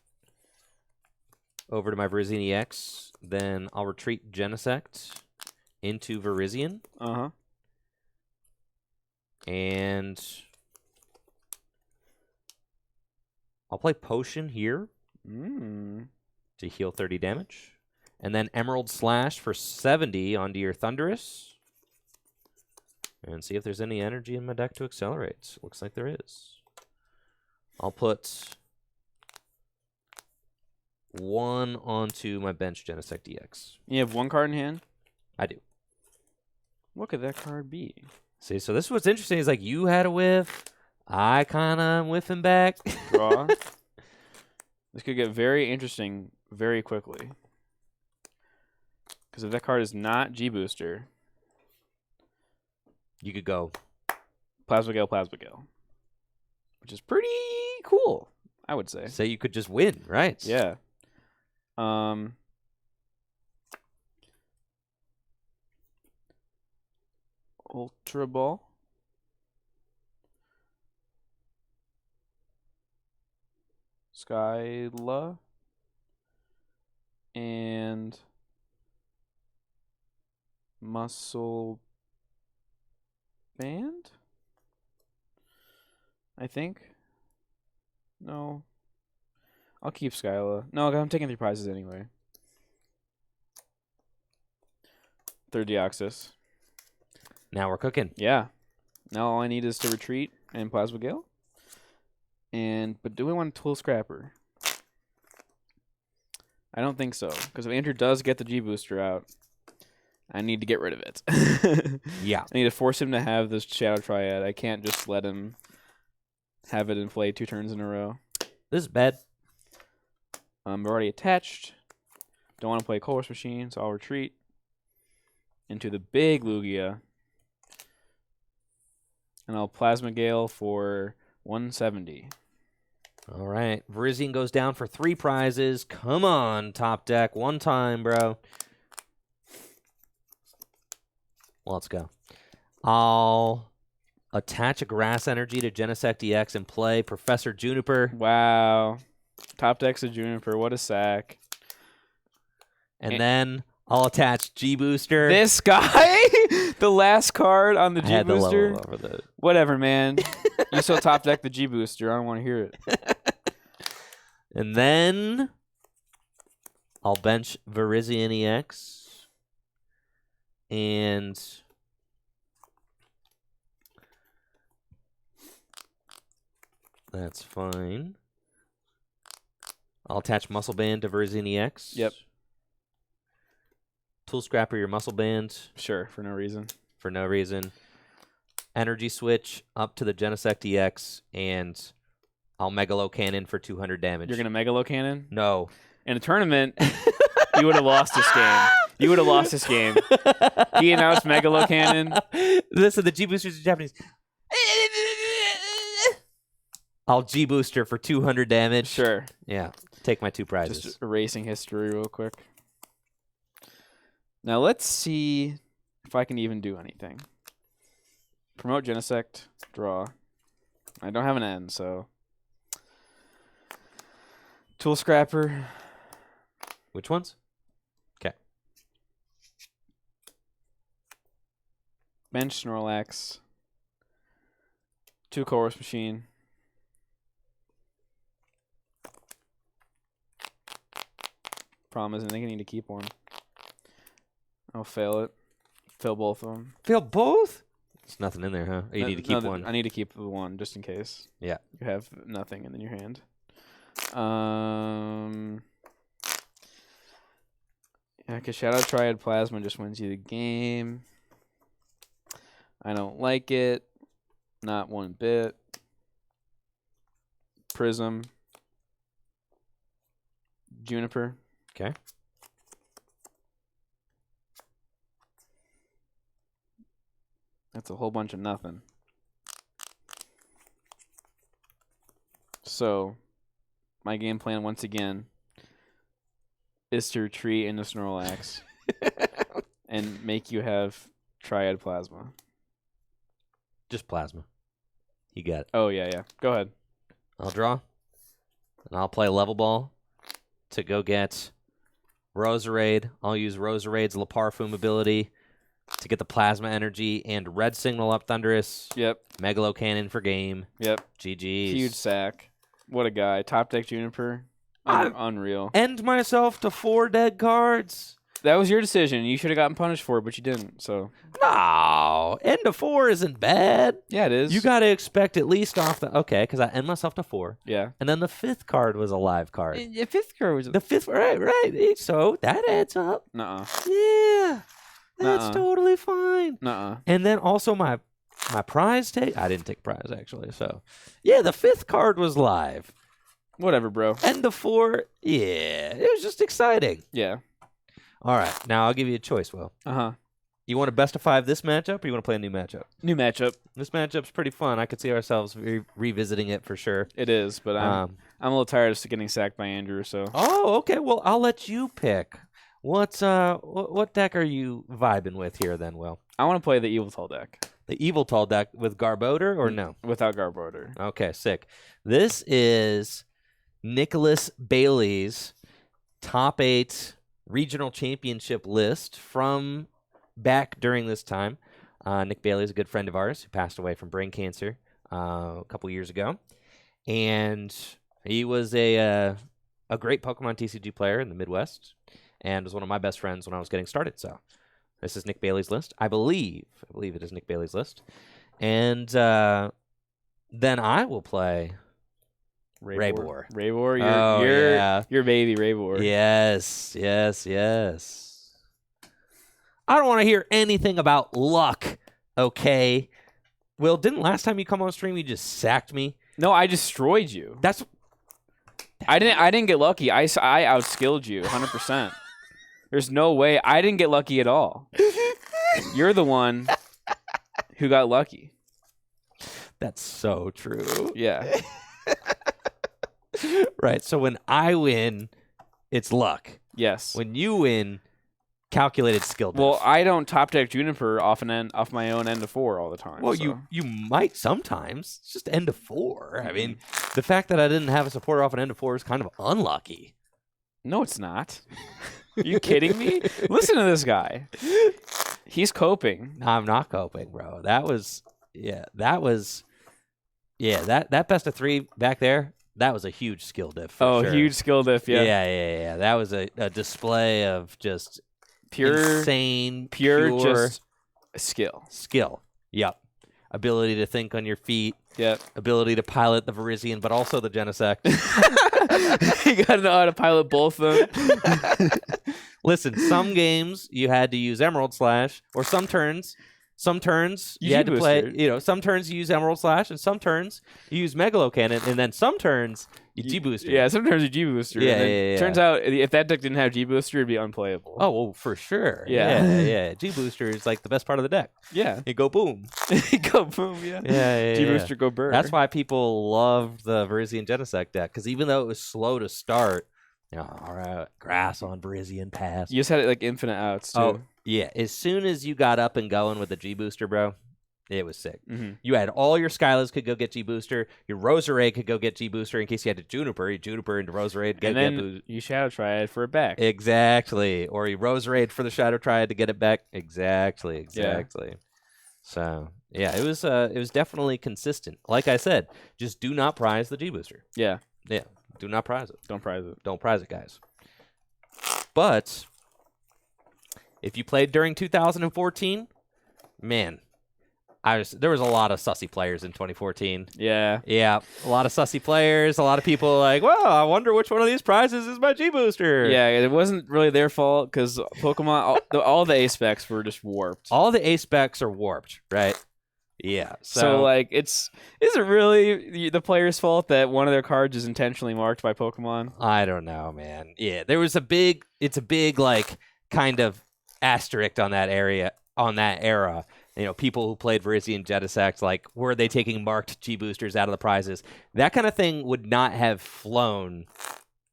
over to my Virizion EX. Then I'll retreat Genesect into Virizion. Uh-huh. And I'll play Potion here to heal 30 damage. And then Emerald Slash for 70 onto your Thunderous. And see if there's any energy in my deck to accelerate. Looks like there is. I'll put 1 onto my bench Genesect EX. You have 1 card in hand? I do. What could that card be? See, so this is what's interesting is like you had a whiff. I kind of whiffing back. Draw. This could get very interesting very quickly. Because if that card is not G-Booster, you could go Plasma Gale, which is pretty cool, I would say. Say you could just win, right? Yeah. Ultra Ball. Skyla. And Muscle Band? I think. No. I'll keep Skyla. No, I'm taking 3 prizes anyway. Third Deoxys. Now we're cooking. Yeah. Now all I need is to retreat and Plasma Gale. But do we want Tool Scrapper? I don't think so. Because if Andrew does get the G Booster out, I need to get rid of it. Yeah. I need to force him to have this Shadow Triad. I can't just let him have it inflate 2 turns in a row. This is bad. I'm already attached. Don't want to play Colress Machine, so I'll retreat into the big Lugia. And I'll Plasma Gale for 170. All right. Virizion goes down for 3 prizes. Come on, top deck. One time, bro. Let's go. I'll attach a Grass Energy to Genesect EX and play Professor Juniper. Wow. Top deck's a Juniper. What a sack. And then I'll attach G Booster. This guy? The last card on the G I had Booster? to level over the... Whatever, man. You still top deck the G Booster. I don't want to hear it. And then I'll bench Virizion EX. And that's fine. I'll attach Muscle Band to Virizion EX. Yep. Tool Scrapper your Muscle Band. Sure, for no reason. For no reason. Energy Switch up to the Genesect EX, and I'll Megalo Cannon for 200 damage. You're going to Megalo Cannon? No. In a tournament, you would have lost this game. You would have lost this game. He announced Megalo Cannon. Listen, the G Booster's in Japanese. I'll G Booster for 200 damage. Sure. Yeah. Take my 2 prizes. Just erasing history real quick. Now let's see if I can even do anything. Promote Genesect. Draw. I don't have an N, so. Tool Scrapper. Which ones? Okay. Bench Snorlax. 2 Colress Machine. Problem is, I think I need to keep one. I'll fail it. Fail both of them. Fail both? There's nothing in there, huh? Or you need to keep one. I need to keep the one just in case. Yeah. You have nothing in your hand. Yeah, because Shadow Triad Plasma just wins you the game. I don't like it. Not one bit. Prism. Juniper. Okay. That's a whole bunch of nothing. So, my game plan once again is to retreat into Snorlax and make you have Triad Plasma. Just Plasma. You got it. Oh, yeah. Go ahead. I'll draw. And I'll play Level Ball to go get Roserade. I'll use Roserade's La Parfum ability to get the Plasma Energy and Red Signal up Thunderous. Yep. Megalo Cannon for game. Yep. GG's. Huge sack. What a guy. Top deck Juniper. Unreal. End myself to 4 dead cards. That was your decision. You should have gotten punished for it, but you didn't. So No. End to 4 isn't bad. yeah, it is. You got to expect at least off the... Okay, because I end myself to 4. yeah. And then the 5th card was a live card. The 5th card was The 5th... Right. So that adds up. nuh-uh. Yeah. That's Nuh-uh. totally fine. Nuh-uh. And then also my prize take... I didn't take prize, actually. So, yeah, the 5th card was live. Whatever, bro. End to 4, yeah. It was just exciting. Yeah. All right. Now I'll give you a choice, Will. Uh-huh. You want to best of 5 this matchup, or you want to play a new matchup? New matchup. This matchup's pretty fun. I could see ourselves revisiting it for sure. It is, but I'm a little tired of getting sacked by Andrew, so. Oh, okay. Well, I'll let you pick What deck are you vibing with here then, Will? I want to play the Yveltal deck. The Yveltal deck with Garbodor or no? Without Garbodor. Okay, sick. This is Nicholas Bailey's top 8 regional championship list from back during this time. Nick Bailey is a good friend of ours who passed away from brain cancer a couple years ago. And he was a great Pokemon TCG player in the Midwest and was one of my best friends when I was getting started. So this is Nick Bailey's list. I believe it is Nick Bailey's list. And then I will play Raybor. Raybor, your baby Raybor. Yes. I don't want to hear anything about luck, okay? Will, didn't last time you come on stream you just sacked me? No, I destroyed you. I didn't get lucky. I outskilled you 100%. There's no way. I didn't get lucky at all. You're the one who got lucky. That's so true. Yeah. Right. So when I win, it's luck. Yes. When you win, calculated skill. Well, I don't top deck Juniper off my own end of 4 all the time. Well, so. you might sometimes. It's just end of 4. I mean, the fact that I didn't have a supporter off an end of 4 is kind of unlucky. No, it's not. Are you kidding me? Listen to this guy. He's coping. No, I'm not coping, bro. That best of 3 back there. That was a huge skill diff. For sure. Huge skill diff. Yeah. Yeah. That was a display of just pure just skill. Yep. Ability to think on your feet. Yep. Ability to pilot the Virizion, but also the Genesect. You gotta know how to pilot both of them. Listen, some games you had to use Emerald Slash, or some turns you had to play. Some turns you use Emerald Slash, and some turns you use Megalo Cannon, and then some turns you G-Booster. Yeah, sometimes you G-Booster. Yeah. Turns out if that deck didn't have G-Booster, it'd be unplayable. Oh, well, for sure. Yeah. G-Booster is like the best part of the deck. Yeah. You go boom. Go boom, yeah. Yeah. G-Booster go burr. That's why people loved the Virizion Genesect deck, because even though it was slow to start, all right, grass on Virizion pass. You just had like infinite outs, too. Oh, yeah. As soon as you got up and going with the G-Booster, bro, it was sick. Mm-hmm. You had all your Skylas could go get G-Booster. Your Roserade could go get G-Booster in case you had to Juniper. You Juniper into Roserade. And then you Shadow Triad for it back. Exactly. Or you Roserade for the Shadow Triad to get it back. Exactly. Yeah. So, yeah, it was definitely consistent. Like I said, just do not prize the G-Booster. Yeah. Yeah. Do not prize it. Don't prize it. Don't prize it, guys. But if you played during 2014, man, there was a lot of sussy players in 2014. Yeah. Yeah, a lot of sussy players. A lot of people like, well, I wonder which one of these prizes is my G-Booster. Yeah, it wasn't really their fault because Pokemon, all the A specs were just warped. All the A specs are warped, right? Yeah. So like, is it really the player's fault that one of their cards is intentionally marked by Pokemon? I don't know, man. Yeah, it's a big like kind of asterisk on that era. People who played Virizion Genesect, like, were they taking marked G-Boosters out of the prizes? That kind of thing would not have flown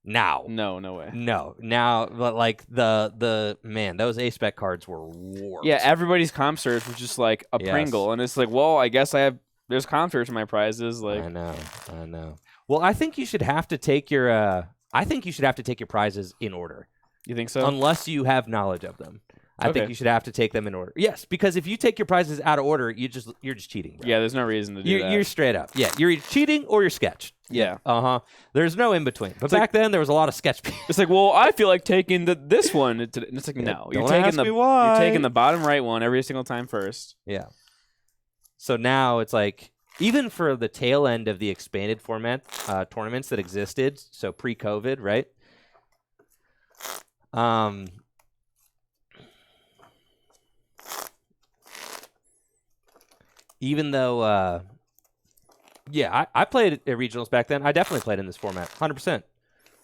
now. No way. No. Now, like, those A-Spec cards were warped. Yeah, everybody's comp search was just like a Pringle. And it's like, well, I guess there's comp search in my prizes. Like, I know. Well, I think you should have to take your prizes in order. You think so? Unless you have knowledge of them. I think you should have to take them in order. Yes, because if you take your prizes out of order, you're just cheating, bro. Yeah, there's no reason to do that. You're straight up. Yeah, you're either cheating or you're sketched. Yeah. There's no in between. But back then, there was a lot of sketch. It's like, well, I feel like taking this one. It's like, no, you're taking the bottom right one every single time first. Yeah. So now it's like, even for the tail end of the expanded format tournaments that existed, so pre-COVID, right? Even though, I played at regionals back then. I definitely played in this format, 100%.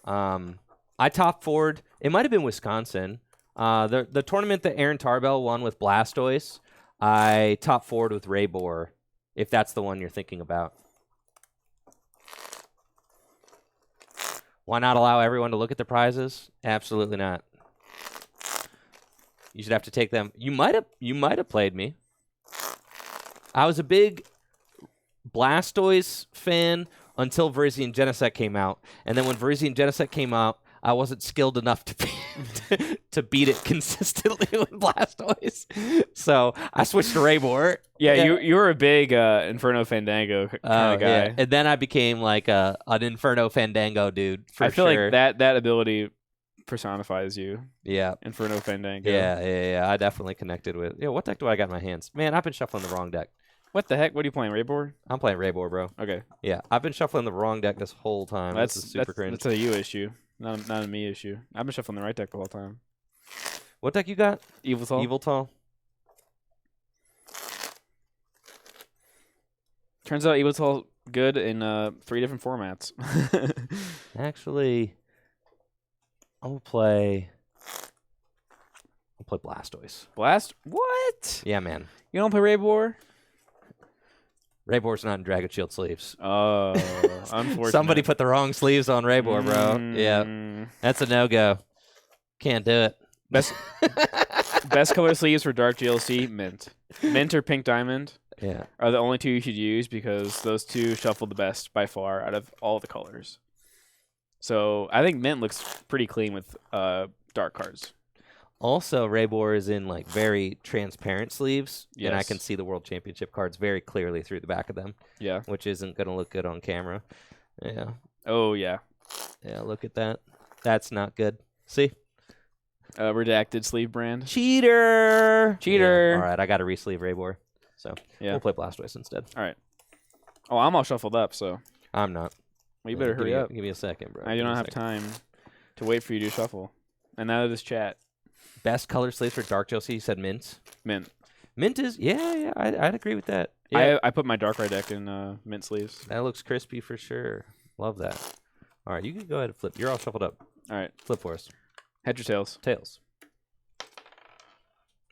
I top forward. It might have been Wisconsin. The tournament that Aaron Tarbell won with Blastoise, I top forward with Raybor, if that's the one you're thinking about. Why not allow everyone to look at the prizes? Absolutely not. You should have to take them. You might have played me. I was a big Blastoise fan until Virizion Genesect came out, and then when Virizion Genesect came out, I wasn't skilled enough to beat it consistently with Blastoise, so I switched to Raybor. Yeah, you were a big Inferno Fandango kind of guy. Yeah. And then I became like an Inferno Fandango dude. I feel like that ability personifies you. Yeah. Inferno Fandango. Yeah. I definitely connected with. Yeah, what deck do I got in my hands? Man, I've been shuffling the wrong deck. What the heck? What are you playing, Raybor? I'm playing Raybor, bro. Okay. Yeah, I've been shuffling the wrong deck this whole time. This is super cringe. That's a you issue, not a me issue. I've been shuffling the right deck the whole time. What deck you got? Yveltal. Yveltal. Turns out Yveltal good in 3 different formats. Actually, I'll play Blastoise. What? Yeah, man. You don't play Raybor? Raybor's not in Dragon Shield sleeves. Oh, unfortunate. Somebody put the wrong sleeves on Raybor, bro. Yeah, that's a no-go. Can't do it. Best color sleeves for Dark GLC, mint. Mint or Pink Diamond are the only 2 you should use because those 2 shuffle the best by far out of all the colors. So I think mint looks pretty clean with dark cards. Also, Raybor is in like very transparent sleeves, yes. and I can see the World Championship cards very clearly through the back of them. Yeah, which isn't going to look good on camera. Yeah. Oh yeah. Yeah, look at that. That's not good. See? Redacted sleeve brand. Cheater. Yeah. All right, I got to re-sleeve Raybor, so we'll play Blastoise instead. All right. Oh, I'm all shuffled up, so. I'm not. Well, you better hurry up. Give me a second, bro. I do not have time to wait for you to shuffle. And now this chat. Best color sleeves for Dark Josie, you said mint. Mint. Mint is, I'd agree with that. Yeah. I put my Darkrai deck in mint sleeves. That looks crispy for sure. Love that. All right, you can go ahead and flip. You're all shuffled up. All right. Flip for us. Heads or tails? Tails.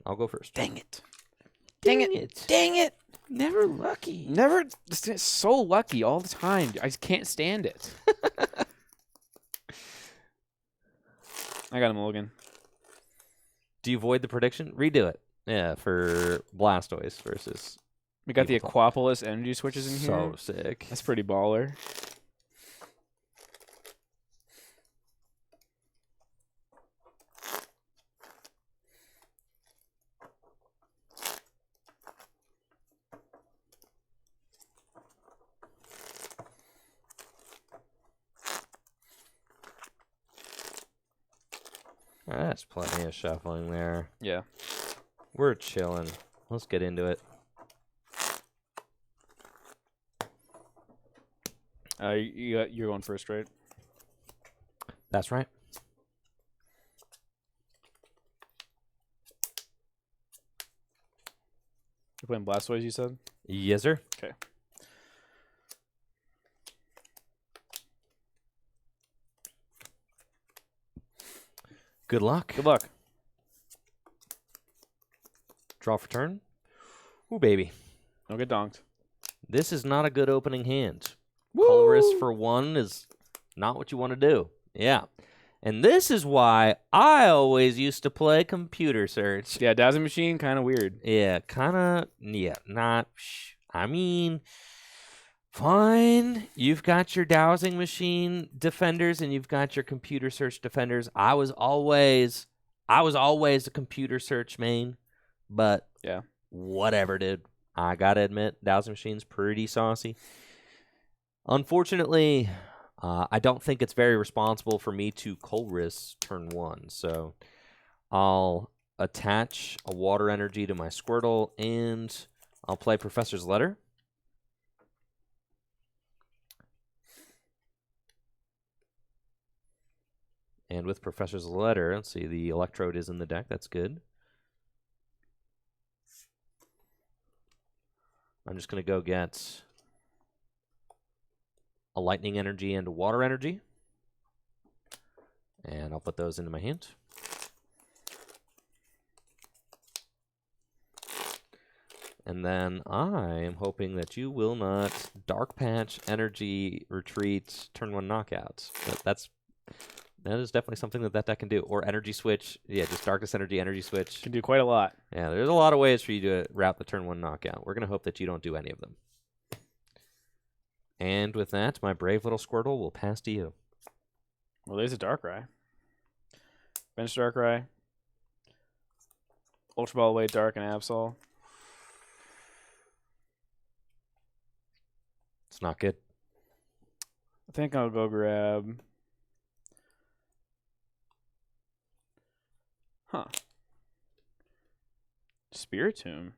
I'll go first. Dang it. Dang it. Never lucky. Never. It's so lucky all the time. I just can't stand it. I got a mulligan. Do you void the prediction? Redo it. Yeah, for Blastoise versus. We got the Aquapolis energy switches in here. So sick. That's pretty baller. That's plenty of shuffling there. Yeah. We're chilling. Let's get into it. You're going first, right? That's right. You're playing Blastoise, you said? Yes, sir. Okay. Good luck. Good luck. Draw for turn. Ooh, baby. Don't get donked. This is not a good opening hand. Woo! Colorist for 1 is not what you want to do. Yeah. And this is why I always used to play computer search. Yeah, Dowsing Machine, kind of weird. Yeah, kind of, not, I mean, fine. You've got your Dowsing Machine defenders and you've got your computer search defenders. I was always a computer search main, but yeah, whatever, dude. I gotta admit, Dowsing Machine's pretty saucy. Unfortunately, I don't think it's very responsible for me to Colress turn 1, so I'll attach a water energy to my Squirtle, and I'll play Professor's Letter. And with Professor's Letter, let's see, the Electrode is in the deck. That's good. I'm just going to go get a Lightning Energy and a Water Energy. And I'll put those into my hand. And then I am hoping that you will not Dark Patch, Energy, Retreat, turn 1 knockout. That's that is definitely something that deck can do. Or Energy Switch. Yeah, just Darkness Energy Switch. Can do quite a lot. Yeah, there's a lot of ways for you to route the turn 1 knockout. We're going to hope that you don't do any of them. And with that, my brave little Squirtle will pass to you. Well, there's a Darkrai. Bench Darkrai. Ultra Ball away Dark and Absol. It's not good. I think I'll go grab... Huh. Spiritomb.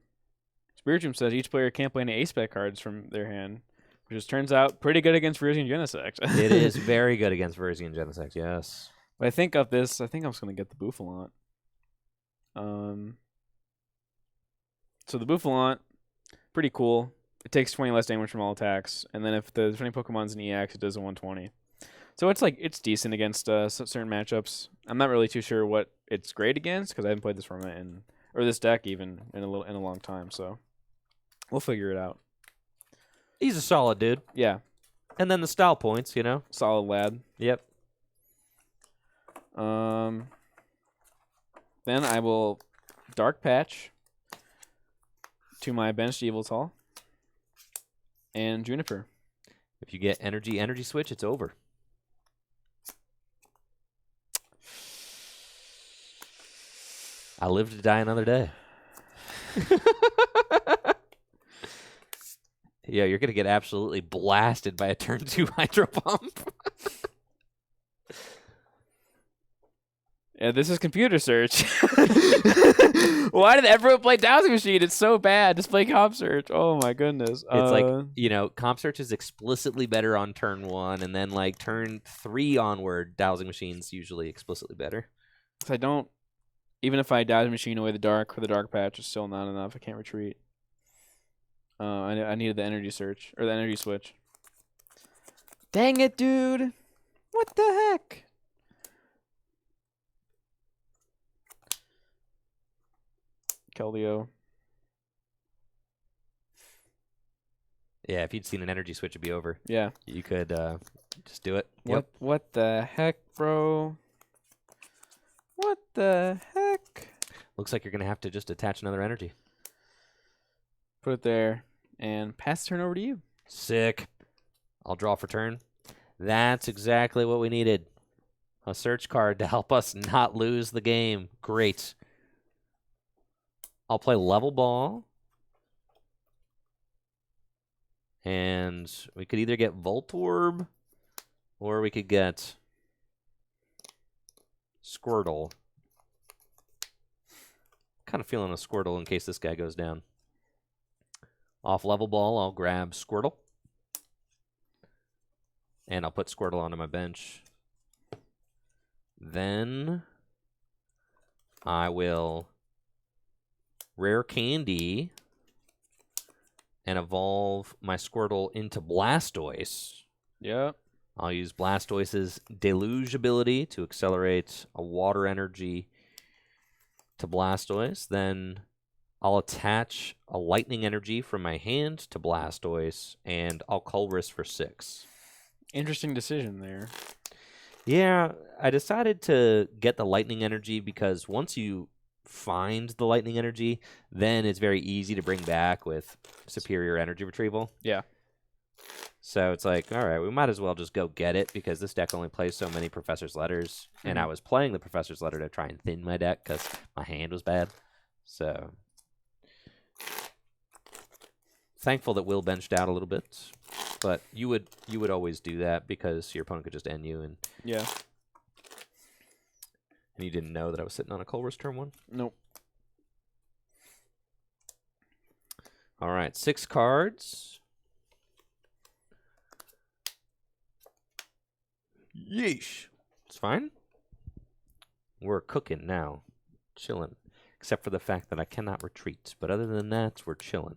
Spiritomb says each player can't play any Ace-Spec cards from their hand, which just turns out pretty good against Virizion Genesect. It is very good against Virizion Genesect, yes. But I think of this, I think I'm just going to get the Bouffalant. So the Bouffalant, pretty cool. It takes 20 less damage from all attacks, and then if the 20 Pokemon's an EX, it does a 120. So it's decent against certain matchups. I'm not really too sure what it's great against because I haven't played this format or this deck even in a long time. So we'll figure it out. He's a solid dude. Yeah, And then the style points, you know? solid lad. Yep. Then I will Dark Patch to my benched Yveltal and Juniper. If you get energy switch, it's over. I live to die another day. Yeah, you're going to get absolutely blasted by a turn 2 Hydro Pump. Yeah, this is computer search. Why did everyone play Dowsing Machine? It's so bad. Just play Comp Search. Oh my goodness. It's like, you know, Comp Search is explicitly better on turn 1, and then like turn 3 onward, Dowsing Machine's usually explicitly better. I don't. Even if I Dowsing Machine away the dark for the Dark Patch, it's still not enough. I can't retreat. I needed the Energy Search or the Energy Switch. Dang it, dude! What the heck? Keldeo. Yeah, if you'd seen an Energy Switch, it'd be over. Yeah. You could just do it. What the heck, bro? What the heck? Looks like you're going to have to just attach another energy. Put it there and pass the turn over to you. Sick. I'll draw for turn. That's exactly what we needed. A search card to help us not lose the game. Great. I'll play Level Ball. And we could either get Voltorb or we could get Squirtle. Kind of feeling a Squirtle in case this guy goes down. Off Level Ball, I'll grab Squirtle. And I'll put Squirtle onto my bench. Then I will Rare Candy and evolve my Squirtle into Blastoise. Yep. I'll use Blastoise's Deluge ability to accelerate a water energy to Blastoise. Then I'll attach a lightning energy from my hand to Blastoise, and I'll Colress for 6. Interesting decision there. Yeah, I decided to get the lightning energy because once you find the lightning energy, then it's very easy to bring back with superior energy retrieval. Yeah. So it's like, all right, we might as well just go get it because this deck only plays so many Professor's Letters. And I was playing the Professor's Letter to try and thin my deck because my hand was bad. So thankful that Will benched out a little bit. But you would always do that because your opponent could just end you. And Yeah. And you didn't know that I was sitting on a Colress turn 1? Nope. All right, 6 cards. Yeesh. It's fine. We're cooking now. Chilling. Except for the fact that I cannot retreat. But other than that, we're chilling.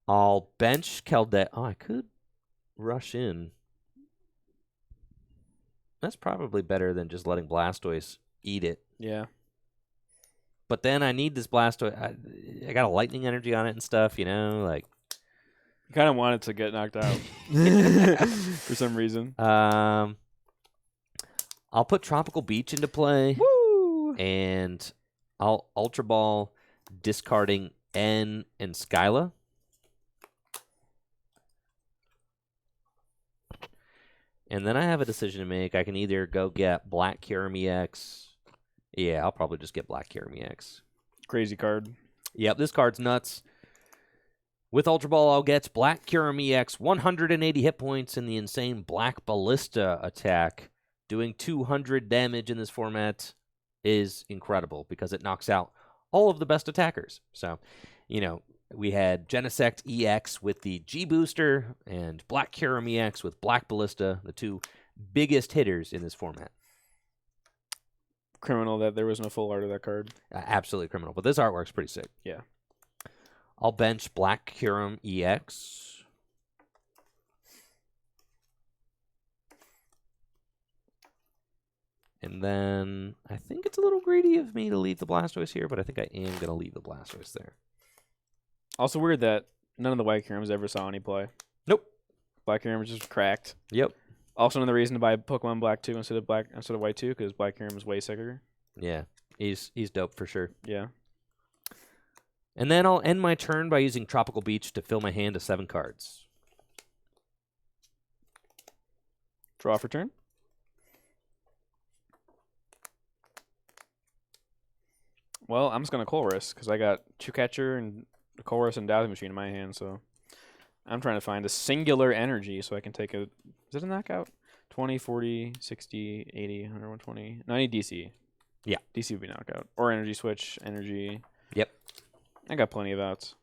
I'll bench Keldeo. Oh, I could rush in. That's probably better than just letting Blastoise eat it. Yeah. But then I need this Blastoise. I got a lightning energy on it and stuff, you know, like. You kind of want it to get knocked out for some reason. I'll put Tropical Beach into play. Woo! And I'll Ultra Ball, discarding N and Skyla. And then I have a decision to make. I can either go get Black Kyurem EX. Yeah, I'll probably just get Black Kyurem EX. Crazy card. Yep, this card's nuts. With Ultra Ball, I'll get Black Kyurem EX, 180 hit points in the insane Black Ballista attack. Doing 200 damage in this format is incredible because it knocks out all of the best attackers. So, we had Genesect EX with the G Booster and Black Kyurem EX with Black Ballista, the two biggest hitters in this format. Criminal that there was no full art of that card. Absolutely criminal, but this artwork's pretty sick. Yeah. I'll bench Black Kyurem EX. And then I think it's a little greedy of me to leave the Blastoise here, but I think I am going to leave the Blastoise there. Also weird that none of the white Kyurems ever saw any play. Nope. Black Kyurem was just cracked. Yep. Also another reason to buy Pokemon Black 2 instead of White 2, because Black Kyurem is way sicker. Yeah, he's dope for sure. Yeah. And then I'll end my turn by using Tropical Beach to fill my hand to 7 cards. Draw for turn. Well, I'm just going to Colress because I got Chewcatcher and the Colress and Dowsing Machine in my hand, so I'm trying to find a singular energy so I can take a... Is it a knockout? 20, 40, 60, 80, 100, 120. No, I need DC. Yeah. DC would be knockout. Or energy switch, energy. Yep. I got plenty of outs.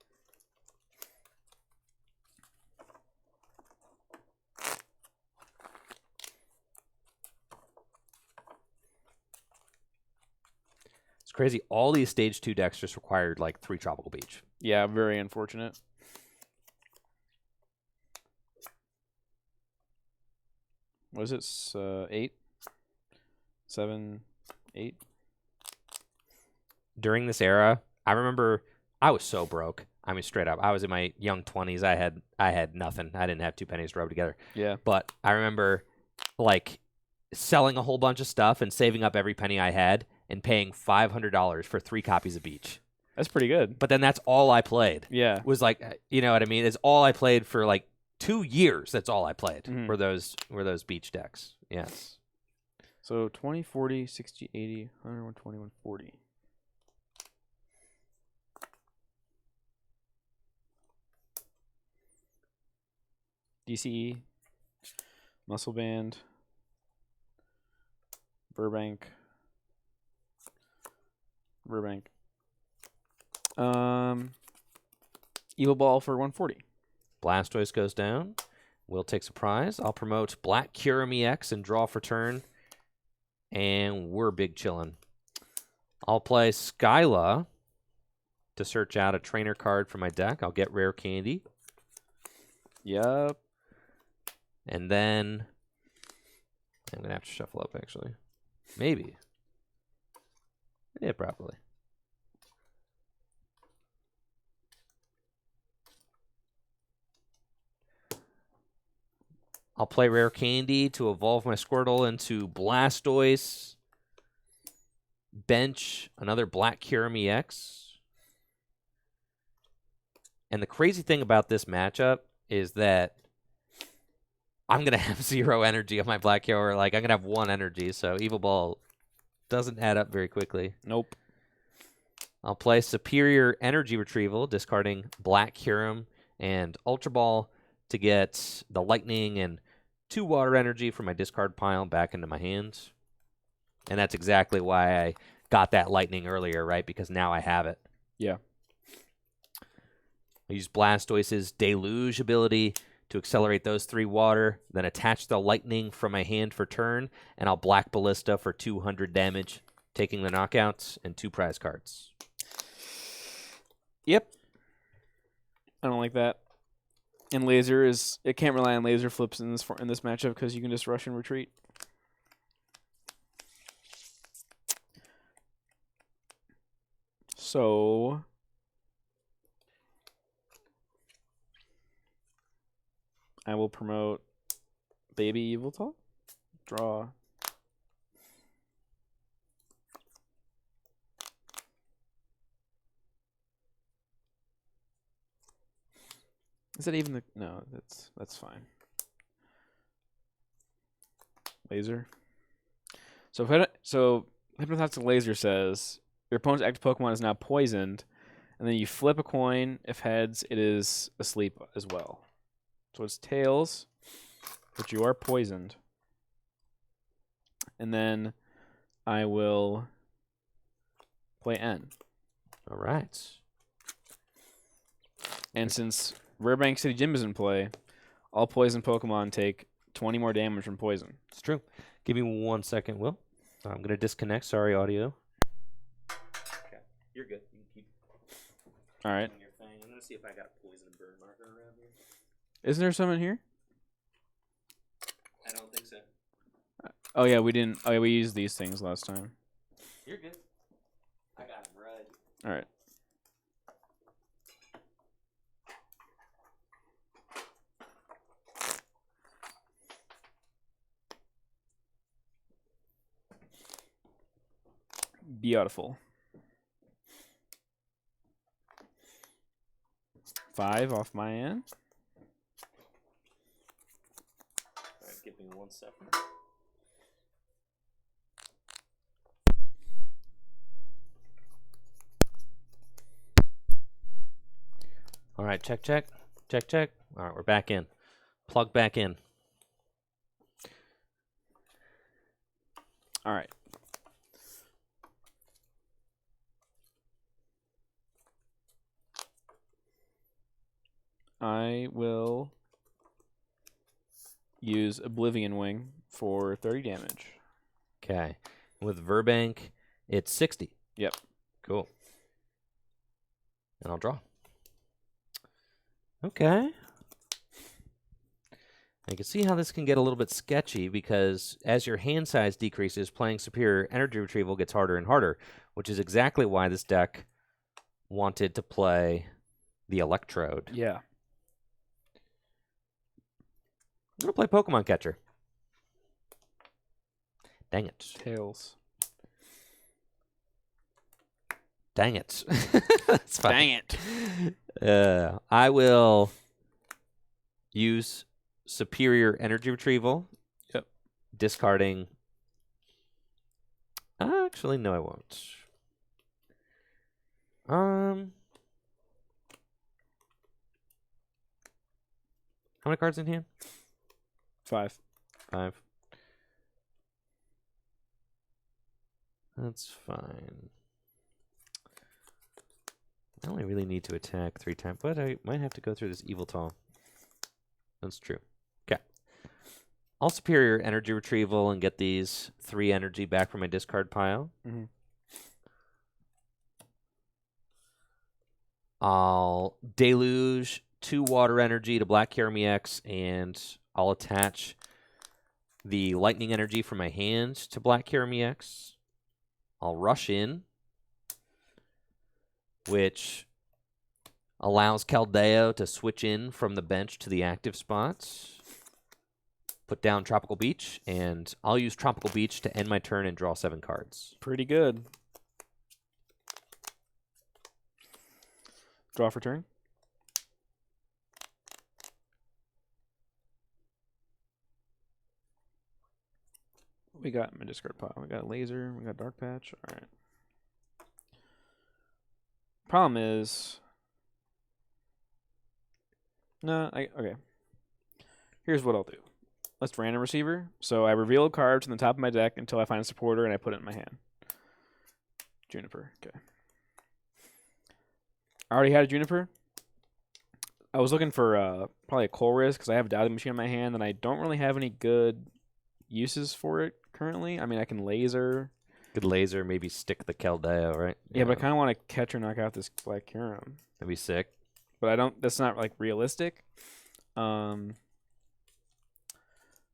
It's crazy. All these Stage 2 decks just required like 3 Tropical Beach. Yeah, very unfortunate. What is it? 8? 7, 8? During this era, I remember I was so broke. I mean, straight up. I was in my young 20s. I had nothing. I didn't have 2 pennies to rub together. Yeah. But I remember like selling a whole bunch of stuff and saving up every penny I had and paying $500 for 3 copies of Beach. That's pretty good. But then that's all I played. Yeah. Was like, you know what I mean? It's all I played for like 2 years. That's all I played. Were those Beach decks. Yes. So 20, 40, 60, 80, 100, 120, 140. DCE, Muscle Band, Burbank. Evil Ball for 140. Blastoise goes down. Will take surprise. I'll promote Black Kyurem EX and draw for turn. And we're big chillin'. I'll play Skyla to search out a trainer card for my deck. I'll get Rare Candy. Yep. And then I'm going to have to shuffle up, actually. Maybe. Yeah, probably. I'll play Rare Candy to evolve my Squirtle into Blastoise. Bench another Black Kyurem EX. And the crazy thing about this matchup is that I'm going to have 0 energy on my Black Kyurem. Like, I'm going to have 1 energy, so Evil Ball doesn't add up very quickly. Nope. I'll play Superior Energy Retrieval, discarding Black Kyurem and Ultra Ball to get the Lightning and 2 Water Energy from my discard pile back into my hands. And that's exactly why I got that Lightning earlier, right? Because now I have it. Yeah. I use Blastoise's Deluge ability to accelerate those 3 water, then attach the Lightning from my hand for turn, and I'll Black Ballista for 200 damage, taking the knockouts and 2 prize cards. Yep. I don't like that. And laser is it can't rely on laser flips in this matchup because you can just rush and retreat. So I will promote Baby Yveltal. Draw. Is that even the... No, that's fine. Laser. So Hypnotoxic Laser says your opponent's active Pokemon is now poisoned, and then you flip a coin. If heads, it is asleep as well. So it's tails, but you are poisoned. And then I will play N. All right. And since Burbank City Gym is in play, all poison Pokemon take 20 more damage from poison. It's true. Give me 1 second, Will. I'm going to disconnect. Sorry, audio. Okay. You're good. You can keep All right. doing your thing. I'm going to see if I got a poison and burn marker around here. Isn't there some in here? I don't think so. Oh yeah, we didn't. Oh yeah, we used these things last time. You're good. I got him right. All right. Beautiful. 5 off my end. All right, give me 1 second. All right, check, check. Check, check. All right, we're back in. Plug back in. All right. I will use Oblivion Wing for 30 damage. Okay. With Verbank, it's 60. Yep. Cool. And I'll draw. Okay. I can see how this can get a little bit sketchy because as your hand size decreases, playing Superior Energy Retrieval gets harder and harder, which is exactly why this deck wanted to play the Electrode. Yeah. I'm going to play Pokemon Catcher. Dang it. Tails. Dang it. That's fine. Dang it. I will use Superior Energy Retrieval. Yep. Discarding. Actually, no, I won't. How many cards in hand? 5. 5. That's fine. I only really need to attack 3 times, but I might have to go through this Yveltal. That's true. Okay. I'll Superior Energy Retrieval and get these 3 energy back from my discard pile. Mm-hmm. I'll Deluge 2 Water Energy to Black Kyurem EX, and I'll attach the Lightning Energy from my hand to Black Kyurem EX. I'll Rush in, which allows Keldeo to switch in from the bench to the active spots. Put down Tropical Beach, and I'll use Tropical Beach to end my turn and draw 7 cards. Pretty good. Draw for turn. We got my discard pile. We got laser. We got dark patch. All right. Problem is, okay. Here's what I'll do. Let's random receiver. So I reveal a card from the top of my deck until I find a supporter and I put it in my hand. Juniper. Okay. I already had a Juniper. I was looking for probably a Colress because I have a Dowsing Machine in my hand and I don't really have any good uses for it currently. I mean, I can laser. Good laser, maybe stick the Keldeo, right? Yeah, but I kind of want to catch or knock out this Black Kyurem. That'd be sick. But I don't. That's not like realistic.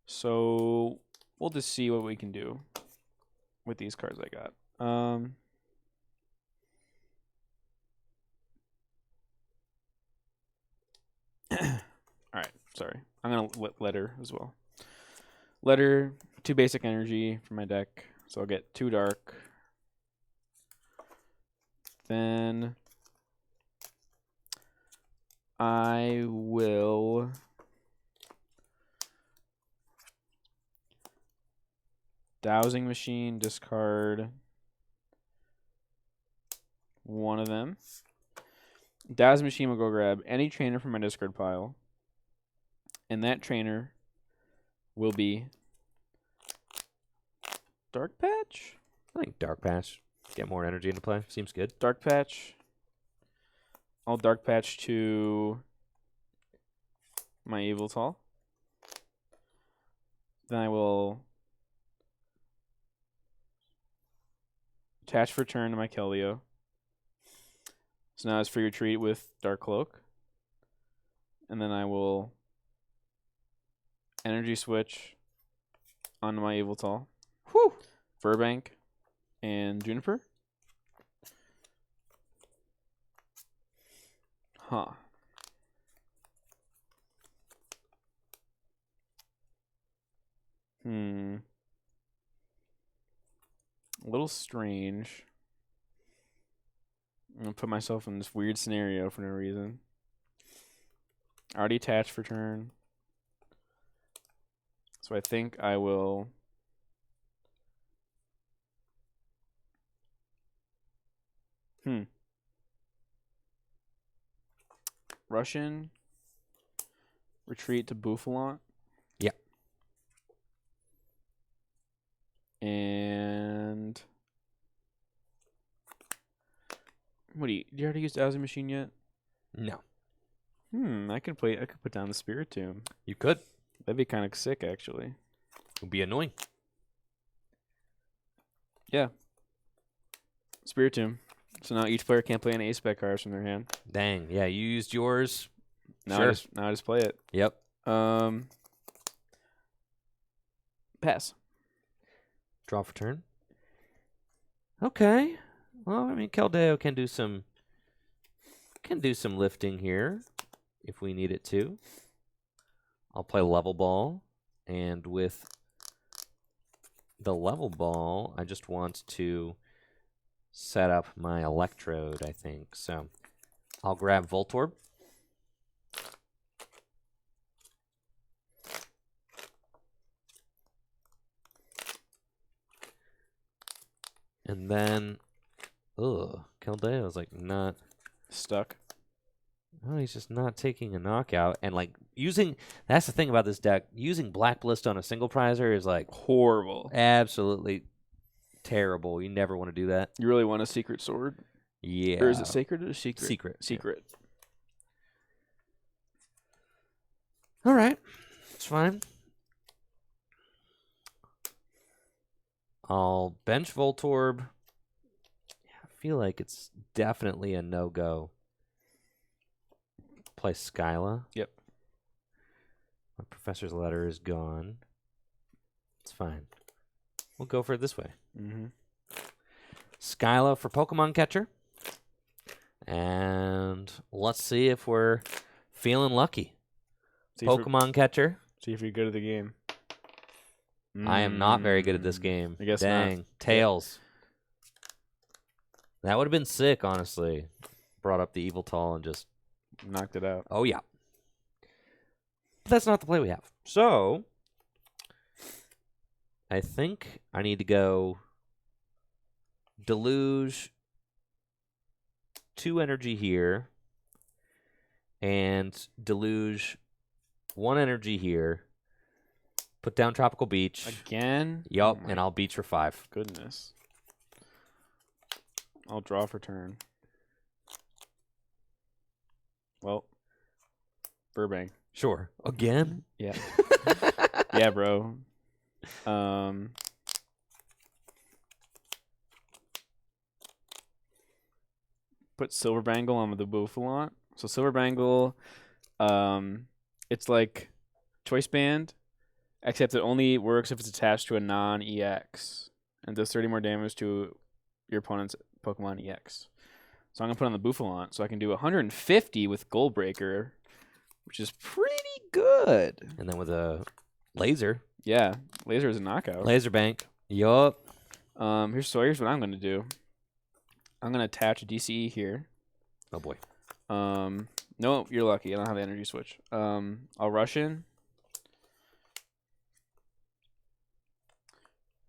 So we'll just see what we can do with these cards I got. All right. Sorry. I'm gonna letter as well. Letter 2 basic energy from my deck, so I'll get 2 dark. Then I will Dowsing Machine, discard one of them. Dowsing Machine will go grab any trainer from my discard pile. And that trainer will be Dark Patch? I think Dark Patch. Get more energy into play. Seems good. Dark Patch. I'll Dark Patch to my Yveltal. Then I will attach for turn to my Keldeo. So now it's free retreat with Dark Cloak. And then I will energy switch onto my Yveltal. Whew. Furbank and Juniper. Huh. A little strange. I'm going to put myself in this weird scenario for no reason. Already attached for turn. So I think I will Russian retreat to Bouffalant. Yeah. And what do you already use Dowsing Machine yet? No. I could put down the Spirit Tomb. You could. That'd be kind of sick, actually. It would be annoying. Yeah. Spirit Tomb. So now each player can't play any ace-spec cards from their hand. Dang. Yeah, you used yours. Now Sure. I just play it. Yep. Pass. Draw for turn. Okay. Well, I mean, Keldeo can do some lifting here if we need it to. I'll play level ball, and with the level ball, I just want to set up my electrode, I think. So I'll grab Voltorb. And then, Keldeo's like not Stuck. Oh, he's just not taking a knockout. And like that's the thing about this deck. Using Black Blist on a single prizer is like Horrible. absolutely terrible. You never want to do that. You really want a Secret Sword? Yeah. Or is it Sacred or Secret? Secret. Secret. All right. It's fine. I'll bench Voltorb. I feel like it's definitely a no-go. Play Skyla. Yep. My Professor's Letter is gone. It's fine. We'll go for it this way. Skyla for Pokemon Catcher. And let's see if we're feeling lucky. Pokemon Catcher. See if you're good at the game. I am not very good at this game. I guess Dang. not. Tails. That would have been sick, honestly. Brought up the Yveltal and just knocked it out. Oh, yeah. But that's not the play we have. So, I think I need to go Deluge, 2 energy here, and Deluge, 1 energy here. Put down Tropical Beach. Again? Yup, Oh and I'll beach for 5. Goodness. I'll draw for turn. Well, Burbank. Sure. Again? Yeah. Yeah, bro. Put Silver Bangle on the Bouffalant. So Silver Bangle, it's like Choice Band, except it only works if it's attached to a non-EX. And does 30 more damage to your opponent's Pokemon EX. So I'm going to put on the Bouffalant, so I can do 150 with Goldbreaker, which is pretty good. And then with a laser. Yeah, laser is a knockout. Laser bank. Yup. Here's what I'm going to do. I'm going to attach a DCE here. Oh, boy. No, you're lucky. I don't have the energy switch. I'll rush in.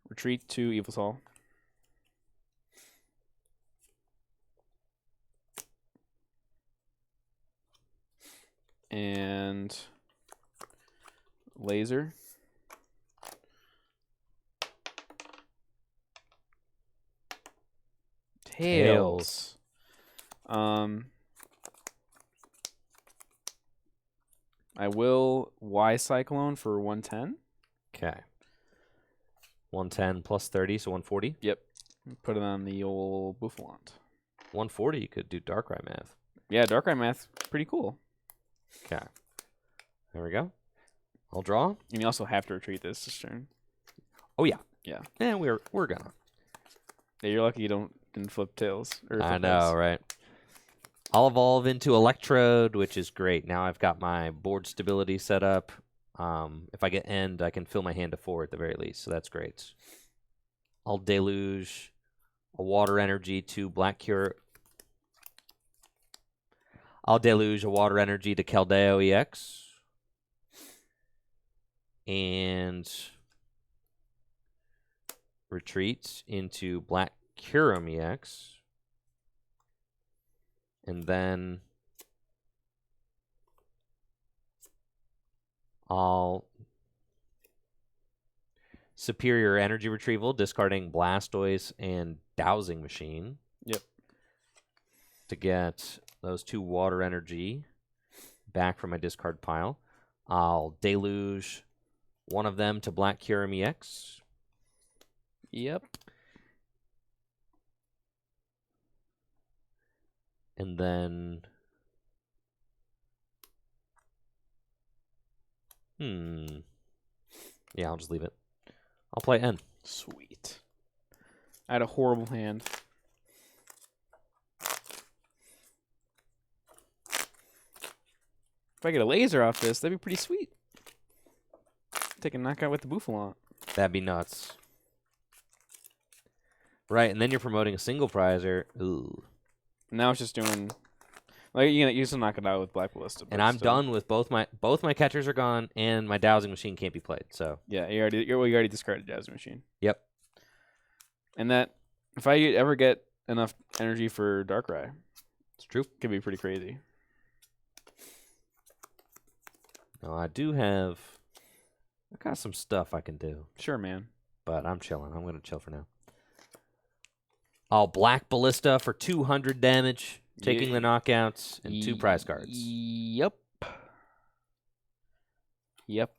Retreat to Yveltal. And laser. Tails. I will Y Cyclone for 110. Okay. 110 plus 30, so 140. Yep. Put it on the old Bouffalant. 140, you could do Darkrai math. Yeah, Darkrai math, pretty cool. Okay. There we go. I'll draw. And you also have to retreat this turn. Oh, yeah. Yeah. Yeah, we're gonna. Yeah, you're lucky you didn't flip tails. Or I flip know, heads. right? I'll evolve into Electrode, which is great. Now I've got my board stability set up. If I get end, I can fill my hand to 4 at the very least, so that's great. I'll deluge a water energy to Black Cure. I'll deluge a water energy to Keldeo EX. And retreat into Black Kyurem EX. And then I'll Superior Energy Retrieval, discarding Blastoise and Dowsing Machine. Yep. To get those 2 water energy back from my discard pile. I'll deluge one of them to Black Kyurem EX. Yep. And then yeah, I'll just leave it. I'll play N. Sweet. I had a horrible hand. If I get a laser off this, that'd be pretty sweet. Take a knockout with the Bouffalant. That'd be nuts. Right, and then you're promoting a single prizer. Ooh. Now it's just doing like you still knock it out with Black Ballista. And I'm done with both my catchers are gone and my dowsing machine can't be played. So yeah, you already discarded Dowsing Machine. Yep. And that if I ever get enough energy for Darkrai, It's true. could be pretty crazy. Now I got some stuff I can do, Sure, man. but I'm chilling. I'm gonna chill for now. I'll Black Ballista for 200 damage, taking the knockouts and 2 prize cards. Yep. Yep.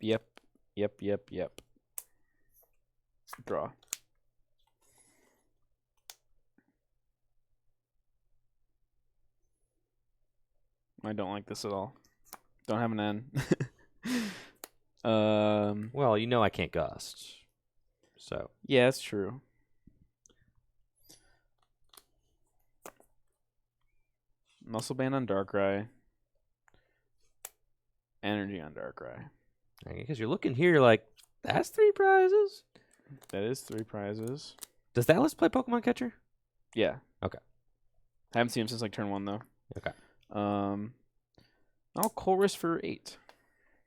Draw. I don't like this at all. Don't have an N. Well, you know I can't gust. So Yeah, that's true. Muscle Band on Darkrai. Energy on Darkrai. because you're looking here, you're like, that's 3 prizes. That is 3 prizes. Does that list play Pokemon Catcher? Yeah. Okay. Haven't seen him since like turn 1 though. Okay. I'll Chorus for 8.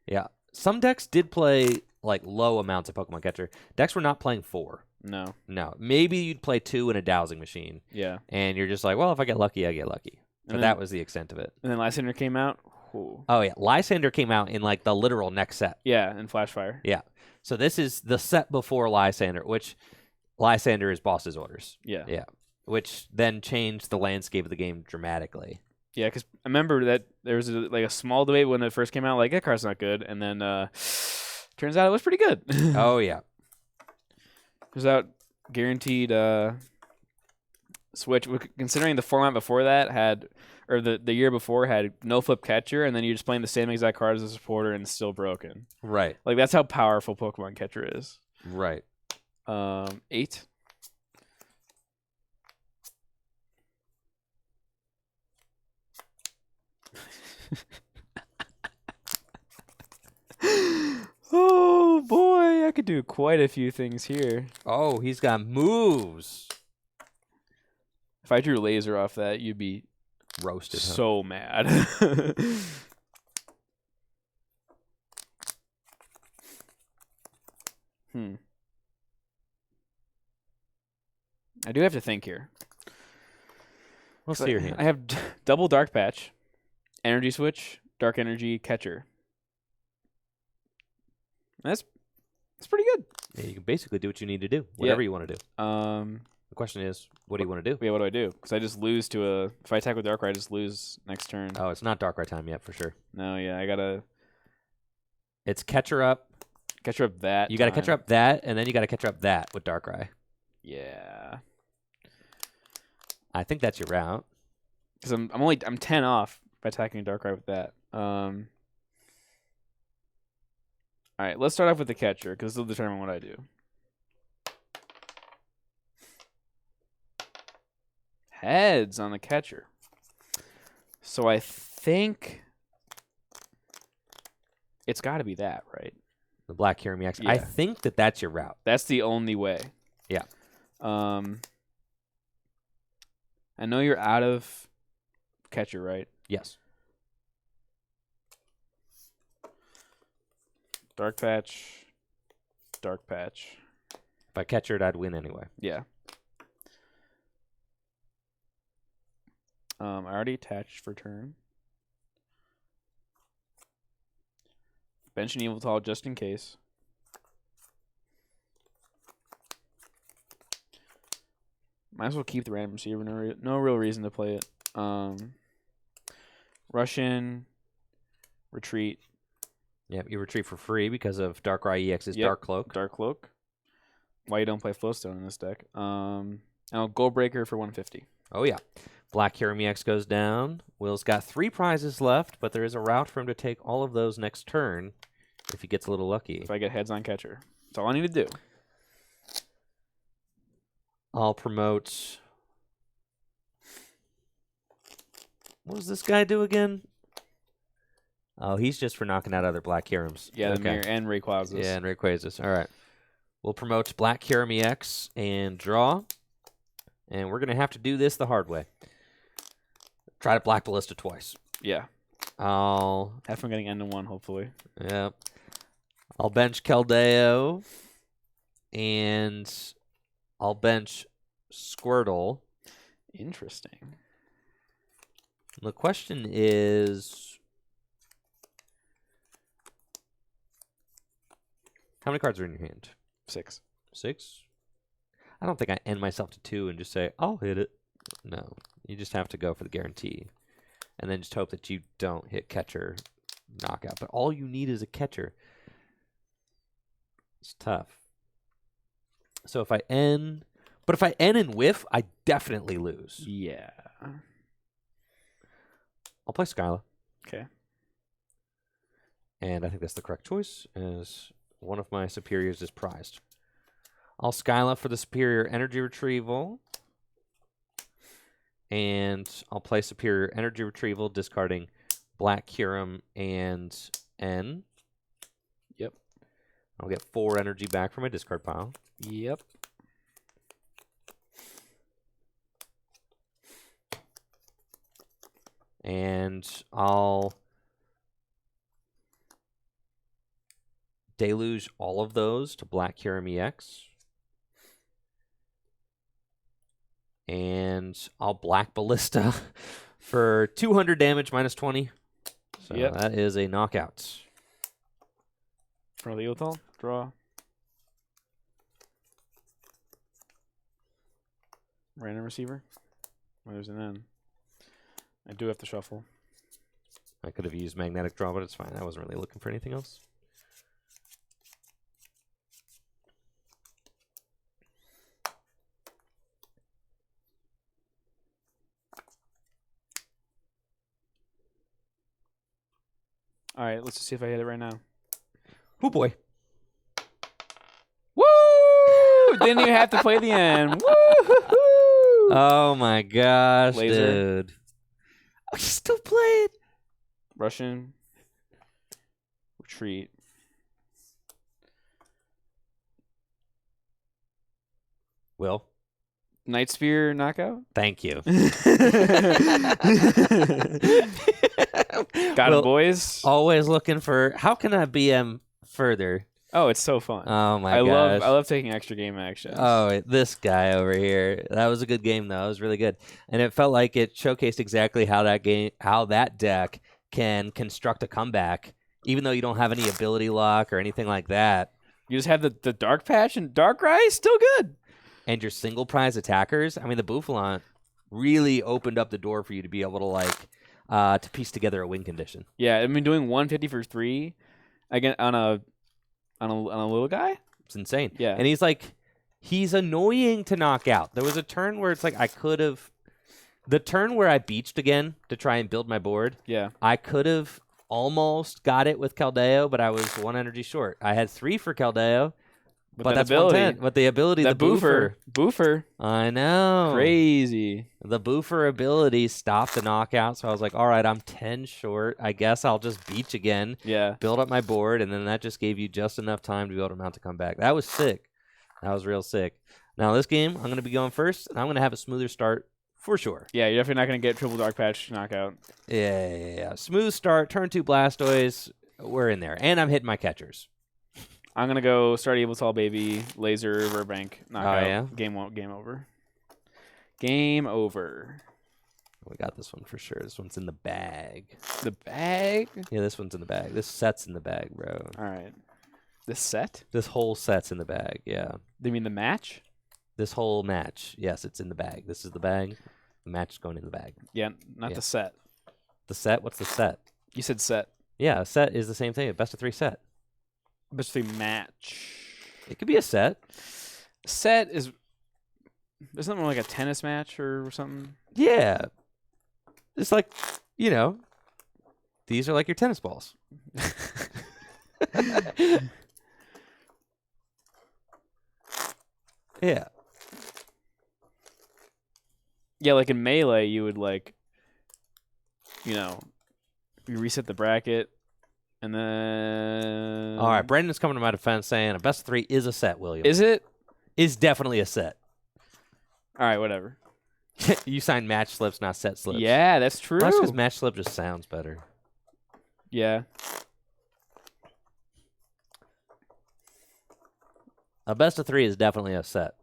Yeah. Some decks did play like low amounts of Pokemon Catcher. Decks were not playing 4. No. No. Maybe you'd play 2 in a dowsing machine. Yeah. And you're just like, well, if I get lucky, I get lucky. But that was the extent of it. And then Lysander came out. Ooh. Oh, yeah. Lysander came out in like the literal next set. Yeah, and Flashfire. Yeah. So this is the set before Lysander, which Lysander is Boss's Orders. Yeah. Yeah. Which then changed the landscape of the game dramatically. Yeah, because I remember that there was a small debate when it first came out, like, that card's not good. And then turns out it was pretty good. Oh, yeah. There's that guaranteed switch. Considering the format before that had, or the year before had no flip catcher, and then you're just playing the same exact card as a supporter and it's still broken. Right. Like, that's how powerful Pokemon Catcher is. Right. 8. Oh boy, I could do quite a few things here. Oh, he's got moves. If I drew laser off that, you'd be roasted. Huh? So mad. I do have to think here. We'll see your hand. I have double Dark Patch, Energy Switch, Dark Energy, Catcher. That's pretty good. Yeah, you can basically do what you need to do, whatever you want to do. The question is, what do you want to do? Yeah, what do I do? Because I just lose to a. If I attack with Darkrai, I just lose next turn. Oh, it's not Darkrai time yet for sure. No, yeah, I gotta It's Catcher Up. Catcher Up that. You got to Catcher Up that, and then you got to Catcher Up that with Darkrai. Yeah. I think that's your route. Because I'm 10 off by attacking Darkrai with that. All right, let's start off with the catcher because this will determine what I do. Heads on the catcher. So I think it's got to be that, right? The Black Kyurem EX. Yeah. I think that's your route. That's the only way. Yeah. I know you're out of catcher, right? Yes. Dark Patch. Dark Patch. If I Catcher it, I'd win anyway. Yeah. I already attached for turn. Bench an Yveltal just in case. Might as well keep the random receiver. No real reason to play it. Russian. Retreat. Yeah, you retreat for free because of Darkrai EX's Yep. Dark Cloak. Dark Cloak. Why you don't play Flowstone in this deck. And I'll Gold Breaker for 150. Oh, yeah. Black Kyurem EX goes down. Will's got 3 prizes left, but there is a route for him to take all of those next turn if he gets a little lucky. If I get heads on catcher. That's all I need to do. I'll promote... What does this guy do again? Oh, he's just for knocking out other Black Kyurems. Yeah, the Mirror and Rayquazas. Yeah, and Rayquazas. All right. We'll promote Black Kyurem EX and draw. And we're going to have to do this the hard way. Try to Black Ballista twice. Yeah. I'll... Have fun getting end to 1, hopefully. Yep. I'll bench Keldeo. And I'll bench Squirtle. Interesting. The question is... How many cards are in your hand? 6. 6? I don't think I end myself to 2 and just say, I'll hit it. No. You just have to go for the guarantee. And then just hope that you don't hit catcher knockout. But all you need is a catcher. It's tough. So if I end... But if I end and whiff, I definitely lose. Yeah. I'll play Skyla. Okay. And I think that's the correct choice, as one of my superiors is prized. I'll Skyla for the superior energy retrieval. And I'll play superior energy retrieval, discarding Black Kyurem and N. Yep. I'll get 4 energy back from my discard pile. Yep. And I'll deluge all of those to Black Kyurem EX. And I'll Black Ballista for 200 damage minus 20. So that is a knockout. For the Yveltal, draw. Random receiver. Well, there's an N. I do have to shuffle. I could have used Magnetic Draw, but it's fine. I wasn't really looking for anything else. All right, let's just see if I hit it right now. Oh, boy. Woo! Didn't even have to play the end. Woo! Oh, my gosh, Laser. dude. Oh, you still played? Russian. Retreat. Will? Night Spear knockout. Thank you. Got Well, it, boys. Always looking for how can I BM further? Oh, it's so fun. Oh my I gosh. love taking extra game actions. Oh, this guy over here. That was a good game though. It was really good. And it felt like it showcased exactly how that deck can construct a comeback even though you don't have any ability lock or anything like that. You just have the Dark Patch and Darkrai, still good. And your single prize attackers, I mean the Boufflant really opened up the door for you to be able to to piece together a win condition. Yeah, I mean doing 150 for 3 again on a little guy. It's insane. Yeah. And he's annoying to knock out. There was a turn where it's like the turn where I beached again to try and build my board. Yeah. I could have almost got it with Keldeo, but I was 1 energy short. I had 3 for Keldeo, but that's ability. 110. But the ability, That the boofer. Boofer. I know. Crazy. The boofer ability stopped the knockout, so I was like, all right, I'm 10 short. I guess I'll just beach again, Yeah. build up my board, and then that just gave you just enough time to be able to mount to come back. That was sick. That was real sick. Now this game, I'm going to be going first, and I'm going to have a smoother start for sure. Yeah, you're definitely not going to get triple Dark Patch knockout. Yeah. Smooth start, turn 2 Blastoise. We're in there. And I'm hitting my catchers. I'm going to go start Yveltal, baby, laser, Verbank, knockout. Oh, yeah? Game over. Game over. We got this one for sure. This one's in the bag. The bag? Yeah, this one's in the bag. This set's in the bag, bro. All right. This set? This whole set's in the bag, yeah. They mean the match? This whole match, yes, it's in the bag. This is the bag. The match is going in the bag. Yeah, not Yeah. the set. The set? What's the set? You said set. Yeah, a set is the same thing. A best of 3 set. Best of 3 match. It could be a set. Set is something like a tennis match or something. Yeah. It's like, these are like your tennis balls. Yeah. Yeah, like in Melee, you would you reset the bracket, and then... All right, Brendan's coming to my defense saying a best of 3 is a set, William. Is it? Is definitely a set. All right, whatever. You signed match slips, not set slips. Yeah, that's true. That's because match slip just sounds better. Yeah. A best of 3 is definitely a set.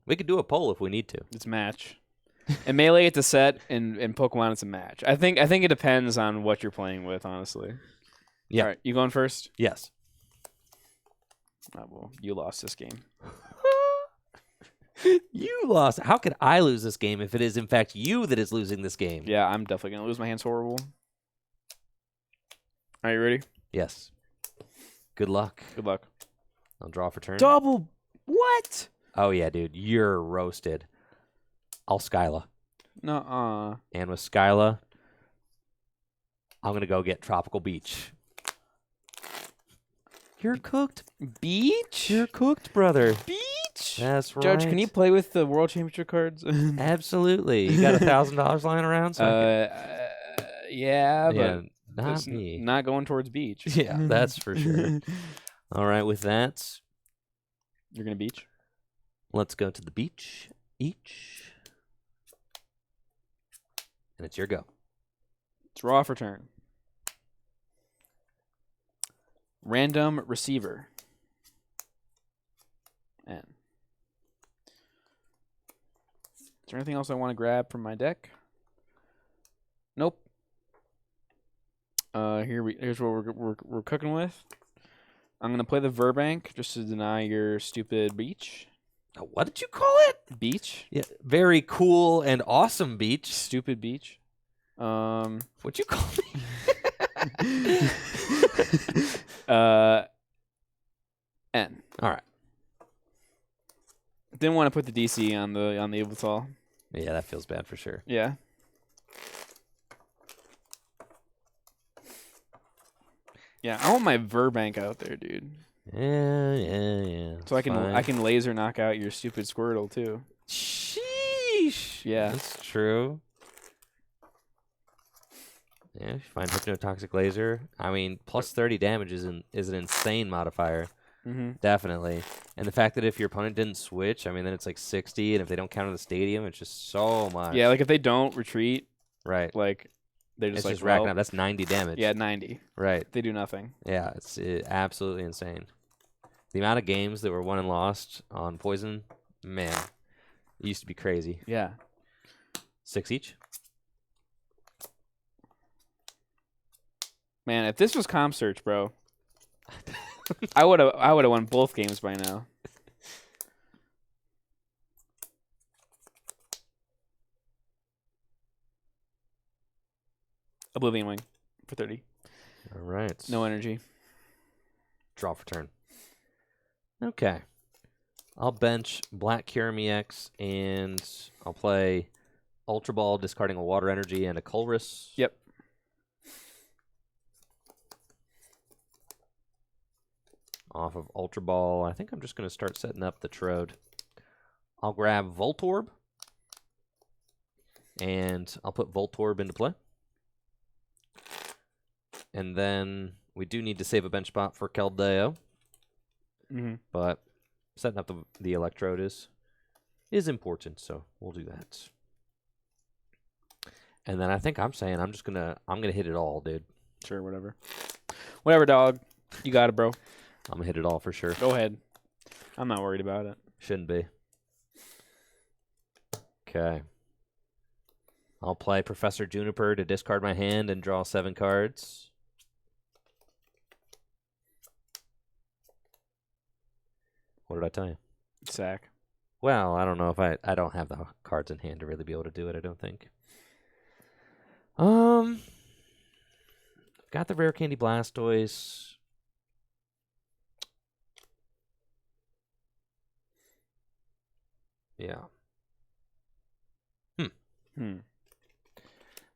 We could do a poll if we need to. It's match. In Melee, it's a set. In Pokemon, it's a match. I think it depends on what you're playing with, honestly. Yeah. All right, you going first? Yes. Oh, well, you lost this game. You lost. How could I lose this game if it is, in fact, you that is losing this game? Yeah, I'm definitely going to lose. My hand's horrible. Are you ready? Yes. Good luck. Good luck. I'll draw for turn. Double. What? Oh, yeah, dude. You're roasted. I'll Skyla. Nuh-uh. And with Skyla, I'm going to go get Tropical Beach. You're cooked. Beach? You're cooked, brother. Beach? That's right. Judge, can you play with the World Championship cards? Absolutely. You got $1,000 lying around? So yeah, but yeah, not it's me. not going towards beach. Yeah, that's for sure. All right, with that, You're going to beach? let's go to the beach. Each. And it's your go. Draw for turn. Random receiver. N. Is there anything else I want to grab from my deck? Nope. Here's what we're cooking with. I'm gonna play the Verbank just to deny your stupid beach. What did you call it? Beach. Yeah, very cool and awesome beach. Stupid beach. What'd you call me? N. All right. Didn't want to put the DC on the Yveltal. Yeah, that feels bad for sure. Yeah. Yeah, I want my Verbank out there, dude. Yeah. So I Fine. can laser knock out your stupid Squirtle too. Sheesh. Yeah. That's true. Yeah, if you find Hypnotoxic Laser. I mean, plus 30 damage is an insane modifier. Definitely. And the fact that if your opponent didn't switch, I mean, then it's like 60, and if they don't counter the stadium, it's just so much. Yeah, like if they don't retreat, right. like they're just It's like just racking up. That's 90 damage. Yeah, 90. Right. They do nothing. Yeah, it's absolutely insane. The amount of games that were won and lost on poison, man, it used to be crazy. Yeah. 6 each. Man, if this was Comp Search, bro, I would have won both games by now. Oblivion Wing for 30. All right. No energy. Draw for turn. Okay. I'll bench Black Kyurem EX, and I'll play Ultra Ball, discarding a Water Energy and a Colress. Yep. Off of Ultra Ball, I think I'm just going to start setting up the Trode. I'll grab Voltorb, and I'll put Voltorb into play. And then we do need to save a bench spot for Keldeo. But setting up the Electrode is important, so we'll do that. And then I think I'm saying I'm gonna hit it all, dude. Sure, whatever. Whatever, dog. You got it, bro. I'm gonna hit it all for sure. Go ahead. I'm not worried about it. Shouldn't be. Okay. I'll play Professor Juniper to discard my hand and draw 7 cards. What did I tell you? Sack. Well, I don't know if I don't have the cards in hand to really be able to do it, I don't think. Got the Rare Candy Blastoise. Yeah.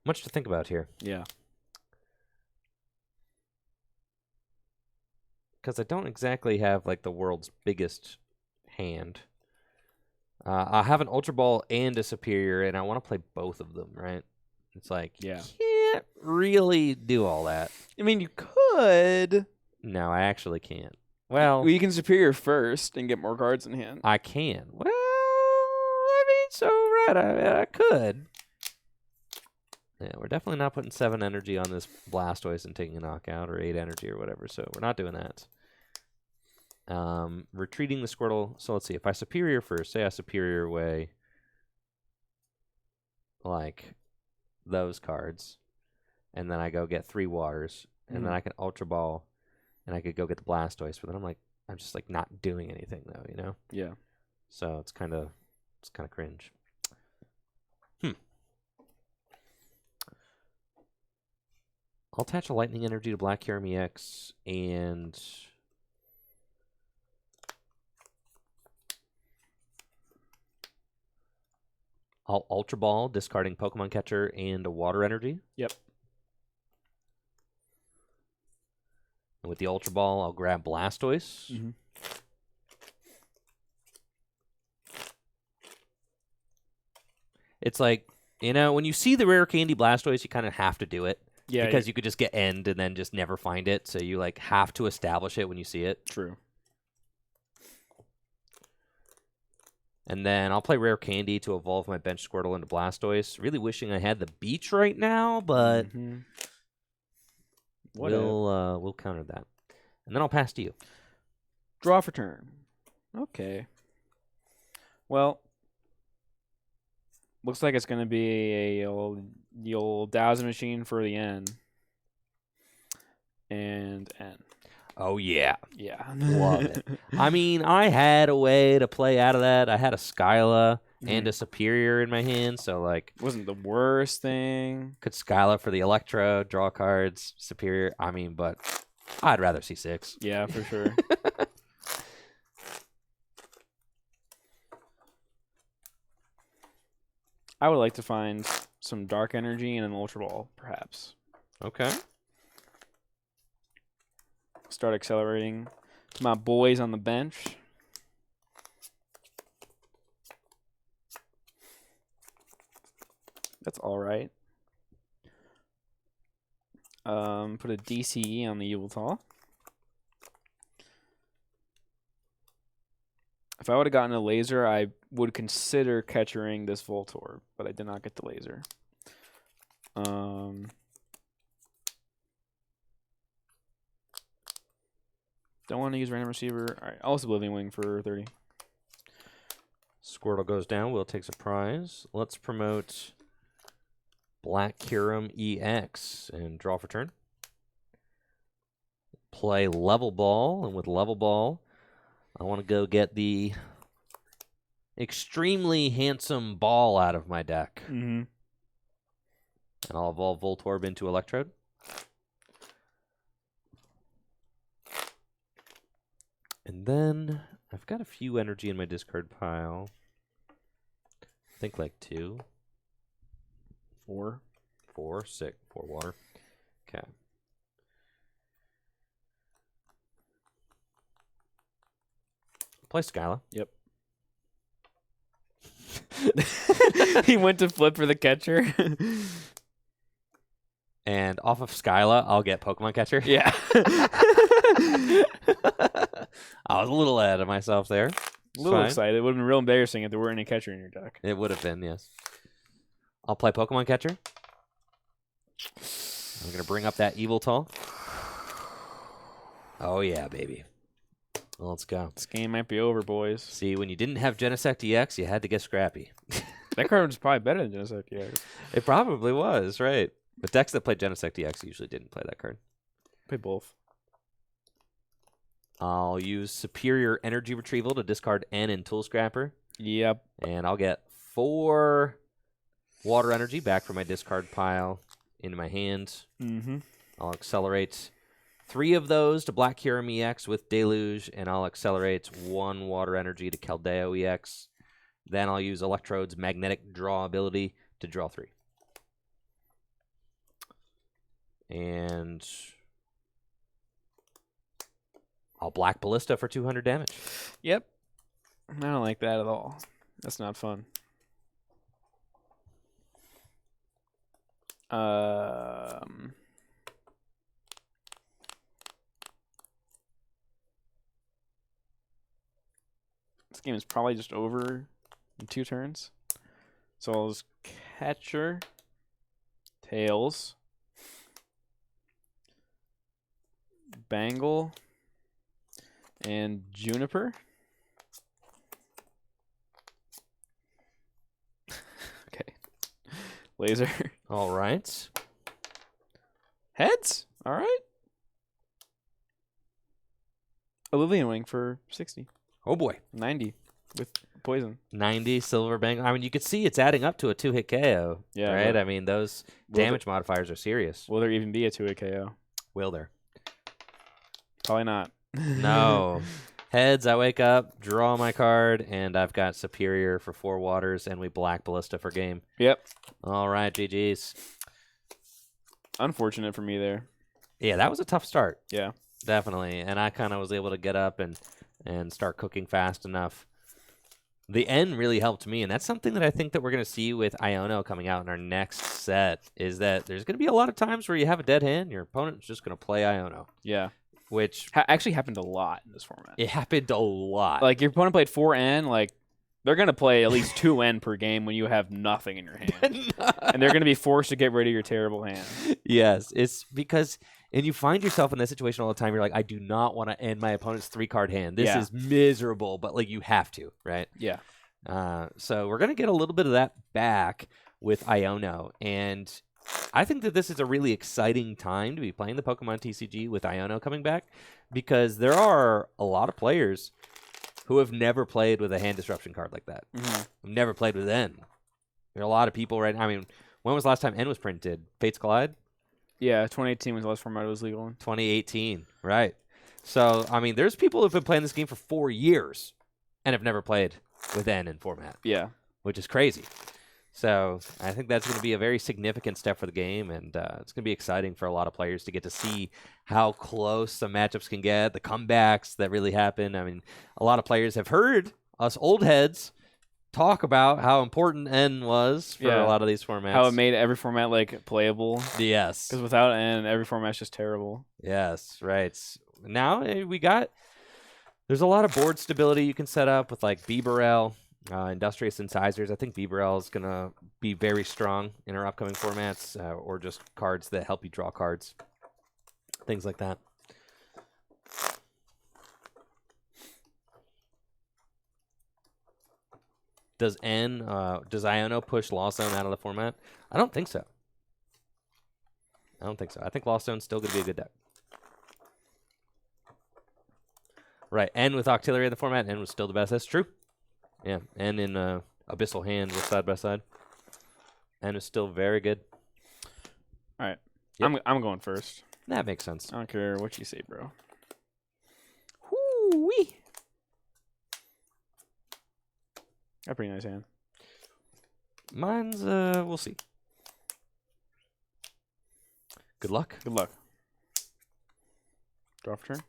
Much to think about here. Yeah. Because I don't exactly have, like, the world's biggest hand. I have an Ultra Ball and a Superior, and I want to play both of them, right? It's like, Yeah. Can't really do all that. I mean, you could. No, I actually can't. Well, You can Superior first and get more cards in hand. I can. Well, I mean, so, right, I could. Yeah, we're definitely not putting 7 energy on this Blastoise and taking a knockout, or 8 energy or whatever, so we're not doing that. Retreating the Squirtle. So let's see. If I Superior first, say I Superior away, like, those cards, and then I go get 3 waters, and then I can Ultra Ball, and I could go get the Blastoise, but then I'm just, like, not doing anything, though, you know? Yeah. So it's kind of cringe. I'll attach a Lightning Energy to Black Kyurem EX, and I'll Ultra Ball, discarding Pokemon Catcher and a Water Energy. Yep. And with the Ultra Ball, I'll grab Blastoise. It's like, you know, when you see the Rare Candy Blastoise, you kind of have to do it. Yeah. Because you could just get end and then just never find it. So you, like, have to establish it when you see it. True. And then I'll play Rare Candy to evolve my bench Squirtle into Blastoise. Really wishing I had the Beach right now, but we'll counter that. And then I'll pass to you. Draw for turn. Okay. Well, looks like it's going to be the old Dowsing Machine for the N. And N. Oh, yeah. Yeah. Love it. I mean, I had a way to play out of that. I had a Skyla and a Superior in my hand, so, like... Wasn't the worst thing. Could Skyla for the Electro, draw cards, Superior. I mean, but I'd rather see 6. Yeah, for sure. I would like to find some Dark Energy and an Ultra Ball, perhaps. Okay. Start accelerating to my boys on the bench. That's all right. Put a DCE on the Yveltal. If I would have gotten a laser, I would consider Ketchering this Voltorb, but I did not get the laser. Don't want to use random receiver. All right, I'll use Oblivion Wing for 30. Squirtle goes down. Will takes a prize. Let's promote Black Kyurem EX and draw for turn. Play Level Ball, and with Level Ball, I want to go get the extremely handsome ball out of my deck. Mm-hmm. And I'll evolve Voltorb into Electrode. And then I've got a few energy in my discard pile. I think like 2. 4. 4, sick. 4 water. Okay. Play Skyla. Yep. He went to flip for the catcher. And off of Skyla, I'll get Pokemon Catcher. Yeah. I was a little ahead of myself there. A little Fine. excited. It would have been real embarrassing if there weren't any catcher in your deck. It would have been, yes. I'll play Pokemon Catcher. I'm going to bring up that Yveltal. Oh, yeah, baby. Well, let's go. This game might be over, boys. See, when you didn't have Genesect EX, you had to get scrappy. That card was probably better than Genesect. Yeah. It probably was, right. But decks that played Genesect EX usually didn't play that card. Play both. I'll use Superior Energy Retrieval to discard N in Tool Scrapper. Yep. And I'll get 4 Water Energy back from my discard pile into my hand. Mm-hmm. I'll accelerate 3 of those to Black Kyurem EX with Deluge, and I'll accelerate 1 Water Energy to Keldeo EX. Then I'll use Electrode's Magnetic Draw ability to draw 3. And I'll Black Ballista for 200 damage. Yep. I don't like that at all. That's not fun. This game is probably just over in 2 turns. So I'll just Catcher, Tails, Bangle, and Juniper. Okay. Laser. All right. Heads? All right. Oblivion Wing for 60. Oh, boy. 90 with poison. 90 Silver Bang. I mean, you could see it's adding up to a 2-hit KO, Yeah, right? but I mean, those will damage modifiers are serious. Will there even be a 2-hit KO? Will there? Probably not. No. Heads, I wake up, draw my card, and I've got Superior for 4 waters, and we Black Ballista for game. Yep. All right, GG's. Unfortunate for me there. Yeah, that was a tough start. Yeah. Definitely. And I kind of was able to get up and start cooking fast enough. The end really helped me, and that's something that I think that we're going to see with Iono coming out in our next set, is that there's going to be a lot of times where you have a dead hand, your opponent's just going to play Iono. Yeah. Which actually happened a lot in this format. it happened a lot. Like, your opponent played 4N, like, they're going to play at least 2N per game when you have nothing in your hand. And they're going to be forced to get rid of your terrible hand. Yes, it's because, and you find yourself in that situation all the time. You're like, I do not want to end my opponent's 3-card hand. This is miserable, but like you have to, right? Yeah. So we're going to get a little bit of that back with Iono. And I think that this is a really exciting time to be playing the Pokemon TCG with Iono coming back, because there are a lot of players who have never played with a hand disruption card like that. Mm-hmm. Never played with N. There are a lot of people right now. I mean, when was the last time N was printed? Fates Collide? Yeah, 2018 was the last format it was legal in. 2018, right. So, I mean, there's people who've been playing this game for 4 years and have never played with N in format. Yeah. Which is crazy. So, I think that's going to be a very significant step for the game, and it's going to be exciting for a lot of players to get to see how close some matchups can get, the comebacks that really happen. I mean, a lot of players have heard us old heads talk about how important N was for a lot of these formats. How it made every format, like, playable. Yes. Because without N, every format's just terrible. Yes, right. Now we got There's a lot of board stability you can set up with like Bibarel, Industrious Incisors. I think Bibarel is going to be very strong in our upcoming formats, or just cards that help you draw cards. Things like that. Does Iono push Lost Zone out of the format? I don't think so. I think Lost Zone's still going to be a good deck. Right, N with Octillery in the format, N was still the best. That's true. Yeah, N in Abyssal Hand with side by side. N is still very good. All right. Yep. I'm going first. That makes sense. I don't care what you say, bro. Whoo-wee. Got a pretty nice hand. Mine's, we'll see. Good luck. Good luck. Draw for turn.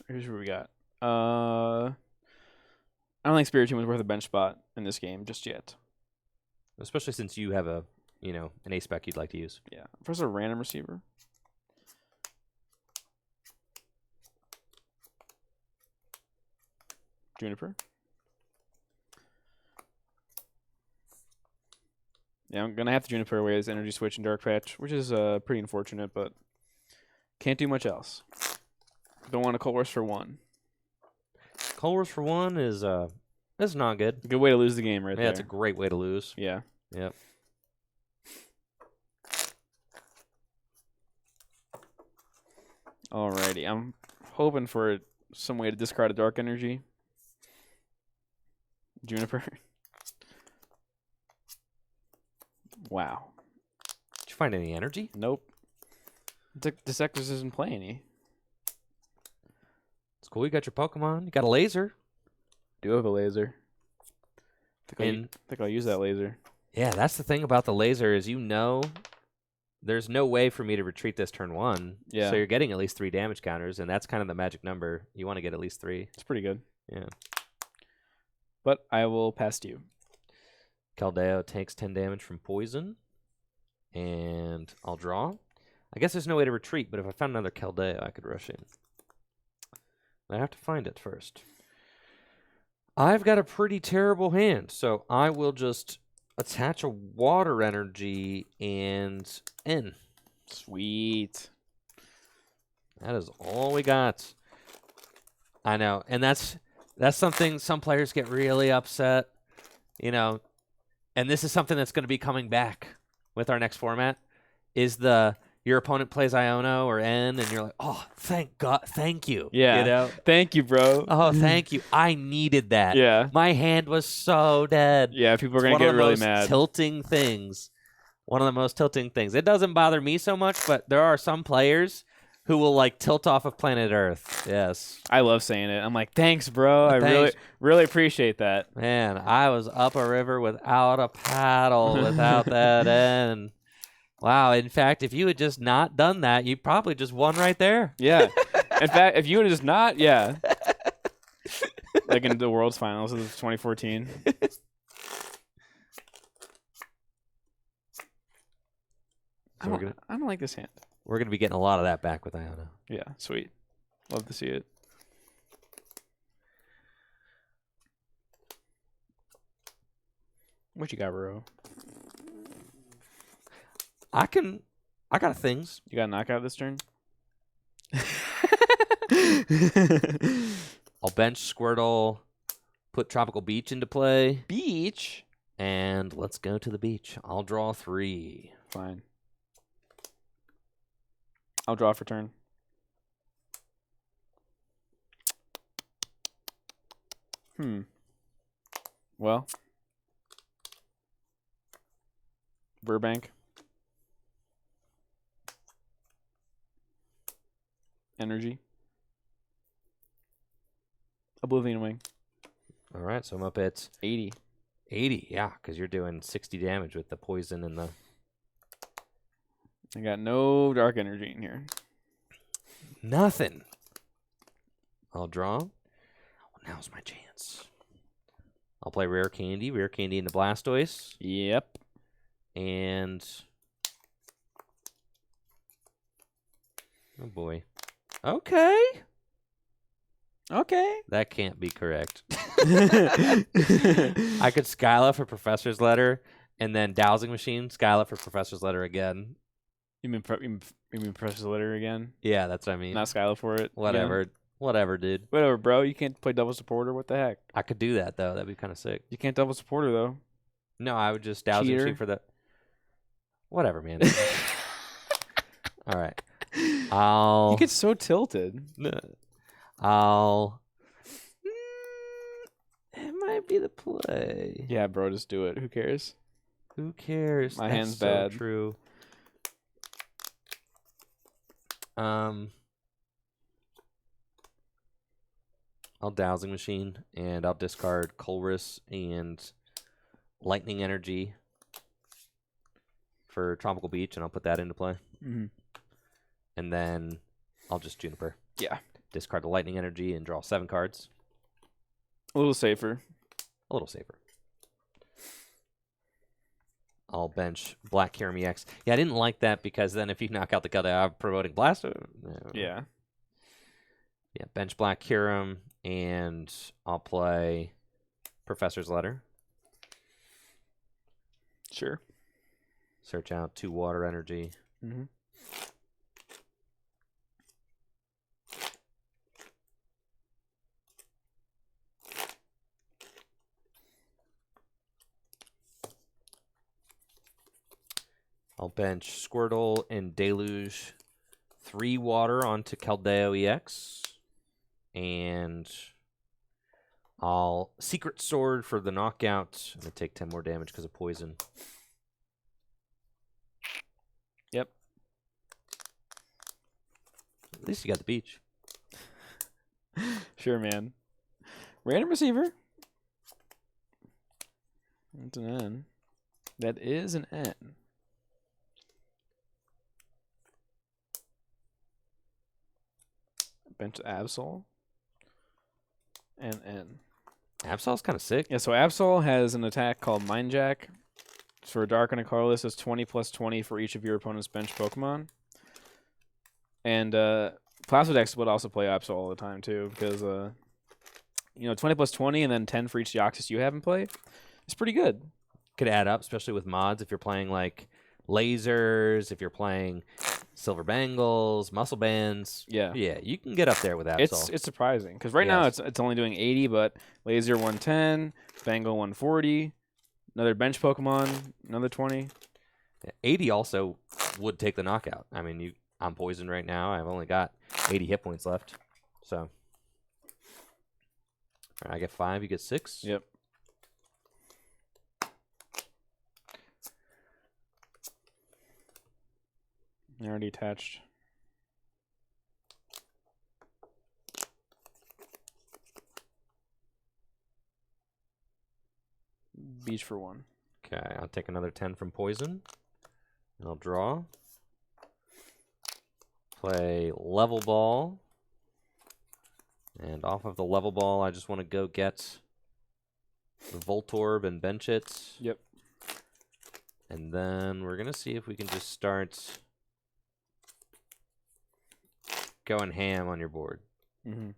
Here's what we got. I don't think Spiritomb was worth a bench spot in this game just yet. Especially since you have a, an ace spec you'd like to use. Yeah. First, a random receiver. Juniper. Yeah, I'm going to have to Juniper away his Energy Switch and Dark Patch, which is pretty unfortunate, but can't do much else. Don't want a Cold Wars for 1. Cold Wars for 1 is that's not good. Good way to lose the game right there. Yeah, it's a great way to lose. Yeah. Yep. Alrighty. I'm hoping for some way to discard a Dark Energy. Juniper. Wow. Did you find any energy? Nope. Genesect doesn't play any. It's cool. You got your Pokemon. You got a laser. Do have a laser. I think I'll use that laser. Yeah, that's the thing about the laser is there's no way for me to retreat this turn 1. Yeah. So you're getting at least 3 damage counters, and that's kind of the magic number. You want to get at least 3. It's pretty good. Yeah. But I will pass to you. Keldeo takes 10 damage from poison, and I'll draw. I guess there's no way to retreat, but if I found another Keldeo, I could rush in. I have to find it first. I've got a pretty terrible hand, so I will just attach a water energy and N. Sweet. That is all we got. I know, and that's something some players get really upset, and this is something that's going to be coming back with our next format, is your opponent plays Iono or N, and you're like, oh, thank God, thank you. Yeah. Thank you, bro. Oh, thank you. I needed that. Yeah. My hand was so dead. Yeah, people are going to get really mad. Tilting things. One of the most tilting things. It doesn't bother me so much, but there are some players who will tilt off of planet Earth. Yes. I love saying it. I'm like, thanks, bro. I really appreciate that. Man, I was up a river without a paddle, without that N. Wow. In fact, if you had just not done that, you probably just won right there. Yeah. In fact, if you would have just not, yeah. Like in the World's Finals of 2014. I don't like this hand. We're going to be getting a lot of that back with Iono. Yeah, sweet. Love to see it. What you got, bro? I got things. You got a knockout this turn? I'll bench Squirtle, put Tropical Beach into play. Beach? And let's go to the beach. I'll draw 3. Fine. I'll draw for turn. Well. Burbank. Energy. Oblivion Wing. All right, so I'm up at 80. 80, yeah, because you're doing 60 damage with the poison and the... I got no dark energy in here. Nothing. I'll draw. Well, now's my chance. I'll play Rare Candy into Blastoise. Yep. And Oh boy. Okay. Okay. That can't be correct. I could Skyla for Professor's Letter, and then Dowsing Machine, Skyla for Professor's Letter again. You mean Professor's Letter again? Yeah, that's what I mean. Not Skyla for it? Whatever. Again? Whatever, dude. Whatever, bro. You can't play double supporter. What the heck? I could do that, though. That'd be kind of sick. You can't double supporter, though. No, I would just Dowsing Cheater. Machine for the... Whatever, man. All right. You get so tilted. It might be the play. Yeah, bro. Just do it. Who cares? Who cares? My That's hand's so bad. True. I'll Dowsing Machine, and I'll discard Colress and Lightning Energy for Tropical Beach, and I'll put that into play. Mm-hmm. And then I'll just Juniper. Yeah. Discard the Lightning Energy and draw 7 cards. A little safer. A little safer. I'll bench Black Kyurem EX. Yeah, I didn't like that because then if you knock out the Keldeo, I'm promoting Blastoise. Yeah. Yeah, bench Black Kyurem, and I'll play Professor's Letter. Sure. Search out 2 Water Energy. Mm-hmm. I'll bench Squirtle and Deluge 3 Water onto Keldeo EX. And I'll Secret Sword for the knockout. I'm going to take 10 more damage because of poison. Yep. At least you got the beach. Sure, man. Random receiver. That's an N. That is an N. Bench Absol. And N. Absol's kind of sick. Yeah, so Absol has an attack called Mind Jack. For Dark and a colorless, it's 20 plus 20 for each of your opponent's bench Pokemon. And Plastodex would also play Absol all the time, too, because, 20 plus 20 and then 10 for each Deoxys you have in play. It's pretty good. Could add up, especially with mods if you're playing, like, lasers, if you're playing Silver Bangles, Muscle Bands. Yeah. Yeah, you can get up there with Absol. It's surprising, because right now it's only doing 80, but Laser 110, Bangle 140, another bench Pokemon, another 20. 80 also would take the knockout. I mean, I'm poisoned right now. I've only got 80 hit points left. So, all right, I get 5, you get 6. Yep. Already attached. Beach for 1. Okay, I'll take another 10 from poison. And I'll draw. Play Level Ball. And off of the Level Ball, I just want to go get the Voltorb and bench it. Yep. And then we're going to see if we can just start going ham on your board. Mm-hmm.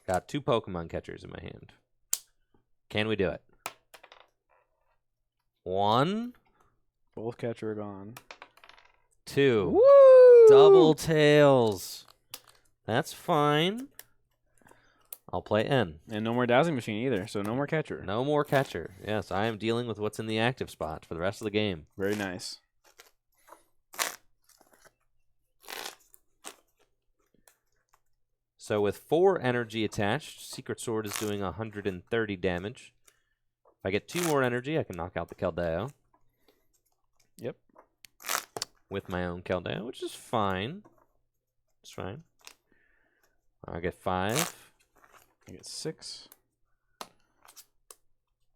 Got 2 Pokemon catchers in my hand. Can we do it? 1. Both catcher are gone. 2. Woo! Double tails. That's fine. I'll play N. And no more Dowsing Machine either, so no more catcher. No more catcher. Yes, I am dealing with what's in the active spot for the rest of the game. Very nice. So with 4 energy attached, Secret Sword is doing 130 damage. If I get 2 more energy, I can knock out the Keldeo. Yep. With my own Keldeo, which is fine. It's fine. I get 5. I get 6.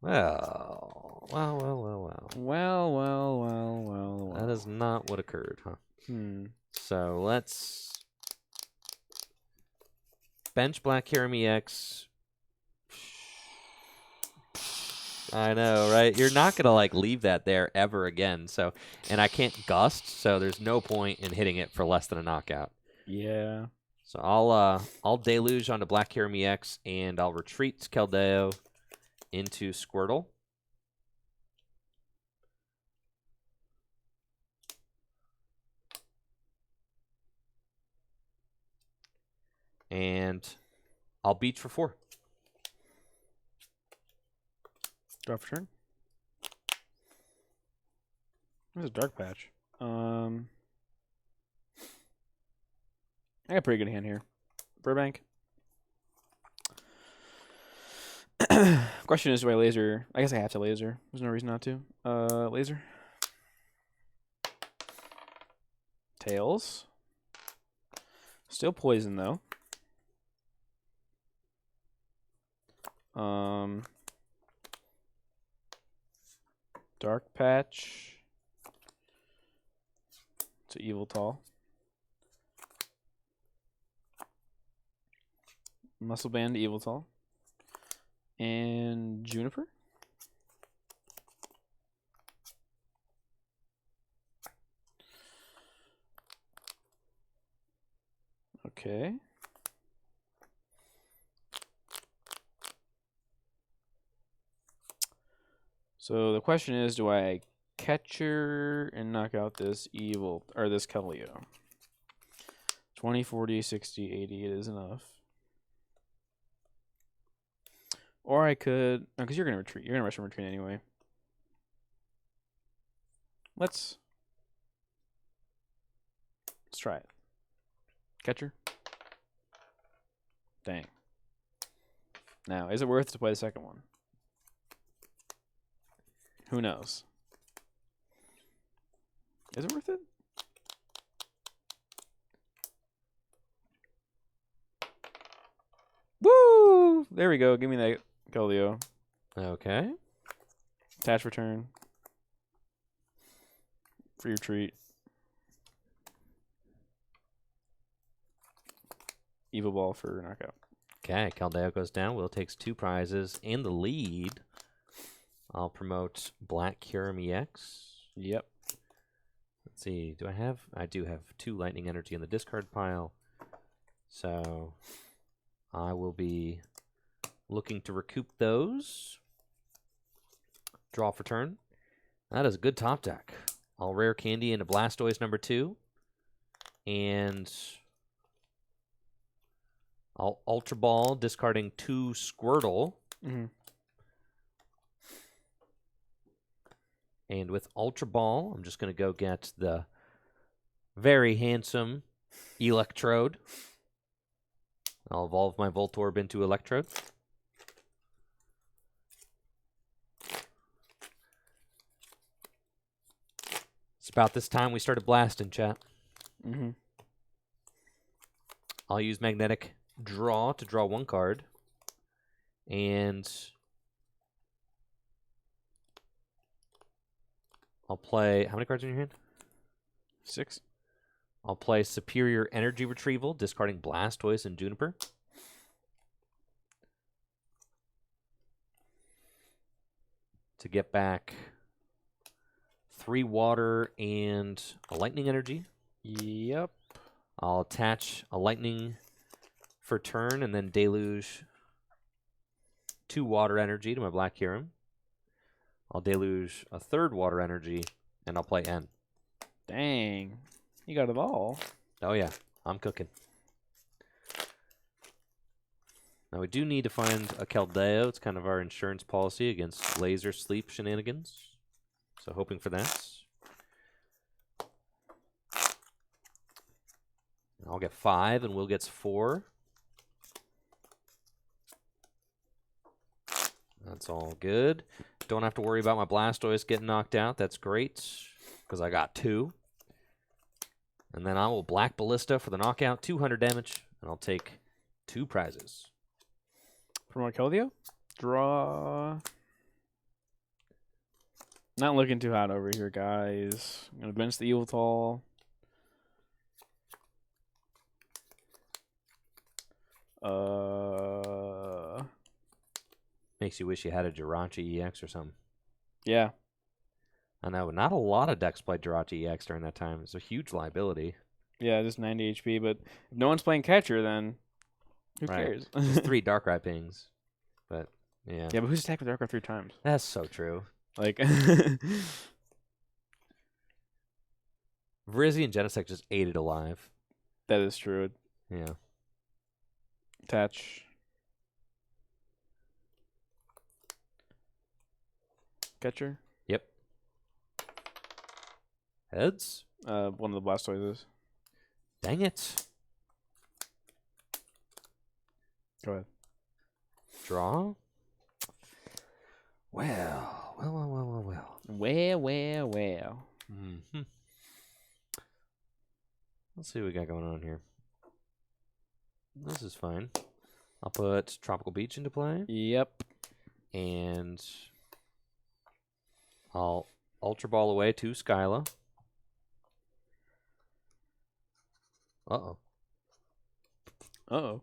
Well. Well. That is not what occurred, huh? So let's bench Black Kyurem EX. I know, right? You're not gonna leave that there ever again. So, and I can't gust, so there's no point in hitting it for less than a knockout. Yeah. So I'll Deluge onto Black Kyurem EX, and I'll retreat Keldeo into Squirtle. And I'll beach for 4. Draw for turn. There's a dark patch. I got a pretty good hand here. Burbank. Question is, do I laser? I guess I have to laser. There's no reason not to. Laser. Tails. Still poison though. Dark patch. To Yveltal. Muscle Band to Yveltal. And Juniper. Okay. So the question is, do I catcher and knock out this this Keldeo? 20, 40, 60, 80, it is enough. Or I could, because you're going to retreat. You're going to rush and retreat anyway. Let's try it. Catcher. Dang. Now, is it worth to play the second one? Who knows? Is it worth it? Woo! There we go. Give me that Keldeo. Okay. Attach return. For your treat. Evil Ball for knockout. Okay, Keldeo goes down. Will takes 2 prizes and the lead. I'll promote Black Kyurem EX. Yep. Let's see. Do I have? I do have 2 lightning energy in the discard pile. So I will be looking to recoup those. Draw for turn. That is a good top deck. I'll rare candy into Blastoise number 2. And I'll Ultra Ball, discarding 2 Squirtle. Mm-hmm. And with Ultra Ball, I'm just going to go get the very handsome Electrode. I'll evolve my Voltorb into Electrode. It's about this time we started blasting, chat. Mm-hmm. I'll use Magnetic Draw to draw 1 card. And I'll play... How many cards in your hand? 6. I'll play Superior Energy Retrieval, discarding Blastoise and Juniper. To get back 3 water and a lightning energy. Yep. I'll attach a lightning for turn and then deluge 2 water energy to my Black Kyurem. I'll deluge a 3rd water energy and I'll play N. Dang. You got it all. Oh yeah, I'm cooking. Now we do need to find a Keldeo. It's kind of our insurance policy against laser sleep shenanigans. So hoping for that. I'll get 5 and Will gets 4. That's all good. Don't have to worry about my Blastoise getting knocked out. That's great because I got 2. And then I will Black Ballista for the knockout, 200 damage, and I'll take 2 prizes. Promote Keldeo. Draw. Not looking too hot over here, guys. I'm going to bench the Yveltal. Makes you wish you had a Jirachi EX or something. Yeah. I know, not a lot of decks played Jirachi EX during that time. It's a huge liability. Yeah, just 90 HP. But if no one's playing catcher, then who cares? Just 3 Darkrai pings. But, yeah. Yeah, but who's attacked with Darkrai 3 times? That's so true. Like, Virizion and Genesect just ate it alive. that is true. Yeah. Attach. Catcher. Yep. Heads? One of the Blastoises. Dang it. Go ahead. Draw? Well. Well. Mm-hmm. Let's see what we got going on here. This is fine. I'll put Tropical Beach into play. Yep. And I'll Ultra Ball away to Skyla. Uh-oh. Uh-oh.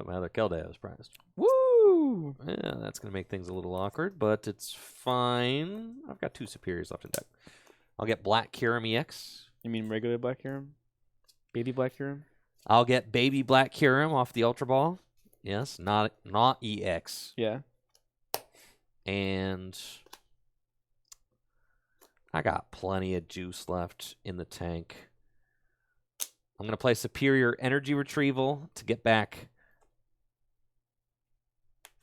My other Keldeo was prized. Woo! Yeah, that's going to make things a little awkward, but it's fine. I've got 2 superiors left in deck. I'll get Black Kyurem EX. You mean regular Black Kyurem? Baby Black Kyurem? I'll get Baby Black Kyurem off the Ultra Ball. Yes, not EX. Yeah. And I got plenty of juice left in the tank. I'm going to play Superior Energy Retrieval to get back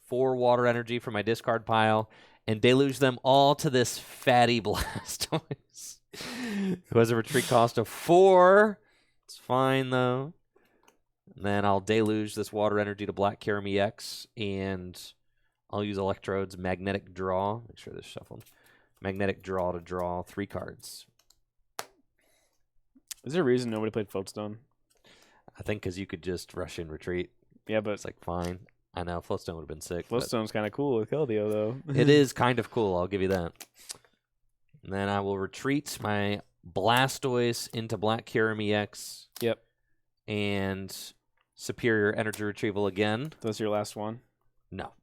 4 water energy from my discard pile and deluge them all to this fatty Blastoise. Who has a retreat cost of 4. It's fine, though. And then I'll deluge this water energy to Black Kyurem EX, and I'll use Electrode's Magnetic Draw. Make sure this is shuffled. Magnetic Draw to draw 3 cards. Is there a reason nobody played Floatstone? I think because you could just rush in retreat. Yeah, but It's like, fine. I know, Floatstone would have been sick. but Floatstone's kind of cool with Keldeo, though. It is kind of cool, I'll give you that. And then I will retreat my Blastoise into Black Kyurem EX. Yep. And Superior Energy Retrieval again. That's your last one? No.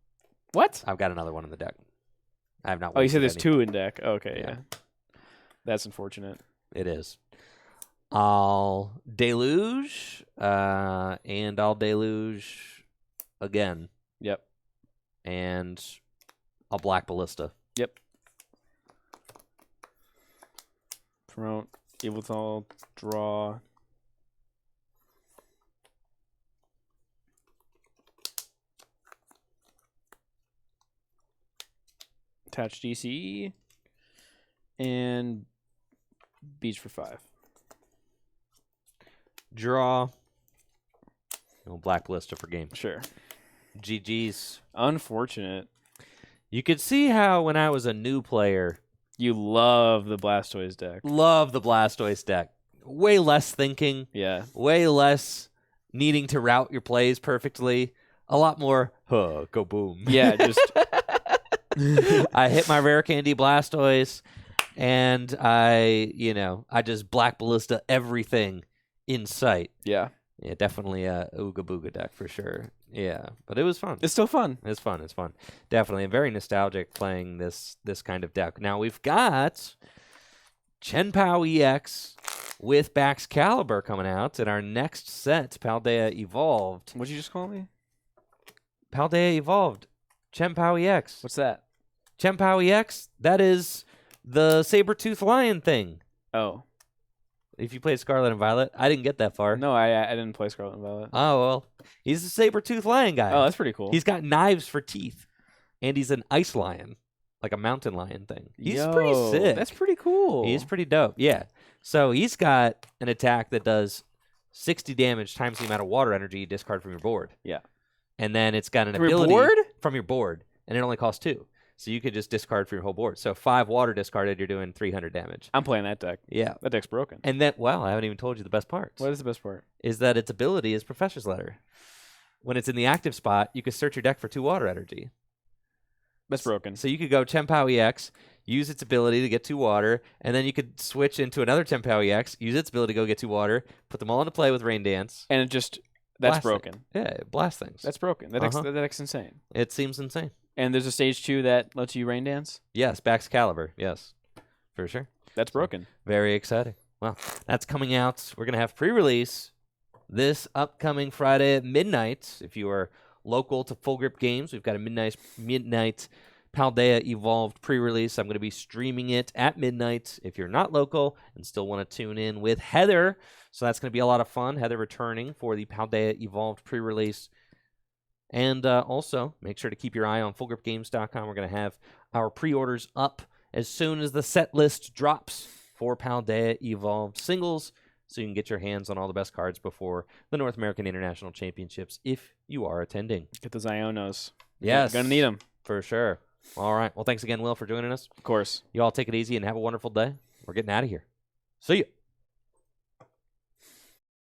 What? I've got another one in the deck. I have not. Oh, you said wasted there's any. 2 in deck. Okay, Yeah. yeah. That's unfortunate. It is. I'll deluge, and I'll deluge again, Yep. and I'll Black Ballista. Yep. Promote. Yveltal. Draw. Attach DC. And Beach for 5. Draw. Black Ballista for game. Sure. GG's. Unfortunate. You could see how when I was a new player, You love the Blastoise deck. love the Blastoise deck. Way less thinking, Yeah. way less needing to route your plays perfectly. A lot more, go boom. Yeah, just I hit my rare candy Blastoise, and I just Black Ballista everything in sight. yeah. Yeah, definitely a Ooga Booga deck for sure. Yeah, but it was fun. It's still fun. It's fun. It's fun. Definitely very nostalgic playing this kind of deck. Now we've got Chenpao EX with Baxcalibur coming out in our next set. Paldea Evolved. What'd you just call me? Paldea Evolved. Chenpao EX. What's that? Chenpao EX. That is the saber-tooth lion thing. Oh. If you played Scarlet and Violet, I didn't get that far. No, I didn't play Scarlet and Violet. Oh, well. He's a saber-tooth lion guy. Oh, that's pretty cool. He's got knives for teeth. And he's an ice lion. Like a mountain lion thing. He's pretty Yo, sick. That's pretty cool. He's pretty dope. Yeah. So he's got an attack that does 60 damage times the amount of water energy you discard from your board. Yeah. And then it's got an From your ability board? from your board. And it only costs 2. So you could just discard for your whole board. So 5 water discarded, you're doing 300 damage. I'm playing that deck. Yeah. That deck's broken. And then, well, I haven't even told you the best part. What is the best part? Is that its ability is Professor's Letter. When it's in the active spot, you could search your deck for 2 water energy. That's broken. So you could go Chenpao EX, use its ability to get 2 water, and then you could switch into another Chenpao EX, use its ability to go get 2 water, put them all into play with Rain Dance. And it just, that's Blast broken. Yeah, blast things. That's broken. That deck's insane. It seems insane. And there's a stage 2 that lets you rain dance? Yes, Baxcalibur. Yes, for sure. That's broken. Very exciting. Well, that's coming out. We're going to have pre-release this upcoming Friday at midnight. If you are local to Full Grip Games, we've got a midnight Paldea Evolved pre-release. I'm going to be streaming it at midnight if you're not local and still want to tune in with Heather. So that's going to be a lot of fun. Heather returning for the Paldea Evolved pre-release. And also, make sure to keep your eye on FullGripGames.com. We're going to have our pre-orders up as soon as the set list drops for Paldea Evolved singles, so you can get your hands on all the best cards before the North American International Championships if you are attending. Get the Zionos. Yes. You're going to need them. For sure. All right. Well, thanks again, Will, for joining us. Of course. You all take it easy and have a wonderful day. We're getting out of here. See you.